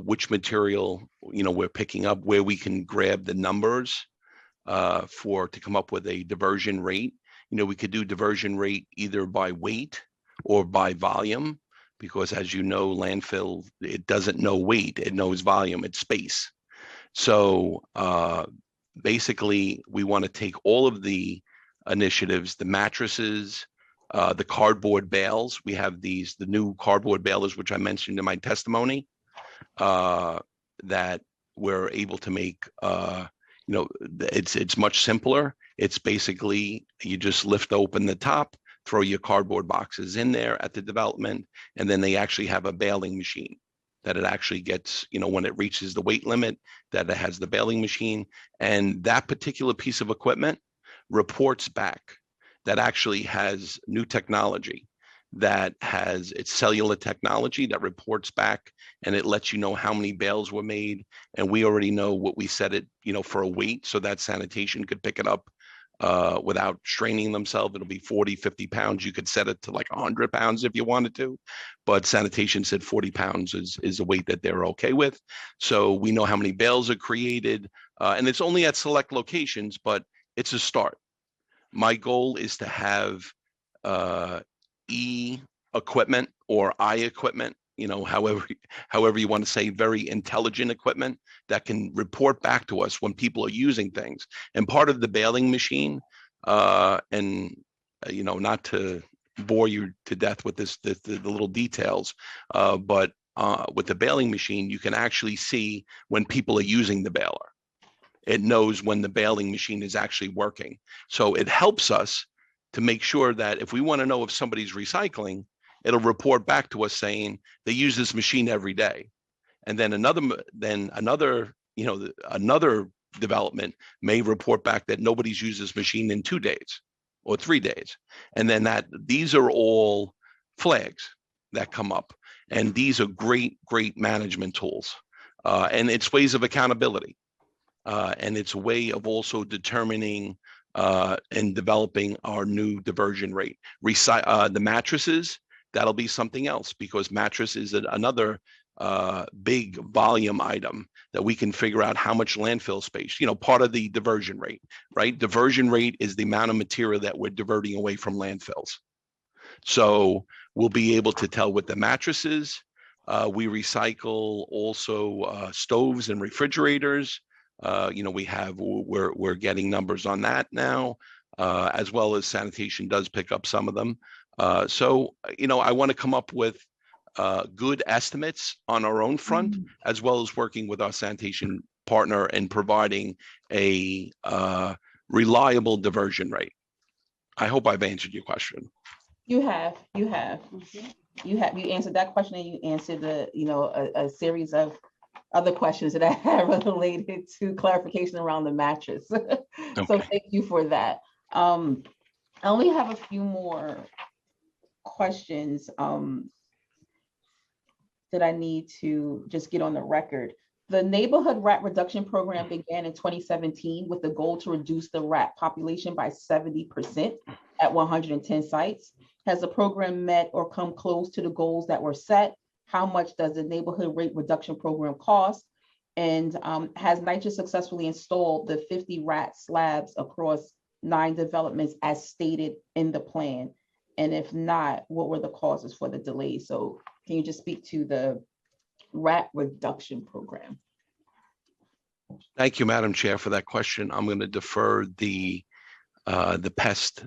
which material we're picking up, where we can grab the numbers to come up with a diversion rate. You know, we could do diversion rate either by weight or by volume, because as you know, landfill, it doesn't know weight, it knows volume, it's space. So basically, we want to take all of the initiatives, the mattresses, the cardboard bales. We have the new cardboard balers, which I mentioned in my testimony, that we're able to make. You know, it's much simpler. It's basically you just lift open the top, throw your cardboard boxes in there at the development, and then they actually have a baling machine that it actually gets, you know, when it reaches the weight limit, that it has the baling machine. And that particular piece of equipment reports back, that actually has new technology, that has its cellular technology that reports back, and it lets you know how many bales were made. And we already know what we set it, you know, for a weight, so that sanitation could pick it up without straining themselves. It'll be 40, 50 pounds. You could set it to like 100 pounds if you wanted to, but sanitation said 40 pounds is a weight that they're okay with. So we know how many bales are created, and it's only at select locations, but it's a start. My goal is to have E equipment or I equipment, you know, however you want to say, very intelligent equipment that can report back to us when people are using things. And part of the baling machine, and you know, not to bore you to death with the little details, but with the baling machine, you can actually see when people are using the baler. It knows when the baling machine is actually working. So it helps us to make sure that if we want to know if somebody's recycling, it'll report back to us saying they use this machine every day. And then another, you know, another development may report back that nobody's used this machine in 2 days or 3 days. And then these are all flags that come up. And these are great management tools. And it's ways of accountability. And it's a way of also determining and developing our new diversion rate. The mattresses, that'll be something else, because mattress is another big volume item that we can figure out how much landfill space, you know, part of the diversion rate, right? Diversion rate is the amount of material that we're diverting away from landfills. So we'll be able to tell with the mattresses. We recycle also stoves and refrigerators. You know, we're getting numbers on that now, as well as sanitation does pick up some of them. So, you know, I want to come up with good estimates on our own front, as well as working with our sanitation partner and providing a reliable diversion rate. I hope I've answered your question. You have. You answered that question, and you answered a series of other questions that I have related to clarification around the mattress. Okay. So thank you for that. I only have a few more questions that I need to just get on the record. The neighborhood rat reduction program began in 2017 with the goal to reduce the rat population by 70% at 110 sites. Has the program met or come close to the goals that were set? How much does the neighborhood rate reduction program cost? And has NYCHA successfully installed the 50 rat slabs across 9 developments as stated in the plan? And if not, what were the causes for the delay? So can you just speak to the rat reduction program? Thank you, Madam Chair, for that question. I'm going to defer the pest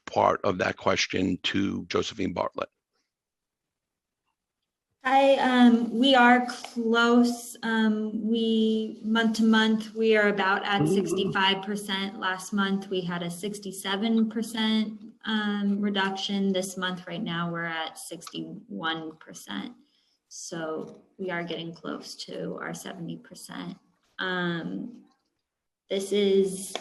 part of that question to Josephine Bartlett. We are close. Month to month, we are about at 65%. Last month, we had a 67% reduction. This month, right now, we're at 61%. So we are getting close to our 70%. This is,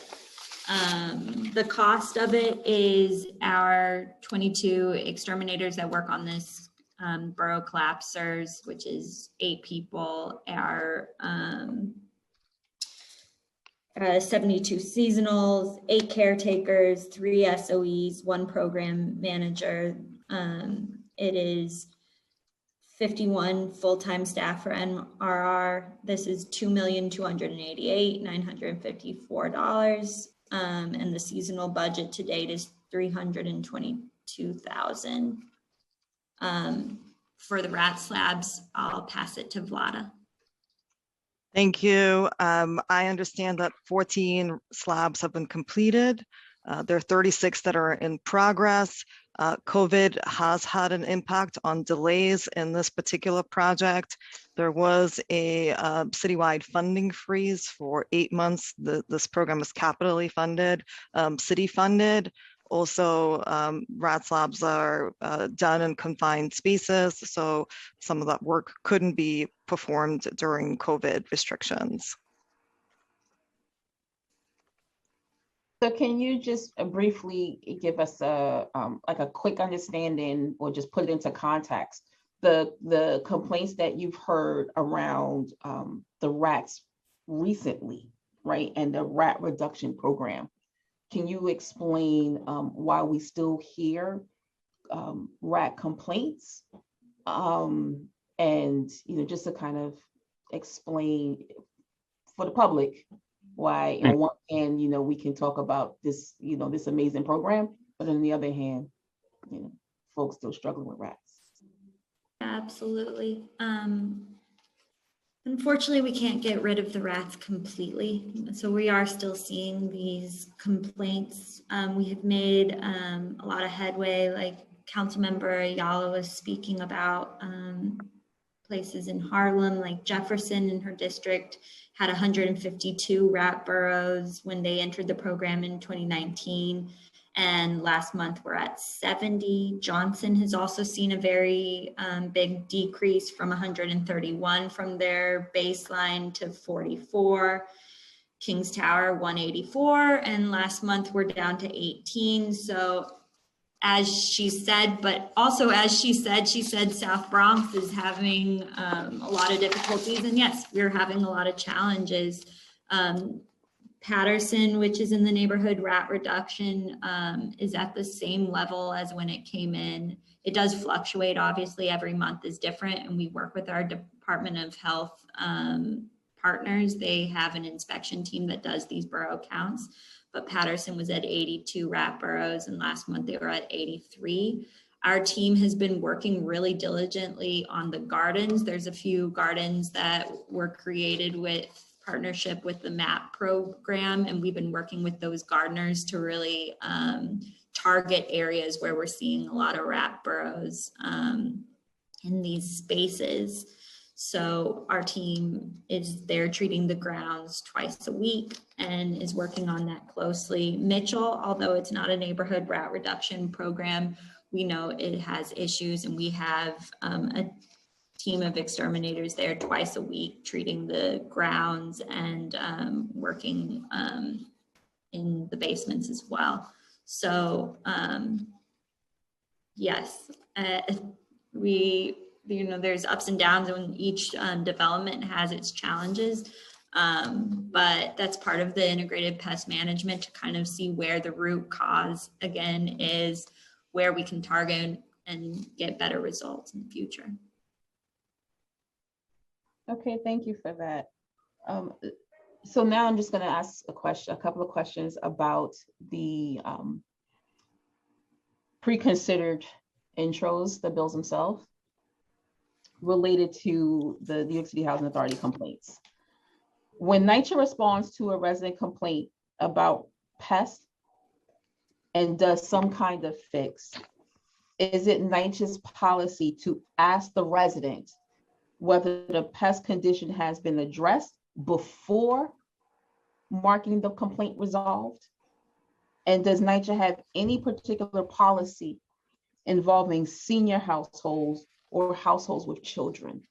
the cost of it is our 22 exterminators that work on this borough collapsers, which is 8 people, our 72 seasonals, 8 caretakers, 3 SOEs, 1 program manager. It is 51 full-time staff for NRR. This is $2,288,954. And the seasonal budget to date is $322,000. For the rat slabs, I'll pass it to Vlada. Thank you. I understand that 14 slabs have been completed. There are 36 that are in progress. COVID has had an impact on delays in this particular project. There was a citywide funding freeze for 8 months. This program is capitally funded, city funded. Also, rat slabs are done in confined spaces, so some of that work couldn't be performed during COVID restrictions. So can you just briefly give us a like a quick understanding, or just put it into context, the complaints that you've heard around the rats recently, right, and the rat reduction program? Can you explain why we still hear rat complaints? And just to kind of explain for the public why on one hand, we can talk about this, this amazing program, but on the other hand, folks still struggling with rats. Absolutely. Unfortunately, we can't get rid of the rats completely. So we are still seeing these complaints. We have made a lot of headway, like Councilmember Ayala was speaking about. Places in Harlem, like Jefferson in her district, had 152 rat burrows when they entered the program in 2019. And last month we're at 70. Johnson has also seen a very big decrease from 131 from their baseline to 44. Kings Tower 184, and last month we're down to 18. So as she said, but also as she said South Bronx is having a lot of difficulties, and yes, we're having a lot of challenges. Patterson, which is in the neighborhood rat reduction, is at the same level as when it came in. It does fluctuate, obviously, every month is different, and we work with our Department of Health partners. They have an inspection team that does these borough counts, but Patterson was at 82 rat burrows, and last month they were at 83. Our team has been working really diligently on the gardens. There's a few gardens that were created with partnership with the MAP program, and we've been working with those gardeners to really target areas where we're seeing a lot of rat burrows in these spaces. So our team is there treating the grounds twice a week and is working on that closely. Mitchell, although it's not a neighborhood rat reduction program, we know it has issues, and we have a team of exterminators there twice a week treating the grounds and working in the basements as well. So yes, there's ups and downs, and each development has its challenges, but that's part of the integrated pest management, to kind of see where the root cause again is, where we can target and get better results in the future. Okay, thank you for that. So now I'm just going to ask a couple of questions about the pre-considered intros, the bills themselves, related to the New York City Housing Authority complaints. When NYCHA responds to a resident complaint about pests and does some kind of fix, is it NYCHA's policy to ask the resident whether the pest condition has been addressed before marking the complaint resolved? And does NYCHA have any particular policy involving senior households or households with children?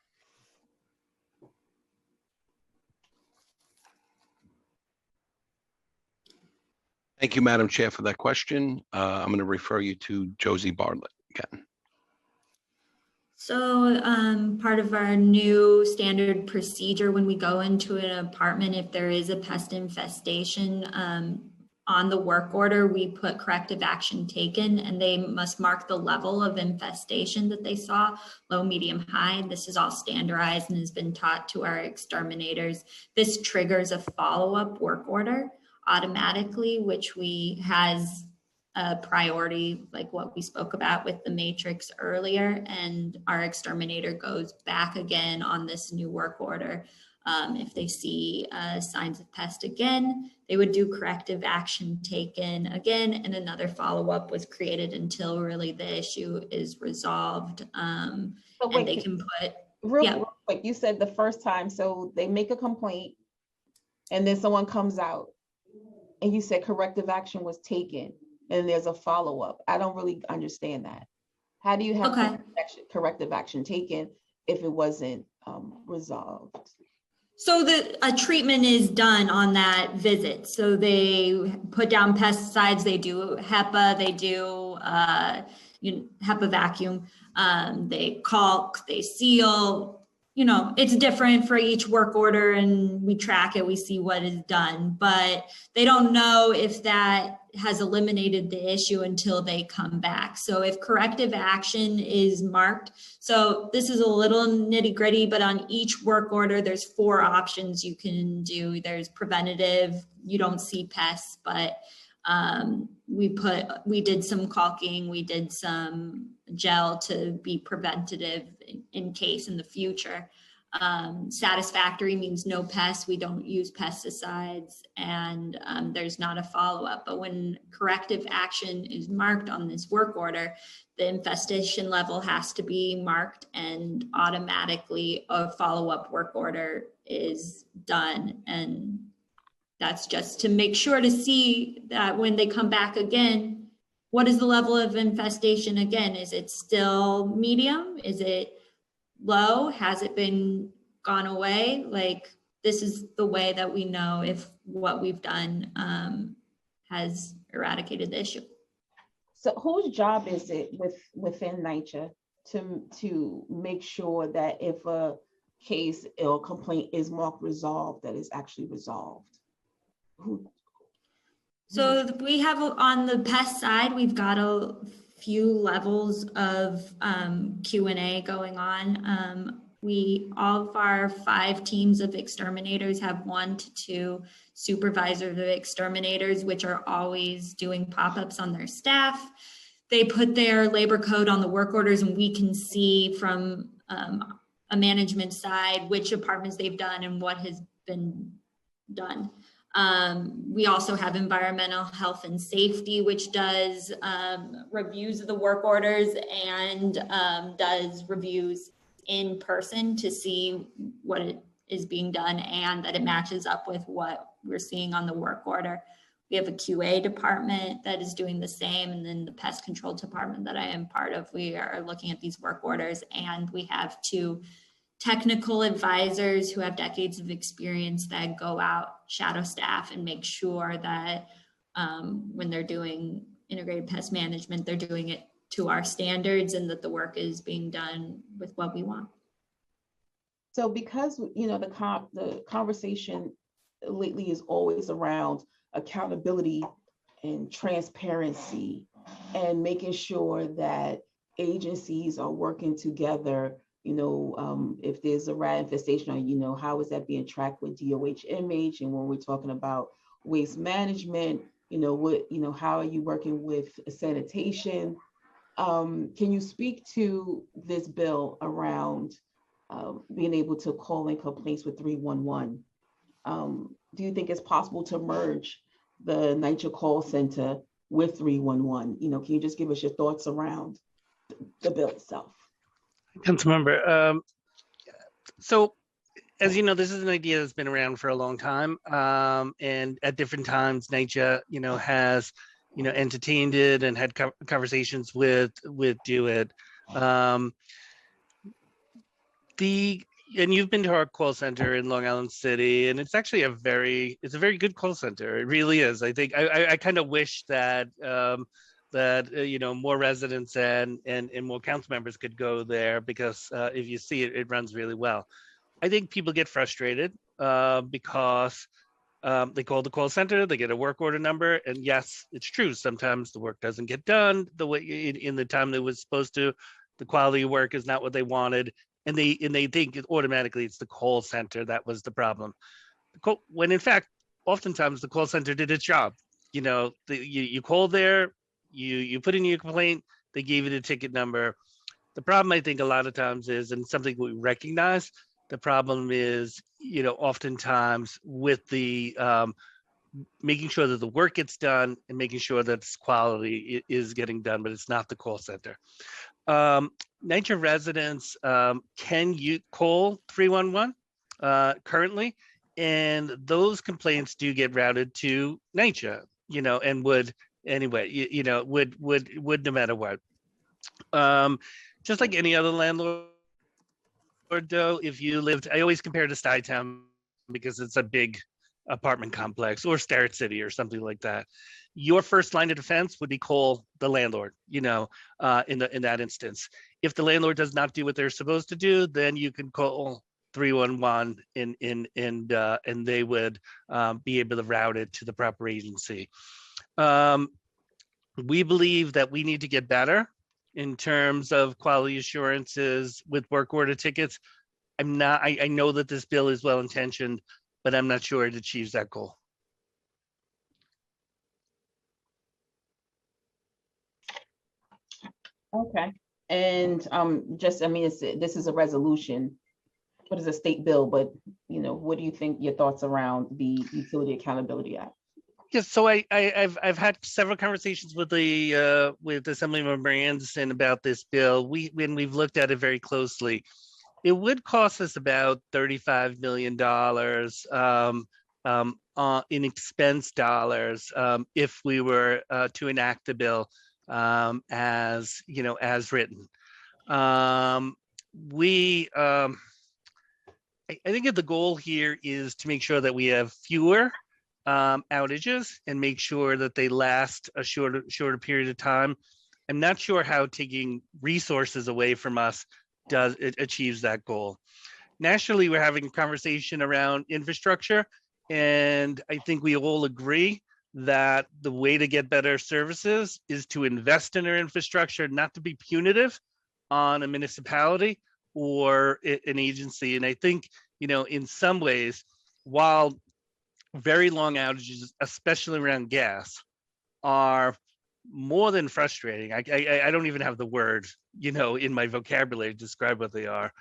Thank you, Madam Chair, for that question. I'm going to refer you to Josie Bartlett again. So part of our new standard procedure when we go into an apartment, if there is a pest infestation, on the work order, we put corrective action taken, and they must mark the level of infestation that they saw, low, medium, high. This is all standardized and has been taught to our exterminators. This triggers a follow-up work order automatically, which has a priority, like what we spoke about with the matrix earlier, and our exterminator goes back again on this new work order. If they see signs of pest again, they would do corrective action taken again, and another follow-up was created until really the issue is resolved. And they can put real quick, you said the first time, so they make a complaint and then someone comes out and you said corrective action was taken and there's a follow-up. I don't really understand that. How do you have corrective action taken if it wasn't resolved? So a treatment is done on that visit. So they put down pesticides, they do HEPA, they do HEPA vacuum, they caulk, they seal. You know, it's different for each work order, and we track it, we see what is done, but they don't know if that has eliminated the issue until they come back. So if corrective action is marked, so this is a little nitty gritty, but on each work order, there's 4 options you can do. There's preventative, you don't see pests, but we did some caulking, we did some gel to be preventative in case in the future. Satisfactory means no pests, we don't use pesticides, and there's not a follow-up. But when corrective action is marked on this work order, the infestation level has to be marked, and automatically a follow-up work order is done. And that's just to make sure to see that when they come back again, what is the level of infestation again? Is it still medium? Is it low? Has it been gone away? Like, this is the way that we know if what we've done has eradicated the issue. So whose job is it within NYCHA to make sure that if a case or complaint is marked resolved, that is actually resolved? So we have on the pest side, we've got a few levels of Q&A going on. All of our 5 teams of exterminators have 1 to 2 supervisors of exterminators, which are always doing pop-ups on their staff. They put their labor code on the work orders, and we can see from a management side which apartments they've done and what has been done. We also have environmental health and safety, which does reviews of the work orders and does reviews in person to see what it is being done and that it matches up with what we're seeing on the work order. We have a QA department that is doing the same, and then the pest control department that I am part of, we are looking at these work orders, and we have 2 technical advisors who have decades of experience that go out, shadow staff, and make sure that when they're doing integrated pest management, they're doing it to our standards and that the work is being done with what we want. So because, you know, the conversation lately is always around accountability and transparency and making sure that agencies are working together. You know, if there's a rat infestation, you know, how is that being tracked with DOH image? And when we're talking about waste management, you know, how are you working with sanitation? Can you speak to this bill around being able to call in complaints with 311? Do you think it's possible to merge the NYCHA call center with 311? You know, can you just give us your thoughts around the bill itself? Councilmember, so as you know, this is an idea that's been around for a long time, and at different times, NYCHA, you know, has, you know, entertained it and had conversations with DoIT. And you've been to our call center in Long Island City, and it's actually a very good call center. It really is. I think I kind of wish that you know, more residents and more council members could go there, because if you see it, it runs really well. I think people get frustrated because They call the call center, they get a work order number, and yes, it's true. Sometimes the work doesn't get done the way in the time that was supposed to. The quality of work is not what they wanted, and they think automatically it's the call center that was the problem. When in fact, oftentimes the call center did its job. You know, you called there, you put in your complaint, they gave you the ticket number. The problem I think a lot of times is, and something we recognize, the problem is, you know, oftentimes with the making sure that the work gets done and making sure that quality is getting done, but it's not the call center. NYCHA residents can you call 311 currently, and those complaints do get routed to NYCHA, you know, and would anyway, you know, would no matter what. Just like any other landlord, though, if you lived, I always compare to Stuytown because it's a big apartment complex, or Starrett City or something like that. Your first line of defense would be call the landlord, you know, in that instance. If the landlord does not do what they're supposed to do, then you can call 311 and they would be able to route it to the proper agency. We believe that we need to get better in terms of quality assurances with work order tickets. I know that this bill is well intentioned, but I'm not sure it achieves that goal. Okay. And just, I mean, this is a resolution, but it's a state bill, but you know, what do you think your thoughts around the Utility Accountability Act? Yes, so I've had several conversations with the with Assemblymember Anderson about this bill. When we've looked at it very closely, it would cost us about $35 million in expense dollars if we were to enact the bill as, you know, as written. I think that the goal here is to make sure that we have fewer outages and make sure that they last a shorter period of time. I'm not sure how taking resources away from us achieves that goal. Nationally, we're having a conversation around infrastructure, and I think we all agree that the way to get better services is to invest in our infrastructure, not to be punitive on a municipality or an agency. And I think, you know, in some ways, while very long outages, especially around gas, are more than frustrating. I don't even have the word, you know, in my vocabulary to describe what they are,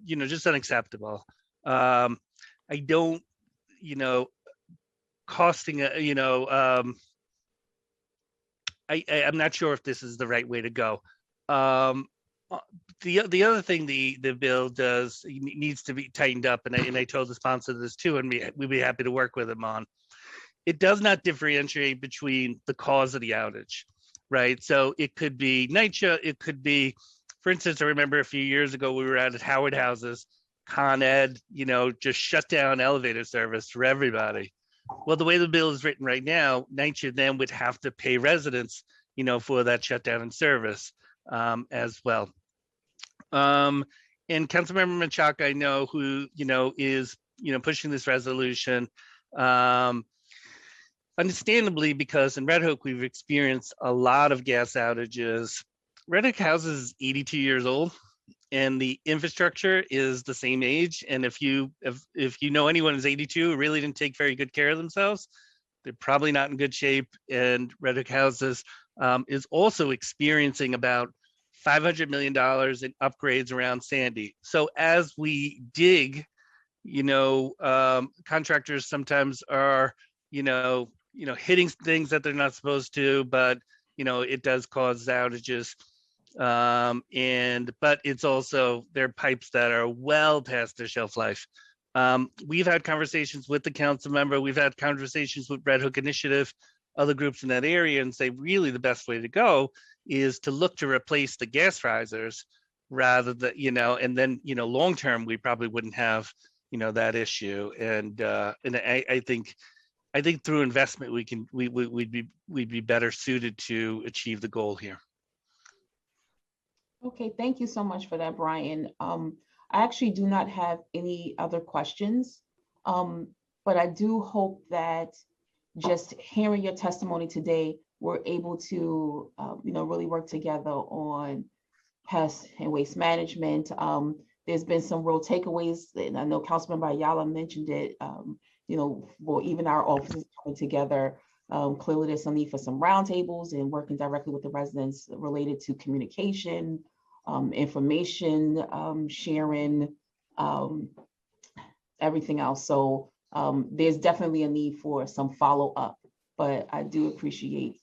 you know, just unacceptable. I don't, you know, costing, you know, I'm not sure if this is the right way to go. The other thing the bill does needs to be tightened up, and I told the sponsor this too, and we'd be happy to work with him on. It does not differentiate between the cause of the outage, right? So it could be NYCHA, it could be, for instance, I remember a few years ago we were out at Howard Houses, Con Ed, you know, just shut down elevator service for everybody. Well, the way the bill is written right now, NYCHA then would have to pay residents, you know, for that shutdown in service as well. And Councilmember Menchaca, I know, who, you know, is, you know, pushing this resolution, understandably, because in Red Hook, we've experienced a lot of gas outages. Red Hook Houses is 82 years old, and the infrastructure is the same age. And if you know anyone who's 82 who really didn't take very good care of themselves, they're probably not in good shape. And Red Hook Houses is also experiencing about $500 million in upgrades around Sandy. So as we dig, you know, contractors sometimes are, you know, hitting things that they're not supposed to, but, you know, it does cause outages. But it's also, there are pipes that are well past their shelf life. We've had conversations with the council member. We've had conversations with Red Hook Initiative, other groups in that area, and say really the best way to go is to look to replace the gas risers rather than, you know, and then, you know, long term, we probably wouldn't have, you know, that issue. And I think through investment, we'd be better suited to achieve the goal here. Okay, thank you so much for that, Brian. I actually do not have any other questions. But I do hope that just hearing your testimony today, we're able to, really work together on pest and waste management. There's been some real takeaways, and I know Councilmember Ayala mentioned it, for even our offices coming together. Clearly there's some need for some roundtables and working directly with the residents related to communication, information sharing, everything else. So there's definitely a need for some follow-up, but I do appreciate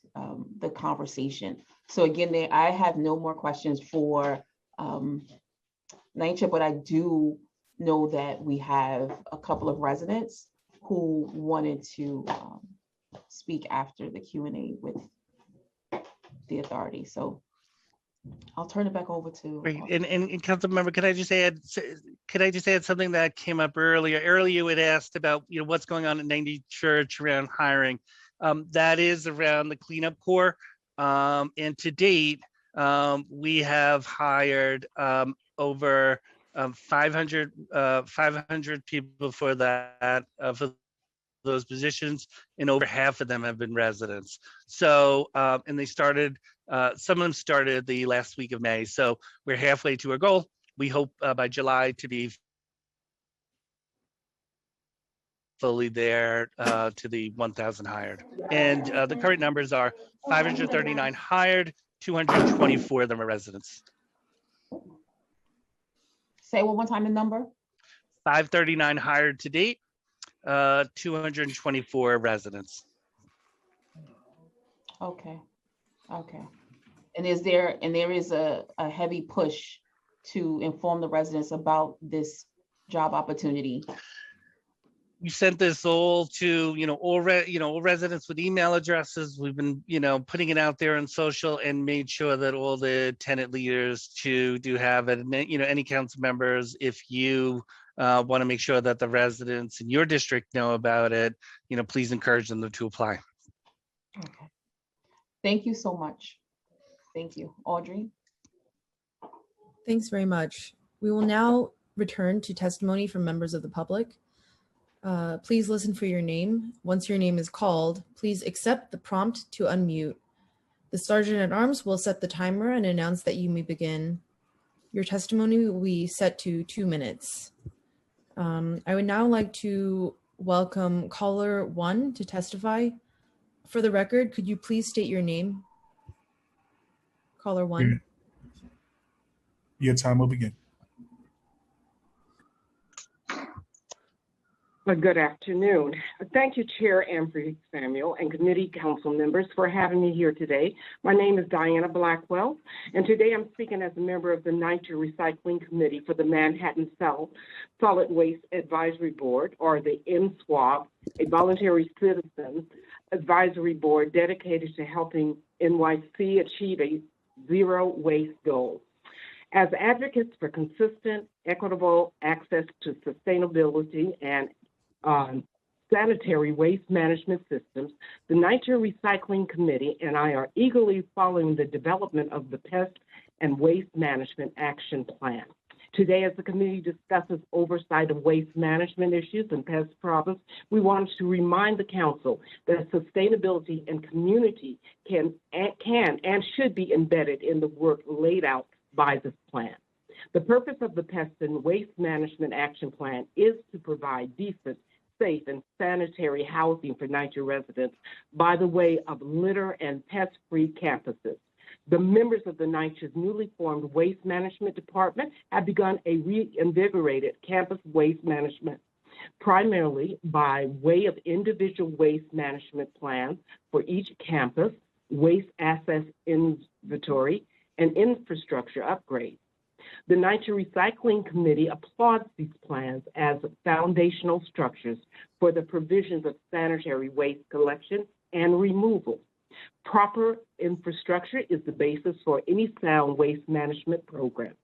the conversation. So again, I have no more questions for NYCHA, but I do know that we have a couple of residents who wanted to speak after the Q&A with the authority. So I'll turn it back over to. Great. And Councilmember, could I just add something that came up earlier? Earlier, you had asked about what's going on at 90 Church around hiring. That is around the cleanup corps. And to date, we have hired over 500 people for that, for those positions, and over half of them have been residents. So, and they started, some of them started the last week of May. So we're halfway to our goal. We hope by July to be fully there to the 1,000 hired. And the current numbers are 539 hired, 224 of them are residents. Say one time the number. 539 hired to date, 224 residents. Okay. And there is a heavy push to inform the residents about this job opportunity. We sent this all to all residents with email addresses. We've been putting it out there on social and made sure that all the tenant leaders do have it. Any council members, if you want to make sure that the residents in your district know about it, please encourage them to apply. Okay. Thank you so much. Thank you. Audrey? Thanks very much. We will now return to testimony from members of the public. Please listen for your name. Once your name is called, please accept the prompt to unmute. The Sergeant at Arms will set the timer and announce that you may begin. Your testimony will be set to 2 minutes. I would now like to welcome caller 1 to testify. For the record, could you please state your name? Caller 1. Your time will begin. Good afternoon. Thank you, Chair Ambry Samuel and committee council members for having me here today. My name is Diana Blackwell, and today I'm speaking as a member of the NYCHA Recycling Committee for the Manhattan South Solid Waste Advisory Board, or the MSWAB, a voluntary citizen advisory board dedicated to helping NYC achieve a zero waste goal. As advocates for consistent, equitable access to sustainability and sanitary waste management systems, the NYCHA Recycling Committee and I are eagerly following the development of the Pest and Waste Management Action Plan. Today, as the committee discusses oversight of waste management issues and pest problems, we want to remind the council that sustainability and community can and should be embedded in the work laid out by this plan. The purpose of the Pest and Waste Management Action Plan is to provide decent, safe, and sanitary housing for NYCHA residents by the way of litter and pest-free campuses. The members of the NYCHA's newly formed Waste Management Department have begun a reinvigorated campus waste management, primarily by way of individual waste management plans for each campus, waste assets inventory, and infrastructure upgrades. The NYCHA Recycling Committee applauds these plans as foundational structures for the provisions of sanitary waste collection and removal. Proper infrastructure is the basis for any sound waste management program.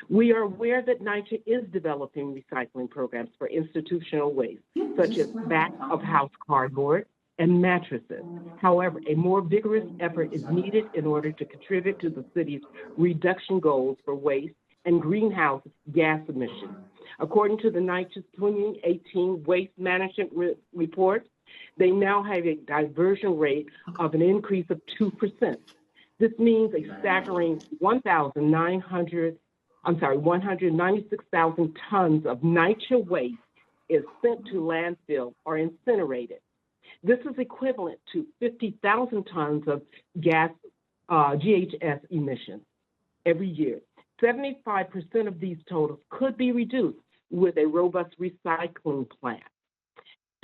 We are aware that NYCHA is developing recycling programs for institutional waste, such as back-of-house cardboard and mattresses. However, a more vigorous effort is needed in order to contribute to the city's reduction goals for waste and greenhouse gas emissions. According to the NYCHA's 2018 Waste Management Report, they now have a diversion rate of an increase of 2%. This means a staggering 196,000 tons of NYCHA waste is sent to landfill or incinerated. This is equivalent to 50,000 tons of GHS emissions every year. 75% of these totals could be reduced with a robust recycling plan.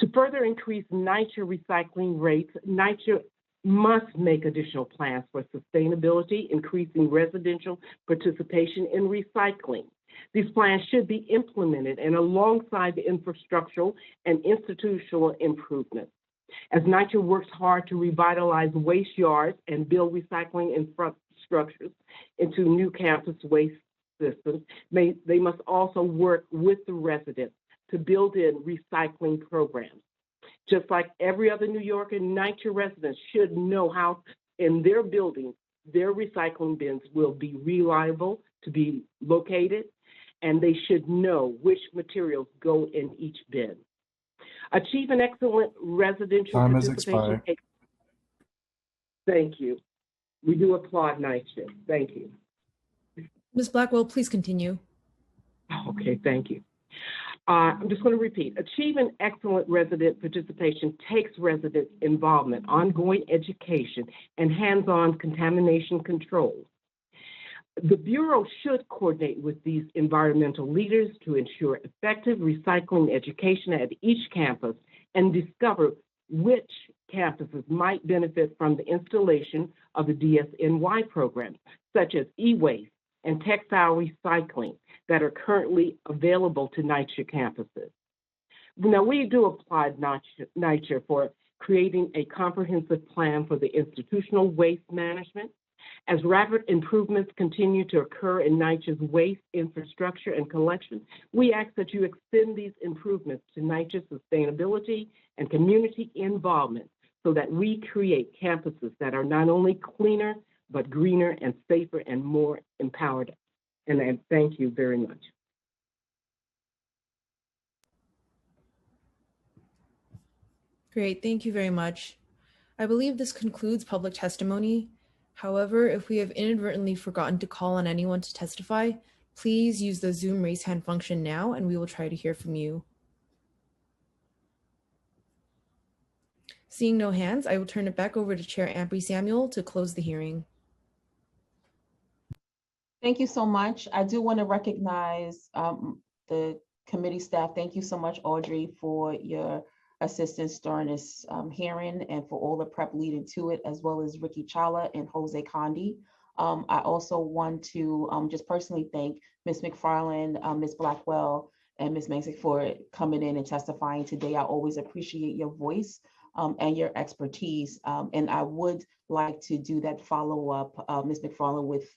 To further increase NYCHA recycling rates, NYCHA must make additional plans for sustainability, increasing residential participation in recycling. These plans should be implemented and alongside the infrastructural and institutional improvements. As NYCHA works hard to revitalize waste yards and build recycling infrastructures into new campus waste systems, they must also work with the residents to build in recycling programs. Just like every other New Yorker, NYCHA residents should know how in their buildings, their recycling bins will be reliable to be located, and they should know which materials go in each bin. Achieve an excellent residential Time has participation. expired. Thank you. We do applaud NYCHA. Thank you. Ms. Blackwell, please continue. Okay, thank you. I'm just going to repeat. Achieve an excellent resident participation takes resident involvement, ongoing education, and hands-on contamination control. The Bureau should coordinate with these environmental leaders to ensure effective recycling education at each campus and discover which campuses might benefit from the installation of the DSNY programs, such as e-waste and textile recycling that are currently available to NYCHA campuses. Now, we do applaud NYCHA for creating a comprehensive plan for the institutional waste management. As rapid improvements continue to occur in NYCHA's waste infrastructure and collection, we ask that you extend these improvements to NYCHA's sustainability and community involvement so that we create campuses that are not only cleaner, but greener and safer and more empowered. And I thank you very much. Great, thank you very much. I believe this concludes public testimony. However, if we have inadvertently forgotten to call on anyone to testify, please use the Zoom raise hand function now and we will try to hear from you. Seeing no hands, I will turn it back over to Chair Ampry Samuel to close the hearing. Thank you so much. I do want to recognize the committee staff. Thank you so much, Audrey, for your assistance during this hearing and for all the prep leading to it, as well as Ricky Chala and Jose Condi. I also want to just personally thank Ms. McFarland, Ms. Blackwell, and Ms. Mansick for coming in and testifying today. I always appreciate your voice and your expertise. And I would like to do that follow-up, Ms. McFarland, with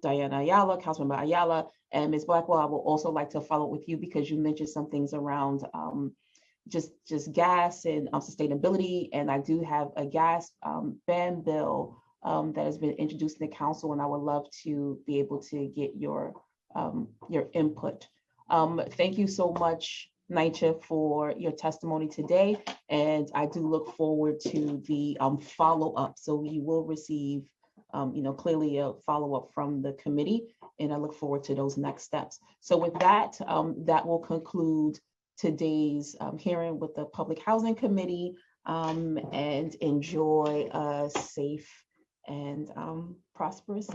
Diana Ayala, Councilmember Ayala, and Ms. Blackwell. I will also like to follow up with you because you mentioned some things around just gas and sustainability. And I do have a gas ban bill that has been introduced in the council, and I would love to be able to get your input. Thank you so much, NYCHA, for your testimony today. And I do look forward to the follow-up. So you will receive clearly a follow-up from the committee, and I look forward to those next steps. So with that, that will conclude today's hearing with the Public Housing Committee, and enjoy a safe and prosperous